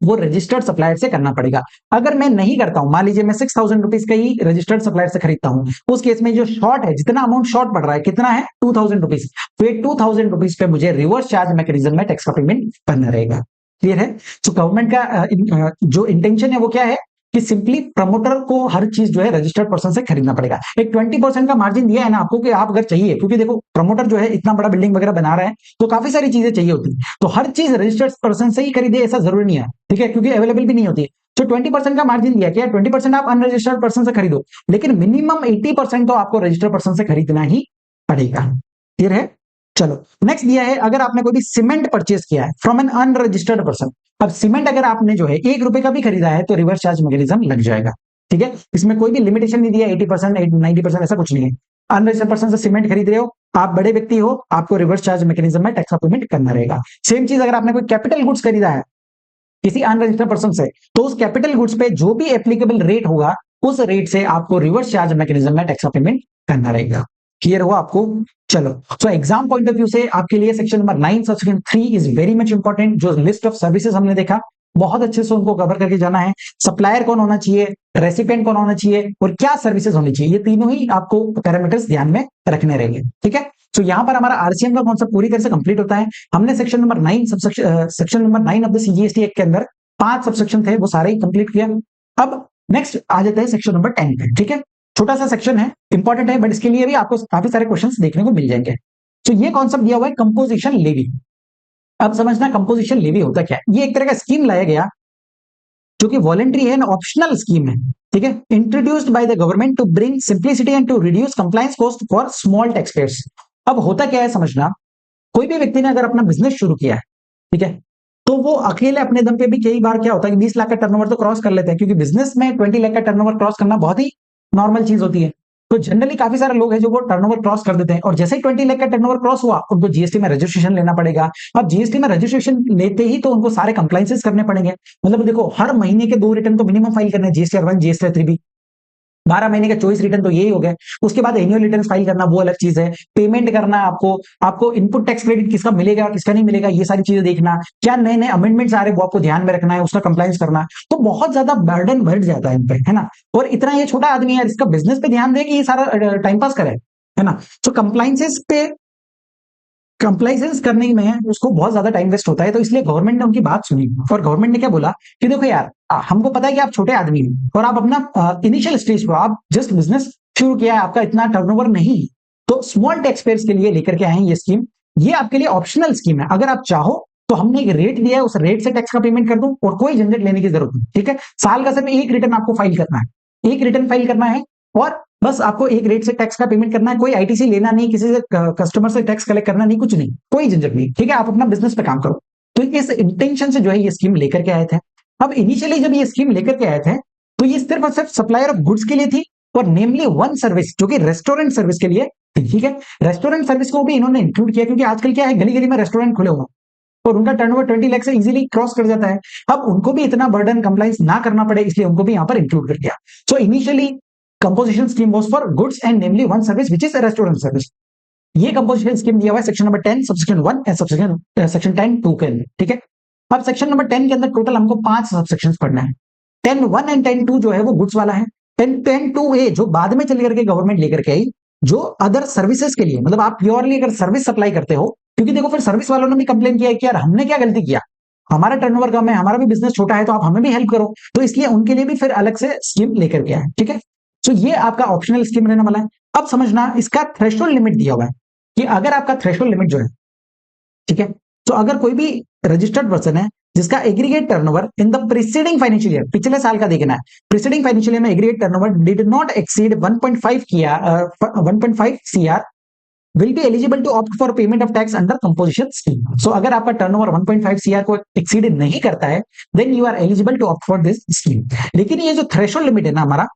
S1: वो रजिस्टर्ड सप्लायर से करना पड़ेगा। अगर मैं नहीं करता हूं, मान लीजिए मैं 6,000 रुपीज का ही रजिस्टर्ड सप्लायर से खरीदता हूं, उस केस में जो शॉर्ट है, जितना अमाउंट शॉर्ट पड़ रहा है, कितना है, 2,000 रुपीज, तो ये 2,000 रुपीज पे मुझे रिवर्स चार्ज मैकेनिज्म में टैक्स का पेमेंट करना रहेगा। क्लियर है। तो गवर्नमेंट का जो इंटेंशन है वो क्या है कि सिंपली प्रमोटर को हर चीज जो है रजिस्टर्ड पर्सन से खरीदना पड़ेगा। एक 20% का मार्जिन दिया है ना आपको, कि आप अगर चाहिए, क्योंकि देखो प्रमोटर जो है इतना बड़ा बिल्डिंग वगैरह बना रहा है, तो काफी सारी चीजें चाहिए होती है, तो हर चीज रजिस्टर्ड पर्सन से ही खरीदे ऐसा जरूरी नहीं है, ठीक है, क्योंकि अवेलेबल भी नहीं होती है। तो 20% का मार्जिन दिया, क्या 20% आप अनरजिस्टर्ड पर्सन से खरीदो, लेकिन मिनिमम 80% तो आपको रजिस्टर्ड पर्सन से खरीदना ही पड़ेगा। क्लियर है। चलो नेक्स्ट दिया है, अगर आपने कोई भी सीमेंट परचेज किया है फ्रॉम एन अनरजिस्टर्ड पर्सन। अब सीमेंट अगर आपने जो है 1 रुपए का भी खरीदा है, तो रिवर्स चार्ज मैकेनिज्म लग जाएगा, ठीक है। इसमें कोई भी लिमिटेशन नहीं दिया, 80%, 90%, ऐसा कुछ नहीं है। अनरजिस्टर्ड पर्सन से सीमेंट खरीद रहे हो, आप बड़े व्यक्ति हो, आपको रिवर्स चार्ज मैकेनिज्म में टैक्स का पेमेंट करना रहेगा। सेम चीज अगर आपने कोई कैपिटल गुड्स खरीदा है किसी अनरजिस्टर्ड पर्सन से, तो उस कैपिटल गुड्स पे जो भी एप्लीकेबल रेट होगा, उस रेट से आपको रिवर्स चार्ज मैकेनिज्म में टैक्स का पेमेंट करना रहेगा। क्लियर हुआ आपको। चलो, so exam point of view से आपके लिए section number 9 subsection 3 is very much important. जो लिस्ट ऑफ सर्विसेज हमने देखा, बहुत अच्छे से उनको कवर करके जाना है। सप्लायर कौन होना चाहिए, रेसिपिएंट कौन होना चाहिए, और क्या सर्विसेज होनी चाहिए, ये तीनों ही आपको पैरामीटर्स ध्यान में रखने रहेंगे, ठीक है। तो यहां पर हमारा आरसीएम का कॉन्सेप्ट पूरी तरह से कंप्लीट होता है। हमने section number 9 section number 9 of the CGST act के अंदर 5 सबसेक्शन थे, वो सारे ही कंप्लीट किया। अब नेक्स्ट आ जाते हैं सेक्शन नंबर 10 पे, ठीक है। छोटा सा सेक्शन है, इंपॉर्टेंट है, बट इसके लिए भी आपको काफी सारे क्वेश्चंस देखने को मिल जाएंगे। तो ये कॉन्सेप्ट दिया हुआ है कंपोजिशन लेवी। अब समझना कंपोजिशन लेवी होता क्या है। ये एक तरह का स्कीम लाया गया जो कि वॉलंटरी है, ऑप्शनल स्कीम है, ठीक है, introduced by the government to bring simplicity and to reduce compliance cost for small tax payers. अब होता क्या है समझना, कोई भी व्यक्ति ने अगर अपना बिजनेस शुरू किया है, ठीक है, तो वो अकेले अपने दम पे भी कई बार क्या होता है कि 20 लाख का टर्नओवर तो क्रॉस कर लेते हैं, क्योंकि बिजनेस में 20 लाख का टर्नओवर क्रॉस करना बहुत ही नॉर्मल चीज होती है। तो जनरली काफी सारे लोग हैं जो वो टर्नओवर क्रॉस कर देते हैं, और जैसे ही 20 लाख का टर्नओवर क्रॉस हुआ, उनको जीएसटी में रजिस्ट्रेशन लेना पड़ेगा। अब जीएसटी में रजिस्ट्रेशन लेते ही तो उनको सारे कंप्लायंसेस करने पड़ेंगे। मतलब देखो, हर महीने के 2 रिटर्न तो मिनिमम फाइल करने, जीएसटी 1, जीएसटी 3 भी। 12 महीने का 24 रिटर्न तो यही हो गए। उसके बाद एनुअल रिटर्न फाइल करना वो अलग चीज है। पेमेंट करना आपको, आपको इनपुट टैक्स क्रेडिट किसका मिलेगा किसका नहीं मिलेगा, ये सारी चीजें देखना, क्या नए नए अमेंडमेंट्स आ रहे हैं वो आपको ध्यान में रखना है, उसका कंप्लायंस करना। तो बहुत ज्यादा बर्डन बढ़ जाता है इन पे, है ना। और इतना ये छोटा आदमी है, इसका बिजनेस पे ध्यान दे कि ये सारा टाइम पास करे, है ना। तो कंप्लायंसेस पे कंप्लाइंस करने में उसको बहुत ज्यादा टाइम वेस्ट होता है। तो इसलिए गवर्नमेंट ने उनकी बात सुनी, और गवर्नमेंट ने क्या बोला कि देखो यार, हमको पता है कि आप छोटे आदमी हो और आप अपना इनिशियल स्टेज पे आप जस्ट बिजनेस शुरू किया है, आपका इतना टर्नओवर नहीं, तो स्मॉल टैक्स पेयर्स के लिए लेकर के आए हैं ये स्कीम। ये आपके लिए ऑप्शनल स्कीम है। अगर आप चाहो तो हमने एक रेट दिया है, उस रेट से टैक्स का पेमेंट कर दो और कोई झंझट लेने की जरूरत नहीं, ठीक है। साल का सिर्फ एक रिटर्न आपको फाइल करना है, एक रिटर्न फाइल करना है, और बस आपको एक रेट से टैक्स का पेमेंट करना है। कोई आईटीसी लेना नहीं, किसी से कस्टमर से टैक्स कलेक्ट करना नहीं, कुछ नहीं, कोई झंझट नहीं, ठीक है। आप अपना बिजनेस पे काम करो। तो इस इंटेंशन से जो है ये स्कीम लेकर के आए थे। अब इनिशियली जब ये स्कीम लेकर के आए थे, तो ये सिर्फ और सिर्फ सप्लायर ऑफ गुड्स के लिए थी, और नेमली वन सर्विस जो कि रेस्टोरेंट सर्विस के लिए, ठीक है। रेस्टोरेंट सर्विस को भी इन्होंने इंक्लूड किया, क्योंकि आजकल क्या है, गली गली में रेस्टोरेंट खुले हुए और उनका टर्नओवर 20 लाख से इजीली क्रॉस कर जाता है। अब उनको भी इतना बर्डन कंप्लाइंस ना करना पड़े, इसलिए उनको भी यहां पर इंक्लूड कर दिया। So initially composition scheme was for goods and namely one service which is restaurant service. ये कंपोजिशन स्कीम दिया हुआ है section number 10 subsection 1 and section 10 2 के अंदर, ठीक है। अब सेक्शन नंबर 10 के अंदर टोटल हमको 5 सबसेक्शंस पढ़ना है। 10(1) एंड 10(2) जो है वो गुड्स वाला है। 10(2)(a) जो बाद में चल करके गवर्नमेंट लेकर के आई, जो अदर सर्विसेज के लिए, मतलब आप प्योरली अगर सर्विस सप्लाई करते हो, क्योंकि देखो फिर सर्विस वालों ने भी कंप्लेन किया है कि यार हमने क्या गलती किया, हमारा टर्नओवर कम है, हमारा भी बिजनेस छोटा है, तो आप हमें भी हेल्प करो। तो इसलिए उनके लिए भी फिर अलग से स्कीम लेकर के आए। ठीक है, तो ये आपका ऑप्शनल स्कीम रहने वाला है। अब समझना, इसका थ्रेशोल्ड लिमिट दिया हुआ है कि अगर आपका थ्रेशोल्ड लिमिट जो है, ठीक है, तो अगर कोई भी रजिस्टर्ड पर्सन है जिसका aggregate turnover in the preceding financial year, पिछले साल का देखना है, प्रीसीडिंग फाइनेंशियल ईयर में aggregate turnover did not exceed 1.5 किया 1.5 CR will be eligible to opt for payment of tax under composition scheme. So अगर आपका टर्नओवर 1.5 सीआर को एक्सीड नहीं करता है, then you are eligible to opt for this scheme. लेकिन ये जो थ्रेशोल्ड लिमिट है ना हमारा,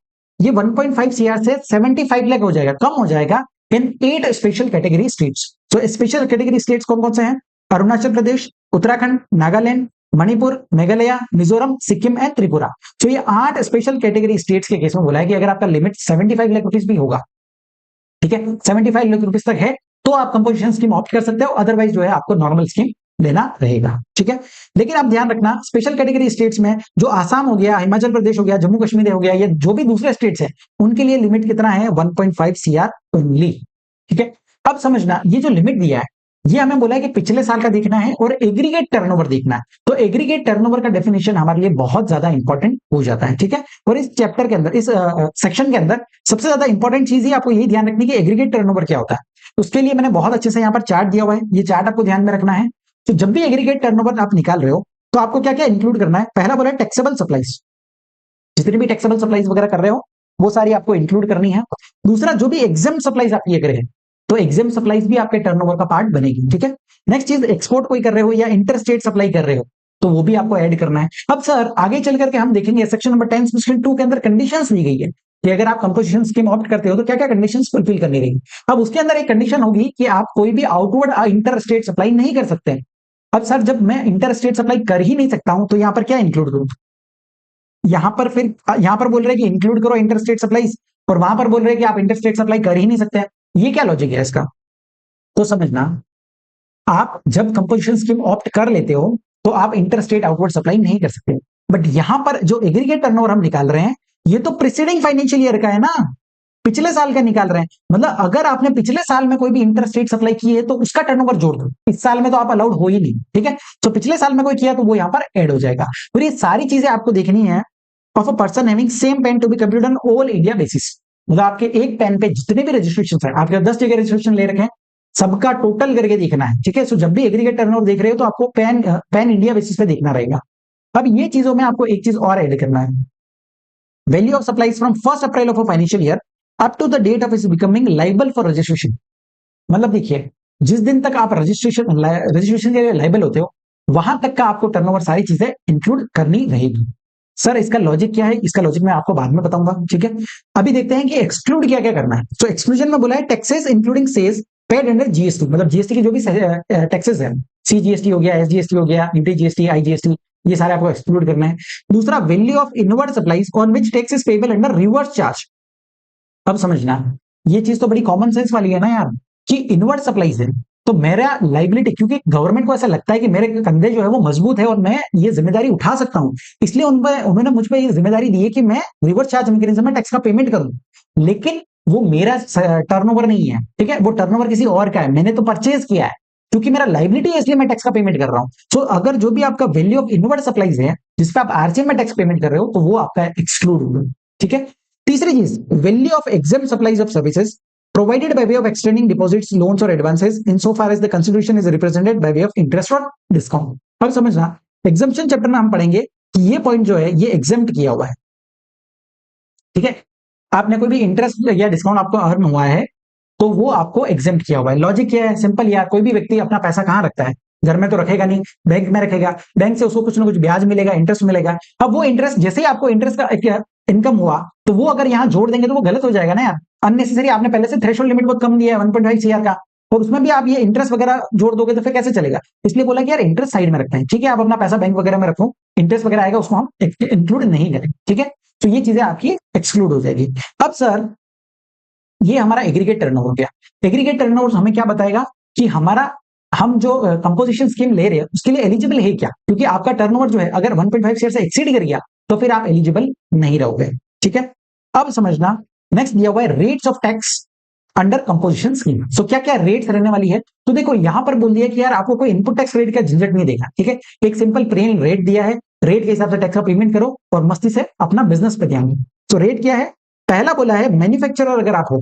S1: ये 1.5 सीआर से 75 लाख हो जाएगा, कम हो जाएगा इन 8 स्पेशल कैटेगरी स्टेट्स। तो स्पेशल कैटेगरी स्टेट्स कौन कौन से हैं? अरुणाचल प्रदेश, उत्तराखंड, नागालैंड, मणिपुर, मेघालय, मिजोरम, सिक्किम एंड त्रिपुरा। तो ये 8 स्पेशल कैटेगरी स्टेट्स के केस में बोला है कि अगर आपका लिमिट 75 लाख रुपीज भी होगा, ठीक है, 75 लाख रुपीज तक है, तो आप कंपोजिशन स्कीम ऑप्ट कर सकते हो, अदरवाइज जो है आपको नॉर्मल स्कीम लेना रहेगा। ठीक है, लेकिन आप ध्यान रखना, स्पेशल कैटेगरी स्टेट्स में जो आसाम हो गया, हिमाचल प्रदेश हो गया, जम्मू कश्मीर हो गया, या जो भी दूसरे स्टेट्स हैं, उनके लिए लिमिट कितना है? 1.5 सीआर ओनली। ठीक है, अब समझना, ये जो लिमिट दिया है, ये हमें बोला है कि पिछले साल का देखना है और एग्रीगेट टर्नओवर देखना है। तो एग्रीगेट टर्नओवर का डेफिनेशन हमारे लिए बहुत ज्यादा इंपॉर्टेंट हो जाता है। ठीक है, और इस चैप्टर के अंदर, इस सेक्शन के अंदर सबसे ज्यादा इंपॉर्टेंट चीज ही आपको यही ध्यान रखनी है कि एग्रीगेट टर्नओवर क्या होता है। उसके लिए मैंने बहुत अच्छे से यहाँ पर चार्ट दिया हुआ है, ये चार्ट आपको ध्यान में रखना है। तो जब भी एग्रीगेट टर्नओवर आप निकाल रहे हो, तो आपको क्या क्या इंक्लूड करना है? पहला बोला टैक्सेबल सप्लाईज, जितनी भी टैक्सेबल सप्लाईज वगैरह कर रहे हो, वो सारी आपको इंक्लूड करनी है। दूसरा, जो भी एग्जाम सप्लाईज आप ये करें, तो एग्जाम सप्लाईज भी आपके टर्नओवर का पार्ट बनेगी। ठीक है, नेक्स्ट चीज, एक्सपोर्ट कोई कर रहे हो या इंटर स्टेट सप्लाई कर रहे हो, तो वो भी आपको ऐड करना है। अब सर आगे चल करके हम देखेंगे सेक्शन नंबर 10 सेक्शन 2 के अंदर कंडीशंस दी गई है कि अगर आप कंपोजिशन स्कीम ऑप्ट करते हो तो क्या क्या कंडीशंस फुलफिल करनी रहेगी। अब उसके अंदर एक कंडीशन होगी कि आप कोई भी आउटवर्ड इंटर स्टेट सप्लाई नहीं कर सकते। अब सर जब मैं इंटर स्टेट सप्लाई कर ही नहीं सकता हूं, तो यहां पर क्या इंक्लूड करूं? यहां पर फिर यहां पर बोल रहे हैं कि इंक्लूड करो इंटर स्टेट सप्लाईज, और वहां पर बोल रहे हैं कि आप इंटर स्टेट सप्लाई कर ही नहीं सकते। ये क्या लॉजिक है इसका? तो समझना, आप जब कंपोजिशन स्कीम ऑप्ट कर लेते हो, तो आप इंटर स्टेट आउटवर्ड सप्लाई नहीं कर सकते। बट यहां पर जो एग्रीगेट टर्नओवर हम निकाल रहे हैं, ये तो प्रीसीडिंग फाइनेंशियल ईयर का है ना, पिछले साल का निकाल रहे हैं। मतलब अगर आपने पिछले साल में कोई भी इंटर स्टेट सप्लाई की है, तो उसका टर्नओवर जोड़ दो। इस साल में तो आप अलाउड हो ही नहीं। ठीक है, तो पिछले साल में कोई किया तो वो यहां पर ऐड हो जाएगा। और ये सारी चीजें आपको देखनी है of a person having same PAN to be computed on all India basis. मतलब आपके एक पेन पे जितने भी रजिस्ट्रेशन है, आपके 10 जगह रजिस्ट्रेशन ले रखे हैं, सबका टोटल करके देखना है। ठीक है, सो जब भी एग्रीगेट टर्नओवर देख रहे हो, तो आपको पैन इंडिया बेसिस पे देखना रहेगा। अब ये चीजों में आपको एक चीज और ऐड करना है, value of supplies from 1 April of a financial year up to the date of his becoming liable for registration. मतलब देखिए, जिस दिन तक आप रजिस्ट्रेशन के लिए लाइबल होते हो, वहां तक का आपको टर्नओवर सारी चीजें इंक्लूड करनी रहेगी। सर इसका लॉजिक क्या है? इसका लॉजिक मैं आपको बाद में बताऊंगा। ठीक है, अभी देखते हैं कि एक्सक्लूड क्या क्या करना है। तो एक्सक्लूजन में बोला है taxes including sales paid under GST, मतलब जीएसटी की जो भी टैक्सेस है, सीजीएसटी हो गया, एसजीएसटी हो गया, यूटी जीएसटी, आईजीएसटी, ये सारे आपको एक्सक्लूड करना है। दूसरा, value of inward supplies on which tax is payable under reverse charge. अब समझना, ये चीज तो बड़ी कॉमन सेंस वाली है ना यार, कि इनवर्ड सप्लाईज है, तो मेरा लाइबिलिटी, क्योंकि गवर्नमेंट को ऐसा लगता है कि मेरे कंधे जो है वो मजबूत है और मैं ये जिम्मेदारी उठा सकता हूं, इसलिए उन्होंने मुझ पर ये जिम्मेदारी दी है कि मैं रिवर्स चार्ज मैकेनिज्म में टैक्स का पेमेंट करूं। लेकिन वो मेरा टर्नओवर नहीं है। ठीक है, वो टर्नओवर किसी और का है, मैंने तो परचेज किया है, क्योंकि मेरा लाइबिलिटी है, इसलिए मैं टैक्स का पेमेंट कर रहा हूं। तो अगर जो भी आपका वैल्यू ऑफ इनवर्ड सप्लाईज है, जिसपे आप आरसीएम में टैक्स पेमेंट कर रहे हो, तो वो आपका एक्सक्लूड होगा। ठीक है, तीसरी चीज, value of exam supplies of services provided by way of extending deposits, loans or advances insofar as the consideration is represented by way of interest or discount। अब समझना, एग्जाम्पशन चैप्टर में हम पढ़ेंगे कि ये पॉइंट जो है ये एग्जाम्प्ट किया हुआ है। ठीक है, आपने कोई भी इंटरेस्ट या डिस्काउंट आपको अर्न हुआ है, तो वो आपको एग्जाम्प्ट किया हुआ है। लॉजिक क्या है? सिंपल यार, कोई भी व्यक्ति अपना पैसा कहाँ रखता है? घर में तो रखेगा नहीं, बैंक में रखेगा, बैंक से उसको कुछ ना कुछ ब्याज मिलेगा, इंटरेस्ट मिलेगा। अब वो इंटरेस्ट, जैसे ही आपको इंटरेस्ट का इनकम हुआ, तो वो अगर यहाँ जोड़ देंगे तो वो गलत हो जाएगा ना यार, अननेसेसरी। आपने पहले से थ्रेशोल्ड लिमिट बहुत कम दिया है 1.5 सीआर का, और उसमें भी आप ये इंटरेस्ट वगैरह जोड़ दोगे तो फिर कैसे चलेगा? इसलिए बोला कि यार इंटरेस्ट साइड में रखते हैं। ठीक है, आप अपना पैसा बैंक वगैरह में रखो, इंटरेस्ट वगैरह आएगा उसको हम इंक्लूड नहीं करें। ठीक है, तो ये चीजें आपकी एक्सक्लूड हो जाएगी। अब सर ये हमारा एग्रीगेट टर्नओवर हो गया। एग्रीगेट टर्नओवर हमें क्या बताएगा कि हम जो कंपोजिशन स्कीम ले रहे हैं उसके लिए एलिजिबल है क्या, क्योंकि आपका टर्नओवर जो है अगर 1.5 शेयर से एक्सीड कर गया तो फिर आप एलिजिबल नहीं रहोगे। ठीक है, अब समझना, नेक्स्ट दिया हुआ है rates of tax under composition scheme. So क्या क्या रेट्स रहने वाली है, तो देखो यहां पर बोल दिया कि यार आपको कोई इनपुट टैक्स रेट का झंझट नहीं देगा, ठीक है। एक सिंपल प्लेन रेट दिया है, रेट के हिसाब से टैक्स का पेमेंट करो और मस्ती से अपना बिजनेस पे ध्यान दो। तो रेट क्या है, पहला बोला है मैन्युफैक्चरर अगर आप हो,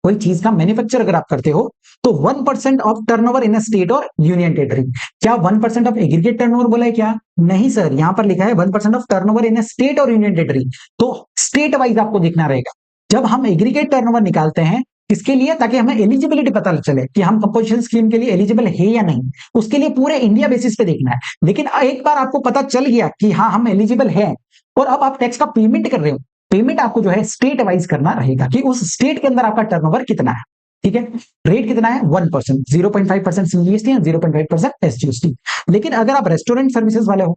S1: कोई चीज का मैन्युफैक्चर अगर आप करते हो, तो 1% of turnover in a state और यूनियन टेरिटरी। क्या 1% ऑफ एग्रीगेट टर्नओवर बोला है क्या? नहीं सर, यहां पर लिखा है 1% of turnover in a state और यूनियन टेरिटरी। तो स्टेट वाइज आपको देखना रहेगा। जब हम एग्रीगेट टर्नओवर निकालते हैं, किसके लिए? ताकि हमें एलिजिबिलिटी पता चले कि हम कंपोजिशन स्कीम के लिए एलिजिबल है या नहीं। उसके लिए पूरे इंडिया बेसिस पे देखना है। लेकिन एक बार आपको पता चल गया कि हाँ हम एलिजिबल हैं, और अब आप टैक्स का पेमेंट कर रहे हो, पेमेंट आपको जो है स्टेट वाइज करना रहेगा कि उस स्टेट के अंदर आपका टर्नओवर कितना है, ठीक है। रेट कितना है? 1%, 0.5% सीजीएसटी और 0.5% एसजीएसटी। लेकिन अगर आप रेस्टोरेंट सर्विसेज वाले हो,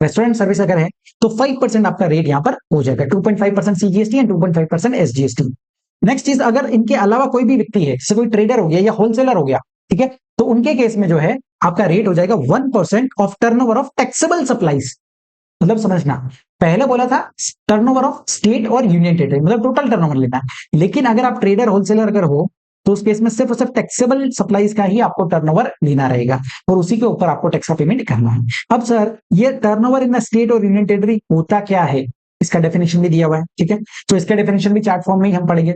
S1: रेस्टोरेंट सर्विस अगर है, तो 5% आपका रेट यहां पर हो जाएगा, 2.5% सीजीएसटी एंड 2.5% एसजीएसटी। नेक्स्ट चीज, अगर इनके अलावा कोई भी व्यक्ति है, जैसे कोई ट्रेडर हो गया या होलसेलर हो गया, ठीक है, तो उनके केस में जो है आपका रेट हो जाएगा 1% of turnover of taxable supplies. मतलब समझना, पहले बोला था टर्नओवर ऑफ स्टेट और यूनियन टेरिटरी, मतलब टोटल टर्नओवर लेना है। लेकिन अगर आप ट्रेडर होलसेलर अगर हो, तो उस केस में सिर्फ और सिर्फ टैक्सेबल सप्लाईज का ही आपको टर्नओवर लेना रहेगा, और उसी के ऊपर आपको टैक्स का पेमेंट करना है। अब सर ये टर्नओवर इन द स्टेट और यूनियन टेरिटरी होता क्या है, इसका डेफिनेशन भी दिया हुआ है, ठीक है। तो इसका डेफिनेशन भी चार्ट फॉर्म में ही हम पढ़ेंगे।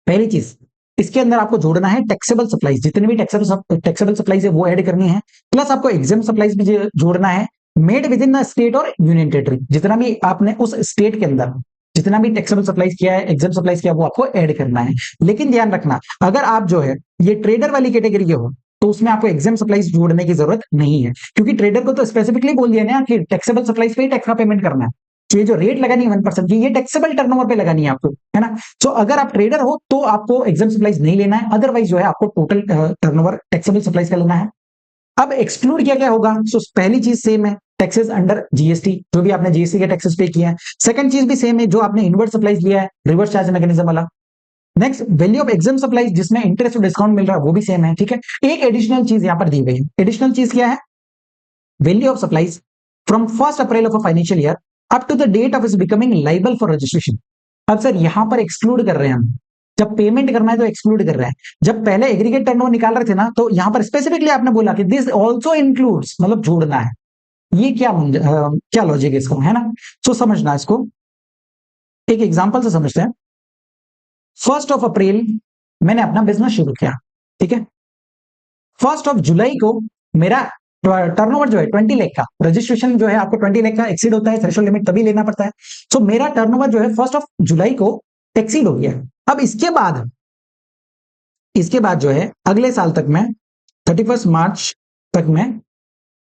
S1: पहली चीज, इसके अंदर आपको जोड़ना है टैक्सेबल सप्लाईज, जितने भी टैक्सेबल सप्लाईज है वो ऐड करनी है, प्लस आपको एग्जाम सप्लाईज भी जोड़ना है, made with in the state और यूनियन टेरिटरी। जितना भी आपने उस स्टेट के अंदर जितना भी टैक्सेबल सप्लाईज किया है, एग्जाम सप्लाईज किया, वो आपको ऐड करना है। लेकिन ध्यान रखना, अगर आप जो है ये ट्रेडर वाली कैटेगरी के हो, तो उसमें आपको एग्जाम सप्लाईज जोड़ने की जरूरत नहीं है, क्योंकि ट्रेडर को तो स्पेसिफिकली बोल दिया ना कि टैक्सेबल सप्लाईज पे ही टैक्स का पेमेंट करना है। तो ये जो रेट लगानी है 1% की, ये टैक्सेबल टर्नओवर पे लगानी है आपको, है ना। तो अगर आप ट्रेडर हो तो आपको एग्जाम सप्लाईज नहीं लेना है, अदरवाइज जो है आपको टोटल टर्नओवर टैक्सेबल सप्लाईज का लेना है। अब एक्सक्लूड क्या क्या होगा? सो पहली चीज सेम है, टैक्सेस अंडर जीएसटी, जो भी आपने जीएसटी के टैक्सेस पे किया है। सेकंड चीज भी सेम है, जो आपने इनवर्स सप्लाईज लिया है, रिवर्स चार्ज मैकेनिज्म वाला। Next, value of exam supplies, जिसमें इंटरेस्ट और डिस्काउंट मिल रहा है, वो भी सेम है, ठीक है। एक एडिशनल चीज यहां पर दी गई है। एडिशनल चीज क्या है? Value of supplies from 1 April of a financial year up to the date of his becoming liable for registration. अब सर यहां पर एक्सक्लूड कर रहे हैं हम, जब पेमेंट करना है तो एक्सक्लूड कर रहे हैं। जब पहले एग्रीगेट टर्नओवर निकाल रहे थे ना, तो यहां पर स्पेसिफिकली आपने बोला कि दिस ऑल्सो इंक्लूड्स, मतलब जोड़ना है। ये क्या लॉजिक है इसको, है ना। सो समझना इसको, एक एग्जांपल से समझते हैं। 1 अप्रैल मैंने अपना बिजनेस शुरू किया, ठीक है। 1 जुलाई को मेरा टर्नओवर जो है 20 लाख का, रजिस्ट्रेशन जो है आपको 20 लाख का एक्सीड होता है, थ्रेशोल्ड लिमिट तभी लेना पड़ता है। सो मेरा टर्नओवर जो है 1 जुलाई को एक्सीड हो गया। अब इसके बाद जो है अगले साल तक मैं 31 मार्च तक मैं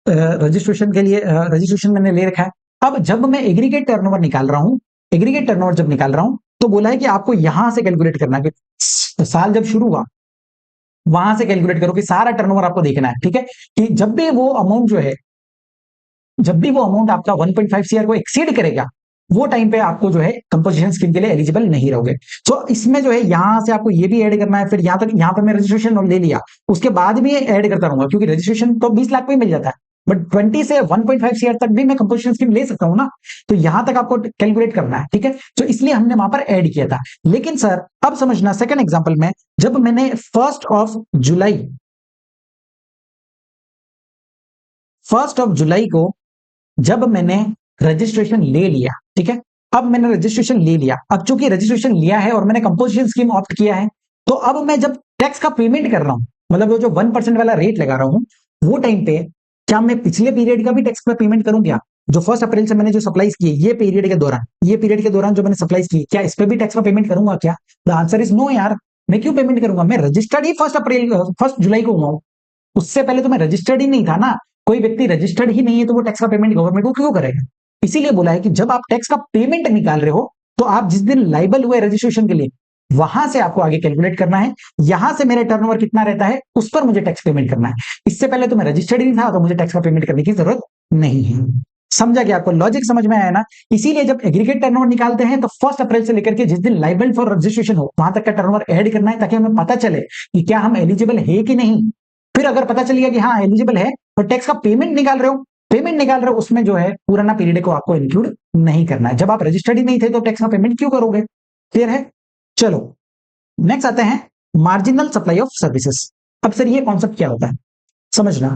S1: रजिस्ट्रेशन के लिए रजिस्ट्रेशन मैंने ले रखा है। अब जब मैं एग्रीगेट टर्नओवर निकाल रहा हूं, एग्रीगेट टर्नओवर जब निकाल रहा हूं, तो बोला है कि आपको यहां से कैलकुलेट करना है कि साल जब शुरू हुआ वहां से कैलकुलेट करो, कि सारा टर्नओवर आपको देखना है, ठीक है। कि जब भी वो अमाउंट जो है, जब भी वो अमाउंट आपका 1.5 सीआर को एक्सीड करेगा, वो टाइम पे आपको जो है कंपोजिशन स्कीम के लिए एलिजिबल नहीं रहोगे। तो इसमें जो है यहां से आपको ये भी ऐड करना है, फिर यहां तक, यहां पर मैं रजिस्ट्रेशन ले लिया, उसके बाद भी ऐड करता रहूंगा, क्योंकि रजिस्ट्रेशन तो 20 लाख पे ही मिल जाता है, बट 20 से 1.5 सीआर तक भी मैं कंपोजिशन स्कीम ले सकता हूं ना। तो यहां तक आपको कैलकुलेट करना है, ठीक है। तो इसलिए हमने वहां पर ऐड किया था। लेकिन सर अब समझना, सेकंड एग्जांपल में जब मैंने 1 जुलाई को जब मैंने रजिस्ट्रेशन ले लिया, ठीक है। अब मैंने रजिस्ट्रेशन ले लिया, अब चूंकि रजिस्ट्रेशन लिया है और मैंने कंपोजिशन स्कीम ऑप्ट किया है, तो अब मैं जब टैक्स का पेमेंट कर रहा हूं, मतलब वो जो 1% वाला रेट लगा रहा हूं, वो टाइम पे क्या मैं पिछले पीरियड का भी टैक्स का पेमेंट करूं क्या? जो 1 अप्रैल से मैंने जो सप्लाईज की, ये पीरियड के दौरान जो मैंने सप्लाईज की, क्या इस पे भी टैक्स का पेमेंट करूंगा क्या? द आंसर इज नो यार। मैं क्यों पेमेंट करूंगा? मैं रजिस्टर्ड ही 1 जुलाई को हुआ हूं, उससे पहले तो मैं रजिस्टर्ड ही नहीं था ना। कोई व्यक्ति रजिस्टर्ड ही नहीं है तो वो टैक्स का पेमेंट गवर्नमेंट को क्यों करेगा? इसीलिए बोला है कि जब आप टैक्स का पेमेंट निकाल रहे हो, तो आप जिस दिन लाइबल हुए रजिस्ट्रेशन के लिए, वहां से आपको आगे कैलकुलेट करना है, यहां से मेरे टर्नओवर कितना रहता है उस पर मुझे टैक्स पेमेंट करना है। इससे पहले तो मैं रजिस्टर्ड ही नहीं था, तो मुझे टैक्स का पेमेंट करने की जरूरत नहीं है। समझा कि आपको लॉजिक समझ में आया ना। इसीलिए जब एग्रीगेट टर्नओवर निकालते हैं, तो 1 अप्रैल से लेकर के जिस दिन लाइबल फॉर रजिस्ट्रेशन हो, वहां तक का टर्नओवर ऐड करना है, ताकि हमें पता चले कि क्या हम एलिजिबल है कि नहीं। फिर अगर पता चल गया कि हाँ एलिजिबल है, तो टैक्स का पेमेंट निकाल रहे हो, उसमें जो है पुराना पीरियड को आपको इंक्लूड नहीं करना है। जब आप रजिस्टर्ड ही नहीं थे तो टैक्स का पेमेंट क्यों करोगे? क्लियर है? चलो नेक्स्ट आते हैं मार्जिनल सप्लाई ऑफ सर्विसेज। अब सर ये कॉन्सेप्ट क्या होता है समझना।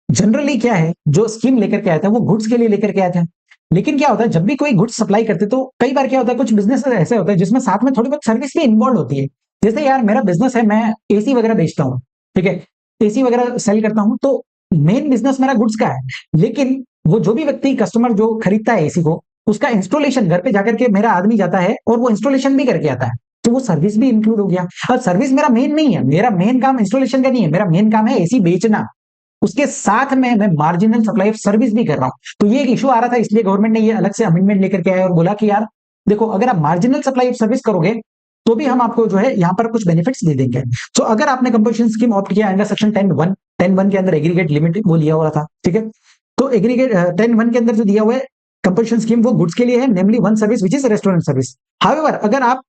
S1: जनरली क्या है, जो स्कीम लेकर के आया था वो गुड्स के लिए लेकर के आया था, लेकिन क्या होता है जब भी कोई गुड्स सप्लाई करते तो कई बार क्या होता है कुछ बिजनेस ऐसे होते हैं जिसमें साथ में थोड़ी बहुत सर्विस भी इन्वॉल्व होती है। जैसे यार मेरा बिजनेस है, मैं एसी वगैरह बेचता हूँ, ठीक है, एसी वगैरह सेल करता हूँ, तो मेन बिजनेस मेरा गुड्स का है, लेकिन वो जो भी व्यक्ति कस्टमर जो खरीदता है एसी को, उसका इंस्टॉलेशन घर पे जाकर के मेरा आदमी जाता है और वो इंस्टॉलेशन भी करके आता है, तो वो सर्विस भी इंक्लूड हो गया। अब सर्विस मेरा मेन नहीं है, मेरा मेन काम इंस्टॉलेशन का नहीं है, मेरा मेन काम है एसी बेचना, उसके साथ में मैं मार्जिनल सप्लाई ऑफ सर्विस भी कर रहा हूं। तो ये एक इशू आ रहा था, इसलिए गवर्नमेंट ने ये अलग से अमेंडमेंट लेकर के आया और बोला कि यार देखो अगर आप मार्जिनल सप्लाई ऑफ सर्विस करोगे तो भी हम आपको जो है यहाँ पर कुछ बेनिफिट्स दे देंगे। तो अगर आपने कंपल्शन स्कीम ऑप्ट किया अंडर सेक्शन 10(1) के अंदर एग्रीगेट लिमिट वो लिया हुआ था, ठीक है, तो एग्रीगेट 10(1) के अंदर जो दिया हुआ है कंपल्शन स्कीम वो गुड्स के लिए है, namely one service which is restaurant service. However अगर आप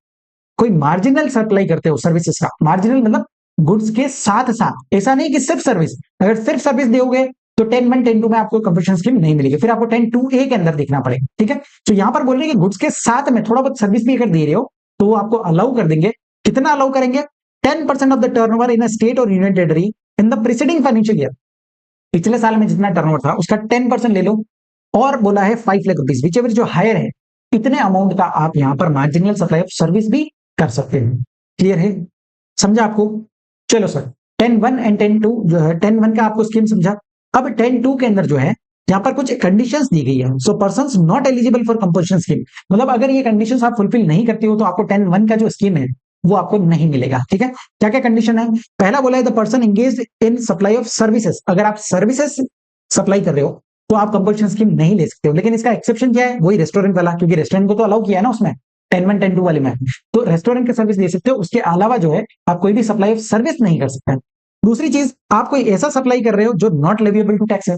S1: कोई मार्जिनल सप्लाई करते हो सर्विसेज का, मार्जिनल मतलब गुड्स के साथ साथ, ऐसा नहीं कि सिर्फ सर्विस, अगर सिर्फ सर्विस दोगे तो 10(1) 10(2) में आपको कंपल्शन स्कीम नहीं मिलेगी, फिर आपको 10(2)(a) के अंदर देखना पड़ेगा, ठीक है। तो यहां पर बोल रहे हैं कि गुड्स के साथ में थोड़ा बहुत सर्विस भी अगर दे रहे हो तो वो आपको अलाउ कर देंगे। कितना अलाउ करेंगे? 10% of the turnover in a state और union territory in the preceding financial year. पिछले साल में जितना टर्नओवर था उसका 10% ले लो, और बोला है 5 लाख रुपीज, विच एवर जो हायर है इतने अमाउंट का आप यहां पर मार्जिनल सप्लाई ऑफ सर्विस भी कर सकते हैं। क्लियर है? समझा आपको? चलो सर, 10(1) एंड 10(2) जो है 10(1) का आपको स्कीम समझा। अब 10(2) के अंदर जो है यहाँ पर कुछ कंडीशंस दी गई है। So persons not eligible for compulsion scheme, मतलब अगर ये कंडीशंस आप फुलफिल नहीं करते हो तो आपको 10(1) का जो स्कीम है वो आपको नहीं मिलेगा, ठीक है। क्या क्या कंडीशन है? पहला बोला है the person engaged in supply of services, अगर आप सर्विसेज सप्लाई कर रहे हो तो आप कंपल्शन स्कीम नहीं ले सकते हो, लेकिन इसका एक्सेप्शन क्या है? वही रेस्टोरेंट वाला, क्योंकि रेस्टोरेंट को तो अलाउ किया है ना उसमें 10(1) 10(2) वाले में, तो रेस्टोरेंट की सर्विस दे सकते हो, उसके अलावा जो है आप कोई भी सप्लाई ऑफ सर्विस नहीं कर सकते। दूसरी चीज, आप कोई ऐसा सप्लाई कर रहे हो जो नॉट लेविएबल टू टैक्स है,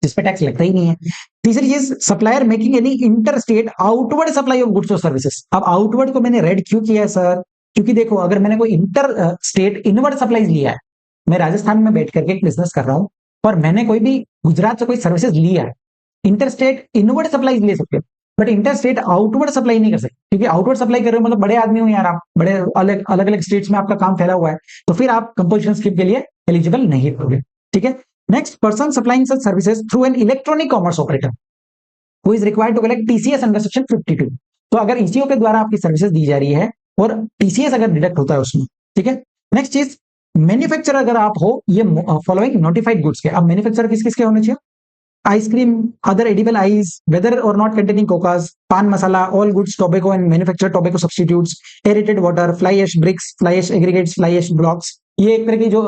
S1: जिसपे टैक्स लगता ही नहीं है। तीसरी चीज, supplier making any inter state outward supply of goods और सर्विसेज। अब आउटवर्ड को मैंने रेड क्यों किया है सर? क्योंकि देखो अगर मैंने कोई इंटर स्टेट इनवर्ड सप्लाईज लिया है, मैं राजस्थान में बैठ करके एक बिजनेस कर रहा हूं और मैंने कोई भी गुजरात से कोई सर्विसेज लिया है, इंटर स्टेट इनवर्ड सप्लाईज ले सकते हो, but inter state outward supply नहीं कर सकते, क्योंकि आउटवर्ड सप्लाई कर रहे हो मतलब बड़े आदमी हो यार आप, बड़े अलग अलग अलग स्टेट्स में आपका काम फैला हुआ है, तो फिर आप कंपल्शन स्कीम के लिए एलिजिबल नहीं होगे, ठीक है। Next, person supplying such services through an electronic commerce operator who is required to collect TCS under section 52। तो अगर ईसीओ के द्वारा आपकी सर्विसेज दी जा रही है और टीसीएस अगर डिडक्ट होता है उसमें, ठीक है। नेक्स्ट चीज, मैन्युफैक्चरर अगर आप हो ये फॉलोइंग नोटिफाइड गुड्स के, अब मैन्युफैक्चरर किस किस के होने चाहिए? Ice cream, other edible eyes, whether or not containing cocoas, पान मसाला, all goods, tobacco and manufactured tobacco substitutes, aerated water, fly ash bricks, fly ash aggregates, fly ash blocks। ये एक तरह की जो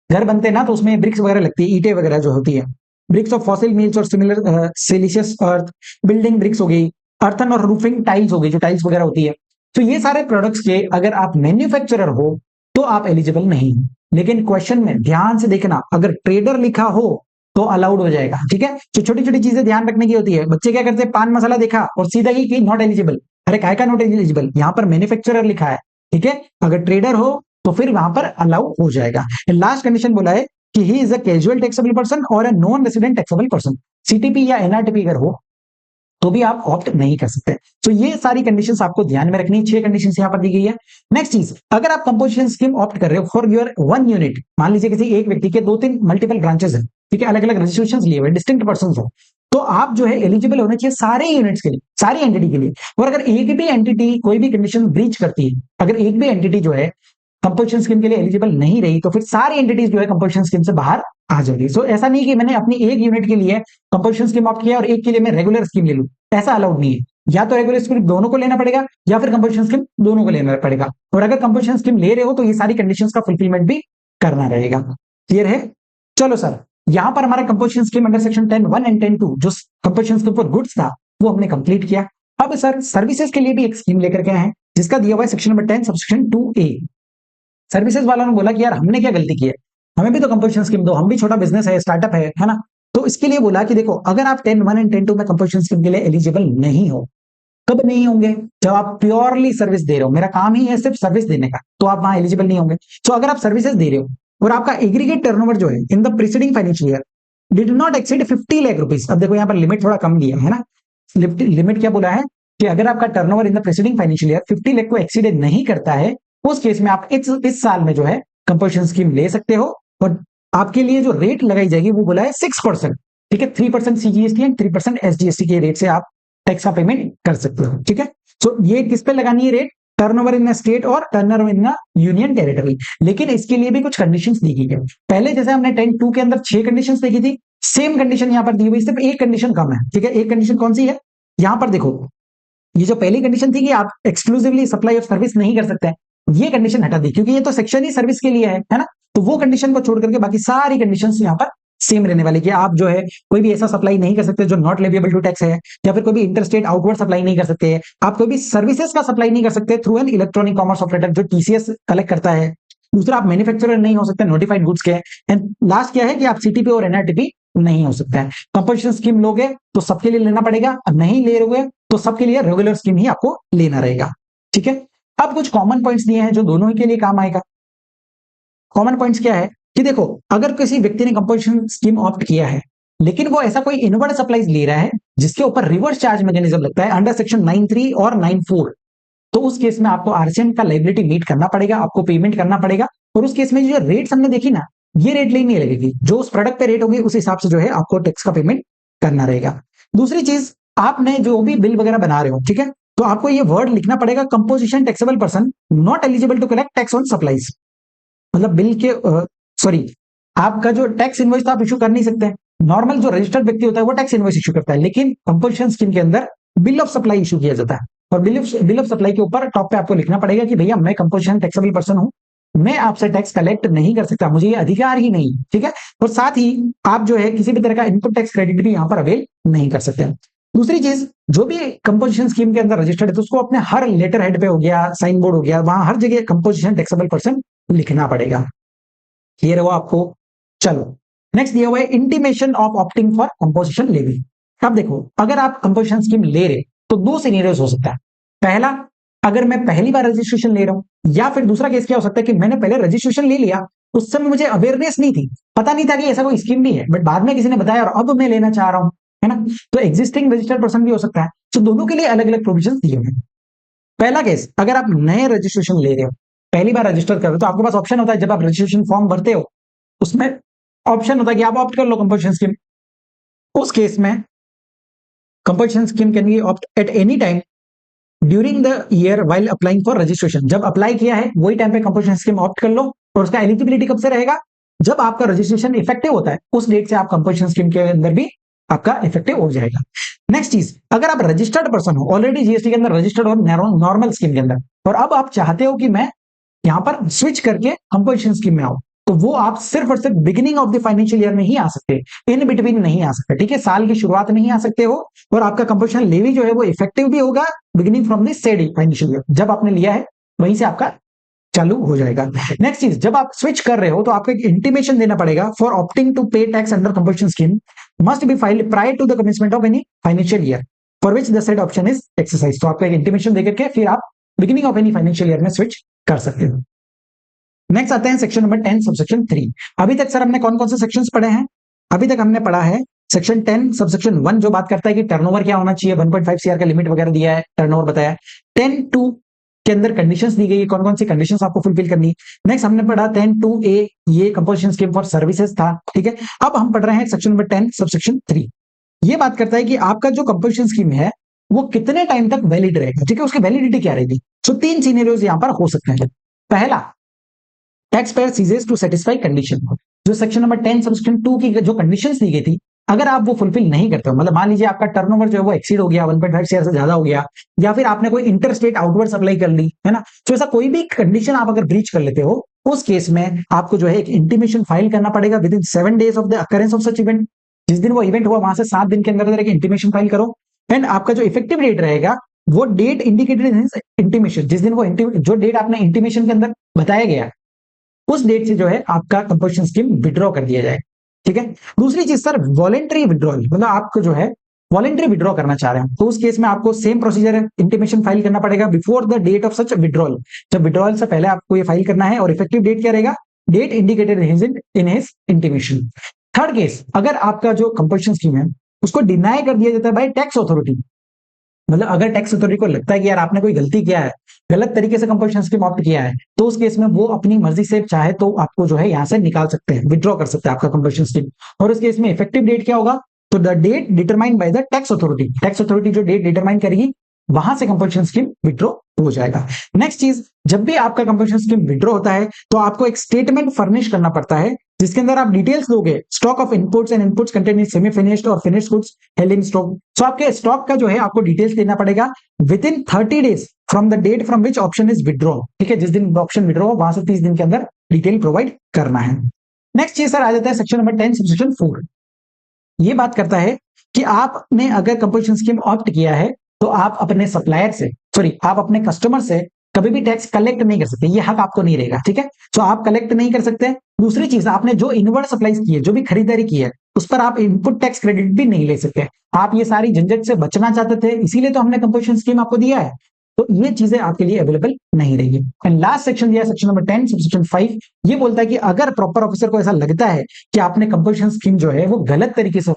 S1: घर बनते हैं ना तो उसमें ब्रिक्स वगैरह लगती है, ईंटें वगैरह जो होती है, ब्रिक्स ऑफ फॉसिल मील्स और सिमिलर सिलिशियस अर्थ, बिल्डिंग ब्रिक्स हो गई, अर्थन और रूफिंग टाइल्स हो गई जो टाइल्स वगैरह होती है। तो ये सारे प्रोडक्ट्स के अगर आप मैन्युफैक्चरर हो तो आप एलिजिबल नहीं हो, लेकिन क्वेश्चन में ध्यान से देखना, अगर ट्रेडर लिखा हो तो अलाउड हो जाएगा, ठीक है। जो छोटी छोटी चीजें ध्यान रखने की होती है, बच्चे क्या करते हैं पान मसाला देखा और सीधा ही कि नॉट एलिजिबल, अरे काय का नॉट एलिजिबल, यहाँ पर मैन्युफैक्चरर लिखा है, ठीक है। अगर ट्रेडर हो तो फिर वहां पर अलाउ हो जाएगा। लास्ट कंडीशन बोला है कि he is a casual taxable person और a non resident taxable person, CTP या एनआरटीपी अगर हो तो भी आप ऑप्ट नहीं कर सकते। तो ये सारी कंडीशंस आपको ध्यान में रखनी है, 6 कंडीशंस यहां पर दी गई है। नेक्स्ट चीज, अगर आप कंपोजिशन स्कीम ऑप्ट कर रहे हो फॉर योर वन यूनिट, मान लीजिए किसी एक व्यक्ति के 2-3 मल्टीपल ब्रांचेस हैं, ठीक है, अलग अलग रजिस्ट्रेशन लिए हुए डिस्टिंक्ट पर्सन हो, तो आप जो है एलिजिबल होने चाहिए सारे यूनिट्स के लिए, सारी एंटिटी के लिए। और अगर एक भी एंटिटी कोई भी कंडीशन ब्रीच करती है, अगर एक भी एंटिटी जो है कंपल्शन स्कीम के लिए एलिजिबल नहीं रही तो फिर सारी एंटिटीज जो है कंपल्शन स्कीम से बाहर आ जाएगी। सो ऐसा नहीं कि मैंने अपनी एक यूनिट के लिए कंपल्शन स्कीम ऑप्ट किया और एक के लिए मैं रेगुलर स्कीम ले लूं, ऐसा अलाउड नहीं है। या तो रेगुलर स्कीम दोनों को लेना पड़ेगा या फिर कंपल्शन स्कीम दोनों को लेना पड़ेगा, और अगर कंपल्शन स्कीम ले रहे हो तो ये सारी कंडीशंस का फुलफिलमेंट भी करना रहेगा। क्लियर है? चलो सर, यहां पर हमारा compulsion scheme under section 10(1) and 10(2) जो कंपल्शन स्कीम फॉर गुड्स था वो हमने कंप्लीट किया। अब सर सर्विसेज के लिए भी एक स्कीम लेकर के आए हैं जिसका दिया हुआ है section number 10 subsection 2A। Services वालों ने बोला कि यार हमने क्या गलती की है, हमें भी तो कंपल्शन स्कीम दो, हम भी छोटा बिजनेस है, स्टार्टअप है ना। तो इसके लिए बोला कि देखो अगर आप 10(1) एंड 10(2) में कंपल्शन स्कीम के लिए एलिजिबल नहीं हो, कब नहीं होंगे? जब आप प्योरली सर्विस दे रहे हो, मेरा काम ही है सिर्फ सर्विस देने का, तो आप वहां एलिजिबल नहीं होंगे। तो अगर आप सर्विसेज दे रहे हो और आपका एग्रीगेट टर्नओवर जो है in the preceding financial year did not exceed 50 lakh rupees, अब देखो यहाँ पर लिमिट थोड़ा कम दिया है ना, लिमिट क्या बोला है कि अगर आपका turnover in the preceding financial year 50 lakh को एक्सीड नहीं करता है उस केस में आप इस साल में जो है कंपल्शन स्कीम ले सकते हो और आपके लिए जो रेट लगाई जाएगी वो बोला है 6%। ठीक है, 3% सीजीएसटी एंड 3% एसजीएसटी के रेट से आप टैक्स का पेमेंट कर सकते हो। ठीक है, सो ये किस पे लगानी है रेट? टर्नओवर इन स्टेट और टर्नओवर इन यूनियन टेरिटरी। लेकिन इसके लिए भी कुछ कंडीशंस दी गई है। पहले जैसे हमने 10(2) के अंदर 6 कंडीशंस देखी थी, सेम कंडीशन यहां पर दी हुई, सिर्फ एक कंडीशन कम है। ठीक है, एक कंडीशन कौन सी है? यहां पर देखो, ये जो पहली कंडीशन थी कि आप एक्सक्लूसिवली सप्लाई ऑफ सर्विस नहीं कर सकते हैं, ये कंडीशन हटा दी क्योंकि ये तो सेक्शन ही सर्विस के लिए है ना। तो वो कंडीशन को छोड़ करके बाकी सारी कंडीशंस यहां पर सेम रहने वाली कि आप जो है कोई भी ऐसा सप्लाई नहीं कर सकते जो नॉट लेविएबल टू टैक्स है, या फिर कोई भी इंटरस्टेट आउटवर्ड सप्लाई नहीं कर सकते हैं, आप कोई भी सर्विसेज का सप्लाई नहीं कर सकते through an electronic commerce operator जो टीसीएस कलेक्ट करता है। दूसरा, आप मैन्युफैक्चरर नहीं हो सकते नोटिफाइड गुड्स के। एंड लास्ट क्या है कि आप सीटीपी और एनआरटीपी नहीं हो सकता है। कंपल्शन स्कीम लोगे तो सबके लिए लेना पड़ेगा, अब नहीं ले रहे तो सबके लिए रेगुलर स्कीम ही आपको लेना रहेगा। ठीक है, अब कुछ कॉमन पॉइंट्स दिए हैं जो दोनों ही के लिए काम आएगा। कॉमन पॉइंट्स क्या है कि देखो, अगर किसी व्यक्ति ने कंपल्शन स्कीम ऑप्ट किया है लेकिन वो ऐसा कोई इनवर्ड सप्लाईज ले रहा है जिसके ऊपर रिवर्स चार्ज मैकेनिज्म लगता है अंडर सेक्शन 9(3) और 9(4), तो उस केस में आपको आरसीएम का लाइबिलिटी मीट करना पड़ेगा, आपको पेमेंट करना पड़ेगा। और उस केस में जो रेट्स हमने देखी ना, ये रेट नहीं लगेगी, जो उस प्रोडक्ट पे रेट होगी उस हिसाब से जो है आपको टैक्स का पेमेंट करना रहेगा। दूसरी चीज, आपने जो भी बिल वगैरह बना रहे हो, ठीक है, तो आपको ये वर्ड लिखना पड़ेगा, composition taxable person not eligible to collect tax on supplies. मतलब बिल के सॉरी, आपका जो टैक्स इनवॉइस तो आप इशू कर नहीं सकते। नॉर्मल जो रजिस्टर्ड व्यक्ति होता है वो टैक्स इनवॉइस इशू करता है, लेकिन कंपल्शन स्कीम के अंदर बिल ऑफ सप्लाई इशू किया जाता है। और बिल ऑफ सप्लाई के ऊपर टॉप पे आपको लिखना पड़ेगा कि भैया मैं कंपल्शन टैक्सेबल पर्सन हूं, मैं आपसे टैक्स कलेक्ट नहीं कर सकता, मुझे ये अधिकार ही नहीं। ठीक है, और साथ ही आप जो है किसी भी तरह का इनपुट टैक्स क्रेडिट भी यहां पर अवेल नहीं कर सकते। दूसरी चीज, जो भी कंपोजिशन स्कीम के अंदर रजिस्टर्ड है तो उसको अपने हर लेटर हेड पे हो गया, साइन बोर्ड हो गया, वहां हर जगह कंपोजिशन टैक्सेबल पर्सन लिखना पड़ेगा। क्लियर हुआ आपको? चलो, नेक्स्ट दिया हुआ है intimation of opting for composition levy. अब देखो, अगर आप कंपोजिशन स्कीम ले रहे तो दो सिनेरियोस हो सकता है। पहला, अगर मैं पहली बार रजिस्ट्रेशन ले रहा हूं, या फिर दूसरा केस क्या हो सकता है कि मैंने पहले रजिस्ट्रेशन ले लिया, उस समय मुझे अवेयरनेस नहीं थी, पता नहीं था कि ऐसा कोई स्कीम भी है, बट बाद में किसी ने बताया और अब मैं लेना चाह रहा हूं, है ना। तो एग्जिस्टिंग रजिस्टर्ड पर्सन भी हो सकता है। तो दोनों के लिए अलग अलग प्रोविजन दिए हुए हैं। पहला केस, अगर आप नए रजिस्ट्रेशन ले रहे हो, पहली बार रजिस्टर कर रहे हो, तो आपके पास ऑप्शन होता है, जब आप रजिस्ट्रेशन फॉर्म भरते हो उसमें ऑप्शन होता है कि आप ऑप्ट कर लो कंपल्शन स्कीम। उस केस में compulsion scheme can be opt at any time during the year while applying for registration. जब अप्लाई किया है वही टाइम पे कंपल्शन स्कीम ऑप्ट कर लो। और उसका एलिजिबिलिटी कब से रहेगा? जब आपका रजिस्ट्रेशन इफेक्टिव होता है, उस डेट से आप कंपल्शन स्कीम के अंदर भी आपका इफेक्टिव हो जाएगा। नेक्स्ट चीज, अगर आप रजिस्टर्ड पर्सन हो, ऑलरेडी जीएसटी के अंदर रजिस्टर्ड हो नॉर्मल स्कीम के अंदर, और अब आप चाहते हो कि मैं यहां पर स्विच करके कंपल्शन स्कीम में आऊं, तो वो आप सिर्फ और सिर्फ beginning of the financial year में ही आ सकते हैं, इन बिटवीन नहीं आ सकते। ठीक है, साल की शुरुआत में ही आ सकते हो, और आपका कंपल्शन लेवी जो है वो इफेक्टिव भी होगा beginning from the said financial year, जब आपने लिया है वहीं से आपका चालू हो जाएगा। नेक्स्ट चीज, जब आप स्विच कर रहे हो तो आपको एक इंटीमेशन देना पड़ेगा, for opting to pay tax under compulsion scheme must be filed prior to the commencement of any financial year for which the said option is exercise. तो आपको एक इंटीमेशन देकर के फिर आप beginning of any financial year में switch कर सकते हो। नेक्स्ट आते हैं सेक्शन नंबर 10 सबसेक्शन 3। अभी तक सर हमने कौन कौन से सेक्शंस पढ़े हैं? अभी तक हमने पढ़ा है सेक्शन 10 सबसेक्शन 1 जो बात करता है कि टर्नओवर क्या होना चाहिए, 1.5 सीआर का लिमिट वगैरह दिया है, टर्नओवर बताया। 10(2) के अंदर कंडीशंस दी गई है, कौन कौन सी कंडीशंस आपको फुलफिल करनी। नेक्स्ट हमने पढ़ा 10(2)(a), ये कंपल्शन स्कीम फॉर सर्विसेज था। ठीक है, अब हम पढ़ रहे हैं सेक्शन नंबर 10 सबसेक्शन 3। ये बात करता है कि आपका जो कंपल्शन स्कीम है वो कितने टाइम तक वैलिड रहेगा। ठीक है, उसकी वैलिडिटी क्या रहेगी। सो 3 सिनेरियोज यहां पर हो सकते हैं। पहला, tax payer ceases to satisfy condition. जो सेक्शन नंबर 10 सबसेक्शन 2 की जो कंडीशंस दी गई थी, अगर आप वो फुलफिल नहीं करते हो, मतलब मान लीजिए आपका टर्नओवर जो है वो एक्सीड हो गया, 1.5 शेयर से ज्यादा हो गया, या फिर आपने कोई इंटरस्टेट आउटवर्ड सप्लाई कर ली, है ना, तो ऐसा कोई भी कंडीशन आप अगर ब्रीच कर लेते हो, उस केस में आपको जो है एक इंटीमेशन फाइल करना पड़ेगा with in 7 days of the occurrence of such event. जिस दिन वो इवेंट हुआ वहां से 7 दिन के अंदर एक इंटीमेशन फाइल करो। एंड आपका जो इफेक्टिव डेट रहेगा वो डेट इंडिकेटेड इन इंटीमेशन, जिस दिन वो जो डेट आपने इंटीमेशन के अंदर बताया गया उस डेट से जो है आपका कंपल्शन स्कीम विड्रॉ कर दिया जाए। ठीक है, दूसरी चीज सर, वॉलेंट्री विड्रॉल, मतलब आपको जो है वॉलेंट्री विड्रॉ करना चाह रहे हैं, तो उस केस में आपको सेम प्रोसीजर है, इंटीमेशन फाइल करना पड़ेगा before the date of such withdrawal. जब विड्रॉल से पहले आपको ये फाइल करना है, और इफेक्टिव डेट क्या रहेगा? Date indicated in his intimation. Third case, अगर आपका जो कंपल्शन स्कीम है उसको डिनाई कर दिया जाता है बाय टैक्स अथॉरिटी, मतलब अगर टैक्स अथॉरिटी को लगता है कि यार आपने कोई गलती किया है, गलत तरीके से कंपल्शन स्कीम ऑप्ट किया है, तो उस केस में वो अपनी मर्जी से चाहे तो आपको जो है यहाँ से निकाल सकते हैं, विड्रॉ कर सकते हैं आपका कंपल्शन स्कीम। और उस केस में इफेक्टिव डेट क्या होगा? तो the date determined by the tax authority, tax authority जो डेट डिटरमाइन करेगी वहां से कंपल्शन स्कीम विड्रॉ हो जाएगा। नेक्स्ट चीज, जब भी आपका कंपल्शन स्कीम विड्रॉ होता है तो आपको एक स्टेटमेंट फर्निश करना पड़ता है जिसके अंदर आप डिटेल्स दोगे, stock of inputs and inputs contain in semi finished और finished goods held in stock. So आपके स्टॉक का जो है आपको डिटेल्स देना पड़ेगा within 30 days from the date from which option is withdraw. ठीक है, जिस दिन ऑप्शन विड्रॉ हो वहां से 30 दिन के अंदर डिटेल प्रोवाइड करना है। नेक्स्ट चीज सर आ जाता है सेक्शन नंबर 10 सबसेक्शन 4। ये बात करता है कि आपने अगर कंपल्शन स्कीम ऑप्ट किया है तो आप अपने सप्लायर से, सॉरी आप अपने कस्टमर से कभी भी टैक्स कलेक्ट नहीं कर सकते, ये हक आपको नहीं रहेगा। ठीक है, तो आप कलेक्ट नहीं कर सकते। दूसरी चीज, आपने जो इनवर्ड सप्लाईज की है, जो भी खरीदारी की है, उस पर आप इनपुट टैक्स क्रेडिट भी नहीं ले सकते। आप ये सारी झंझट से बचना चाहते थे, इसीलिए तो हमने कंपल्शन स्कीम आपको दिया है। तो ये चीजें आपके लिए अवेलेबल नहीं रहेगी। एंड लास्ट सेक्शन दिया सेक्शन नंबर 10 सबसेक्शन 5, ये बोलता है कि अगर प्रॉपर ऑफिसर को ऐसा लगता है कि आपने कंपल्शन स्कीम जो है वो गलत तरीके से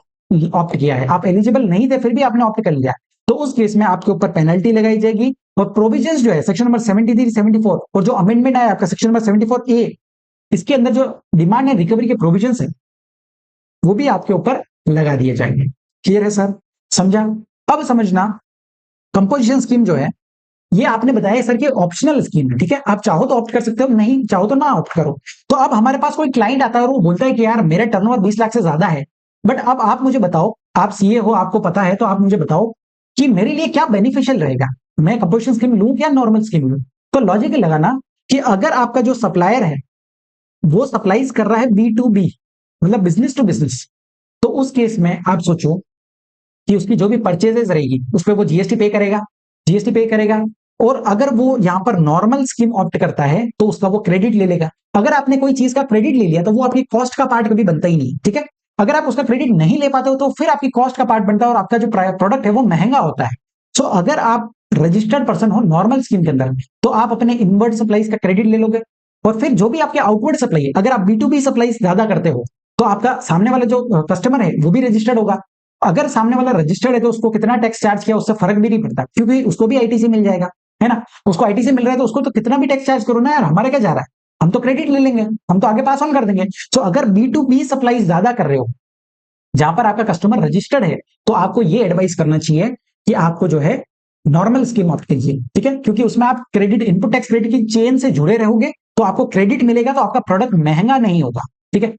S1: ऑप्ट किया है, आप एलिजिबल नहीं थे फिर भी आपने ऑप्ट कर लिया, तो उस केस में आपके ऊपर पेनल्टी लगाई जाएगी। और प्रोविजंस जो है सेक्शन नंबर 73, 74 और जो अमेंडमेंट आया आपका सेक्शन नंबर 74A, इसके अंदर जो डिमांड एंड रिकवरी के प्रोविजंस है वो भी आपके ऊपर लगा दिए जाएंगे। क्लियर है सर? समझा? अब समझना, कंपोजिशन स्कीम जो है ये आपने बताया सर कि ऑप्शनल स्कीम है। ठीक है, आप चाहो तो ऑप्ट कर सकते हो, नहीं चाहो तो ना ऑप्ट करो। तो अब हमारे पास कोई क्लाइंट आता है और वो बोलता है कि यार मेरा टर्नओवर 20 लाख से ज्यादा है, बट अब आप मुझे बताओ, आप सीए हो, आपको पता है, तो आप मुझे बताओ कि मेरे लिए क्या बेनिफिशियल रहेगा, मैं कंपोजिशन स्कीम लूं या नॉर्मल स्कीम लूं? तो लॉजिक लगाना कि अगर आपका जो सप्लायर है वो सप्लाईज कर रहा है B2B, मतलब बिजनेस टू बिजनेस, तो उस केस में आप सोचो कि उसकी जो भी परचेजेस रहेगी उस पर वो जीएसटी पे करेगा, जीएसटी पे करेगा। और अगर वो यहां पर नॉर्मल स्कीम ऑप्ट करता है तो उसका वो क्रेडिट ले लेगा। अगर आपने कोई चीज का क्रेडिट ले लिया तो वो आपकी कॉस्ट का पार्ट कभी बनता ही नहीं। ठीक है, अगर आप उसका क्रेडिट नहीं ले पाते हो तो फिर आपकी कॉस्ट का पार्ट बनता है और आपका जो प्रोडक्ट है वो महंगा होता है। सो अगर आप रजिस्टर्ड पर्सन हो नॉर्मल स्कीम के अंदर तो आप अपने इनवर्ड सप्लाईज का क्रेडिट ले लोगे। और फिर जो भी आपके आउटवर्ड सप्लाई है, अगर आप B2B सप्लाई ज्यादा करते हो तो आपका सामने वाला जो कस्टमर है वो भी रजिस्टर्ड होगा। अगर सामने वाला रजिस्टर्ड है तो उसको कितना टैक्स चार्ज किया उससे फर्क भी नहीं पड़ता, क्योंकि उसको भी आईटीसी मिल जाएगा, है ना? उसको आईटीसी मिल रहा है तो उसको तो कितना भी टैक्स चार्ज करो ना यार, हमारे क्या जा रहा है, हम तो क्रेडिट ले लेंगे, हम तो आगे पास ऑन कर देंगे। तो अगर B2B सप्लाई ज्यादा कर रहे हो जहां पर आपका कस्टमर रजिस्टर्ड है तो आपको ये एडवाइस करना चाहिए कि आपको जो है नॉर्मल स्कीम ऑप्ट कीजिए। ठीक है, क्योंकि उसमें आप क्रेडिट, इनपुट टैक्स क्रेडिट की चेन से जुड़े रहोगे तो आपको क्रेडिट मिलेगा, तो आपका प्रोडक्ट महंगा नहीं होगा। ठीक है,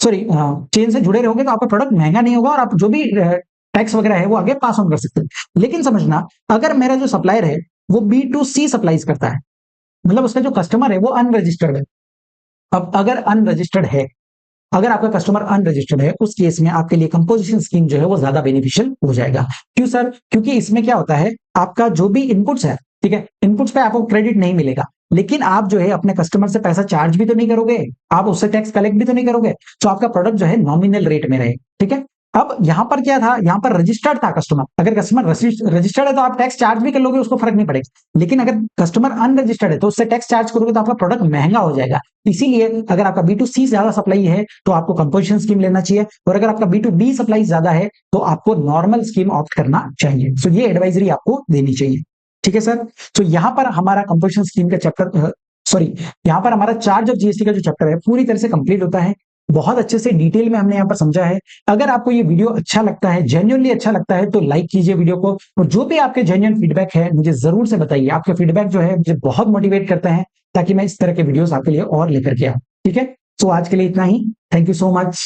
S1: सॉरी, चेन से जुड़े रहोगे तो आपका प्रोडक्ट महंगा नहीं होगा और आप जो भी टैक्स वगैरह है वो आगे पास ऑन कर सकते हैं। लेकिन समझना, अगर मेरा जो सप्लायर है वो B2C सप्लाईज करता है, मतलब उसका जो कस्टमर है वो अनरजिस्टर्ड है। अब अगर अनरजिस्टर्ड है, अगर आपका कस्टमर अनरजिस्टर्ड है, उस केस में आपके लिए कंपोजिशन स्कीम जो है वो ज्यादा बेनिफिशियल हो जाएगा। क्यों सर? क्योंकि इसमें क्या होता है, आपका जो भी इनपुट्स है, ठीक है, इनपुट्स पे आपको क्रेडिट नहीं मिलेगा, लेकिन आप जो है अपने कस्टमर से पैसा चार्ज भी तो नहीं करोगे, आप उससे टैक्स कलेक्ट भी तो नहीं करोगे, तो आपका प्रोडक्ट जो है नॉमिनल रेट में रहे। ठीक है, अब यहां पर क्या था, यहां पर रजिस्टर्ड था कस्टमर, अगर कस्टमर रजिस्टर्ड है तो आप टैक्स चार्ज भी कर लोगे, उसको फर्क नहीं पड़ेगा। लेकिन अगर कस्टमर अनरजिस्टर्ड है तो उससे टैक्स चार्ज करोगे तो आपका प्रोडक्ट महंगा हो जाएगा। इसीलिए अगर आपका B2C ज्यादा सप्लाई है तो आपको कंपोजिशन स्कीम लेना चाहिए, और अगर आपका B2B सप्लाई ज्यादा है तो आपको नॉर्मल स्कीम ऑप्ट करना चाहिए। सो ये एडवाइजरी आपको देनी चाहिए। ठीक है सर, तो यहां पर हमारा कंपोजिशन स्कीम का चैप्टर, सॉरी, यहां पर हमारा चार्ज ऑफ जीएसटी का जो चैप्टर है पूरी तरह से कंप्लीट होता है। बहुत अच्छे से डिटेल में हमने यहाँ पर समझा है। अगर आपको ये वीडियो अच्छा लगता है, जेन्युइनली अच्छा लगता है, तो लाइक कीजिए वीडियो को, और जो भी आपके जेन्युइन फीडबैक है मुझे जरूर से बताइए। आपके फीडबैक जो है मुझे बहुत मोटिवेट करते हैं ताकि मैं इस तरह के वीडियोस आपके लिए और लेकर के आऊं। ठीक है, तो आज के लिए इतना ही। Thank you so much.